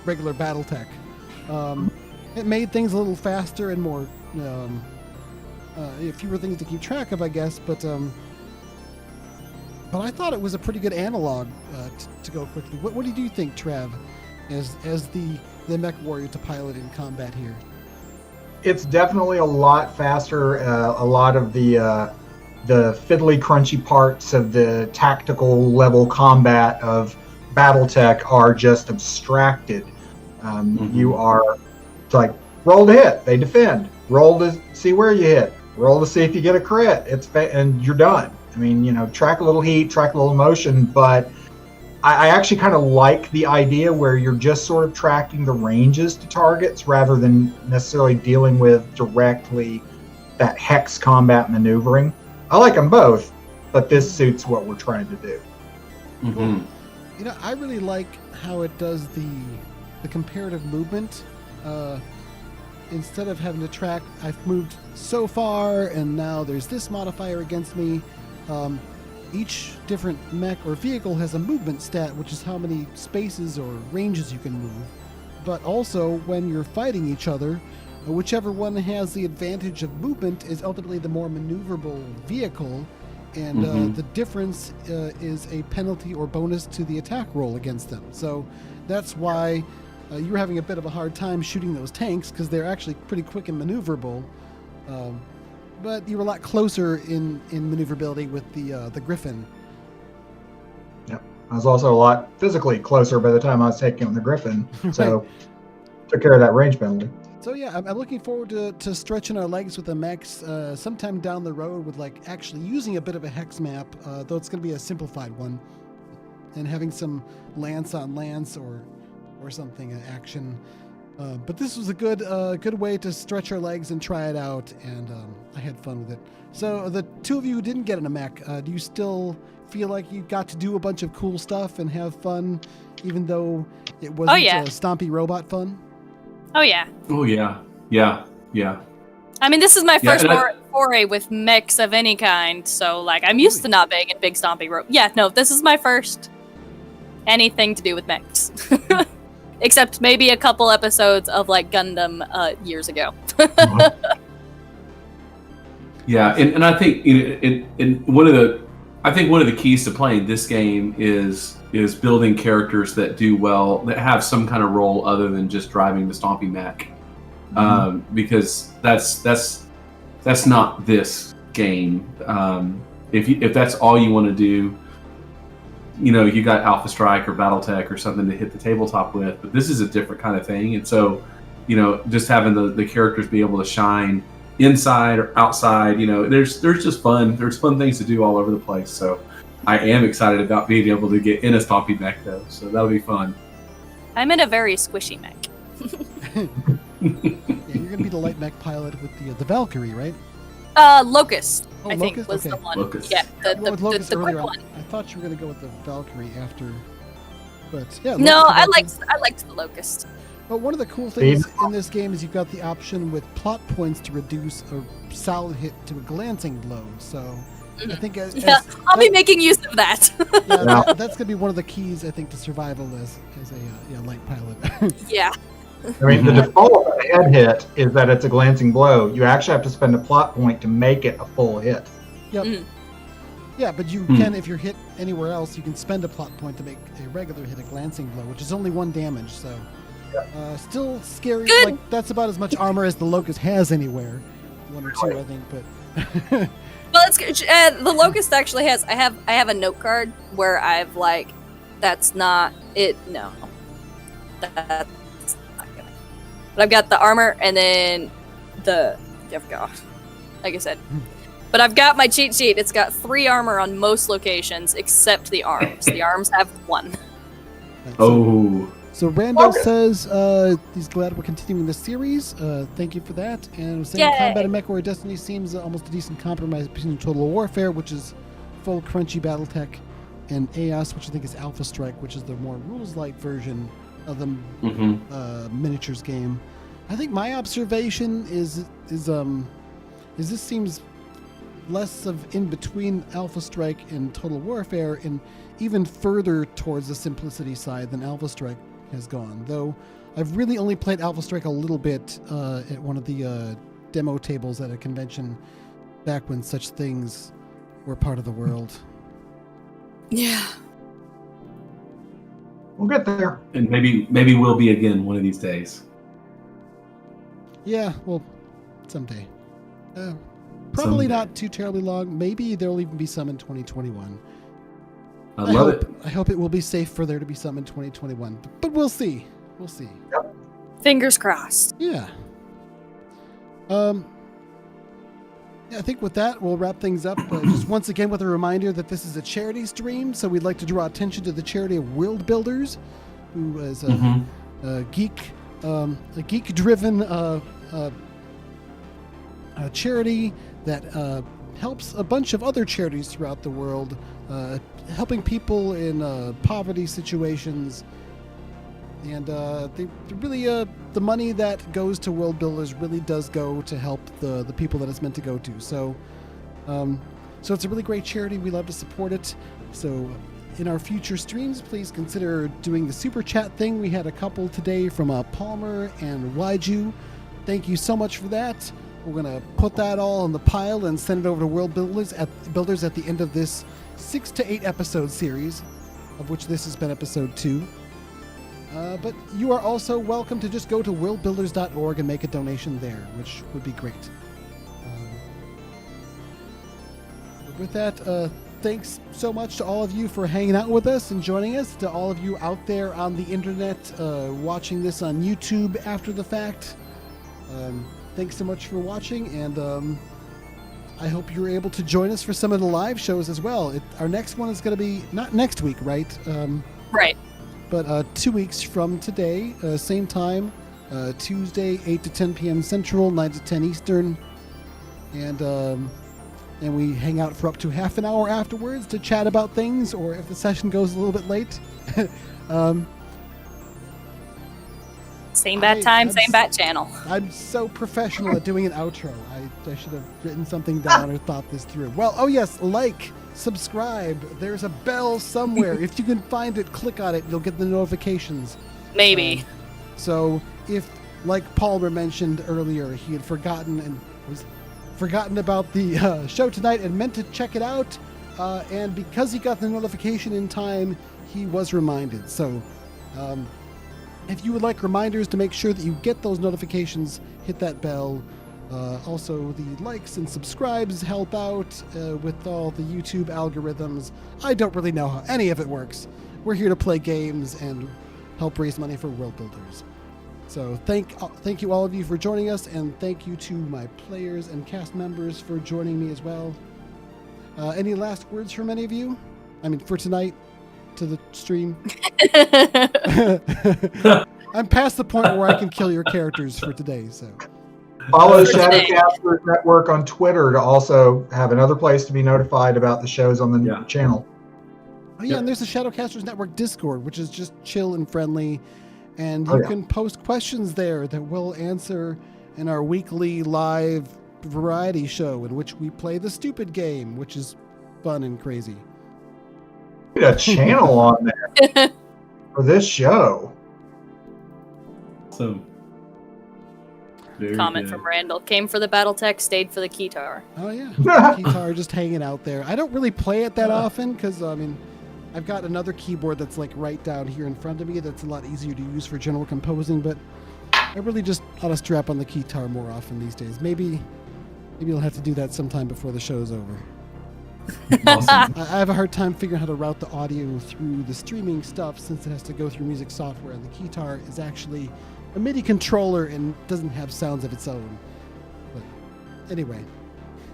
regular Battletech. It made things a little faster and more, fewer things to keep track of, I guess, but I thought it was a pretty good analog to go quickly. What did you think, Trav, as the Mechwarrior to pilot in combat here? It's definitely a lot faster. A lot of the fiddly, crunchy parts of the tactical level combat of BattleTech are just abstracted. You are like, roll to hit, they defend. Roll to see where you hit. Roll to see if you get a crit. And you're done. I mean, track a little heat, track a little motion, but I actually kind of like the idea where you're just sort of tracking the ranges to targets rather than necessarily dealing with directly that hex combat maneuvering. I like them both, but this suits what we're trying to do. Mm-hmm. I really like how it does the comparative movement. instead of having to track, I've moved so far, and now there's this modifier against me. Each different mech or vehicle has a movement stat, which is how many spaces or ranges you can move. But also, when you're fighting each other, whichever one has the advantage of movement is ultimately the more maneuverable vehicle, and the difference is a penalty or bonus to the attack roll against them. So that's why you're having a bit of a hard time shooting those tanks, because they're actually pretty quick and maneuverable. But you're a lot closer in maneuverability with the Griffin. Yep. I was also a lot physically closer by the time I was taking on the Griffin, so took care of that range penalty. So yeah, I'm looking forward to stretching our legs with the mechs sometime down the road with like actually using a bit of a hex map, though it's going to be a simplified one, and having some lance on lance or something action. But this was a good way to stretch our legs and try it out, and I had fun with it. So the two of you who didn't get in a mech, do you still feel like you got to do a bunch of cool stuff and have fun, even though it wasn't stompy robot fun? Oh yeah. Oh yeah. I mean, this is my first foray with mechs of any kind, so like I'm used to not being in big stompy this is my first anything to do with mechs. Except maybe a couple episodes of like Gundam years ago. Yeah, and I think one of the keys to playing this game is building characters that do well, that have some kind of role other than just driving the stompy mech, because that's not this game. If that's all you want to do, you got Alpha Strike or BattleTech or something to hit the tabletop with, but this is a different kind of thing. And so, just having the characters be able to shine inside or outside, there's just fun. There's fun things to do all over the place. So I am excited about being able to get in a stompy mech though. So that'll be fun. I'm in a very squishy mech. Yeah, you're going to be the light mech pilot with the Valkyrie, right? Locust. Oh, I think was okay. the one. Locust. Yeah, I went with Locust the quick earlier. one. I thought you were going to go with the Valkyrie after, but yeah. No, Locust I liked the Locust. But one of the cool things in this game is you've got the option with plot points to reduce a solid hit to a glancing blow. So I think I'll be making use of that. that's going to be one of the keys, I think, to survival as a light pilot. Yeah. I mean, the default of a head hit is that it's a glancing blow. You actually have to spend a plot point to make it a full hit. Yep. Yeah, but you can, if you're hit anywhere else, you can spend a plot point to make a regular hit a glancing blow, which is only 1 damage. So still scary. Good. Like that's about as much armor as the Locust has anywhere. 1 or 2, I think, but. Well, it's the Locust actually has. I have a note card where I've like, that's not it. No, that's not gonna. But I've got the armor and then like I said. But I've got my cheat sheet. It's got 3 armor on most locations except the arms. The arms have 1. So Randall says he's glad we're continuing the series. Thank you for that. And was saying combat in Mechwarrior Destiny seems almost a decent compromise between Total Warfare, which is full crunchy BattleTech, and EOS, which I think is Alpha Strike, which is the more rules-light version of the miniatures game. I think my observation is this seems less of in between Alpha Strike and Total Warfare, and even further towards the simplicity side than Alpha Strike has gone. Though I've really only played Alpha Strike a little bit at one of the demo tables at a convention back when such things were part of the world. Yeah. We'll get there. And maybe we'll be again one of these days. Yeah, well, someday. Probably not too terribly long. Maybe there'll even be some in 2021. I love it. I hope it will be safe for there to be some in 2021. But we'll see. We'll see. Yep. Fingers crossed. Yeah. I think with that, we'll wrap things up. Just once again with a reminder that this is a charity stream, so we'd like to draw attention to the charity of World Builders, who is a geek-driven charity that helps a bunch of other charities throughout the world, helping people in poverty situations And they really, the money that goes to World Builders really does go to help the people that it's meant to go to. So, so it's a really great charity. We love to support it. So in our future streams, please consider doing the super chat thing. We had a couple today from Palmer and Waiju. Thank you so much for that. We're going to put that all in the pile and send it over to World Builders at the end of this 6 to 8 episode series, of which this has been episode 2. But you are also welcome to just go to worldbuilders.org and make a donation there, which would be great. With that, thanks so much to all of you for hanging out with us and joining us, to all of you out there on the internet watching this on YouTube after the fact. Thanks so much for watching, and I hope you're able to join us for some of the live shows as well. Our next one is going to be, not next week, right? Right. But 2 weeks from today, same time, Tuesday, 8 to 10 p.m. Central, 9 to 10 Eastern. And we hang out for up to half an hour afterwards to chat about things, or if the session goes a little bit late. Same bat time, same bat channel. I'm so professional at doing an outro. I should have written something down or thought this through. Well, oh yes, like, subscribe. There's a bell somewhere. If you can find it, click on it. You'll get the notifications. Maybe. So if, like Palmer mentioned earlier, he had forgotten about the show tonight and meant to check it out, and because he got the notification in time, he was reminded. So if you would like reminders to make sure that you get those notifications, hit that bell. Also, the likes and subscribes help out with all the YouTube algorithms. I don't really know how any of it works. We're here to play games and help raise money for World Builders. So thank you all of you for joining us, and thank you to my players and cast members for joining me as well. Any last words from any of you? I mean, for tonight, to the stream. I'm past the point where I can kill your characters for today, so. Follow Shadowcasters Network on Twitter to also have another place to be notified about the shows on the channel. Oh yeah, and there's the Shadowcasters Network Discord, which is just chill and friendly, and you can post questions there that we'll answer in our weekly live variety show, in which we play the stupid game, which is fun and crazy. A channel on there for this show. So, comment from Randall. Came for the Battletech, stayed for the Keytar. Oh yeah, Keytar just hanging out there. I don't really play it that often because I mean, I've got another keyboard that's like right down here in front of me that's a lot easier to use for general composing. But I really just ought to strap on the Keytar more often these days. Maybe I'll have to do that sometime before the show's over. Awesome. I have a hard time figuring how to route the audio through the streaming stuff since it has to go through music software. The Keytar is actually a MIDI controller and doesn't have sounds of its own. But anyway,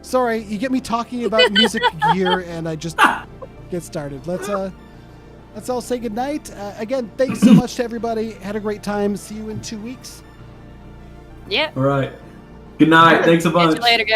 sorry, you get me talking about music gear and I just get started. Let's all say goodnight. Again, thanks so much to everybody. Had a great time. See you in 2 weeks. Yeah. All right. Good night. Thanks a bunch. Catch you later, guys.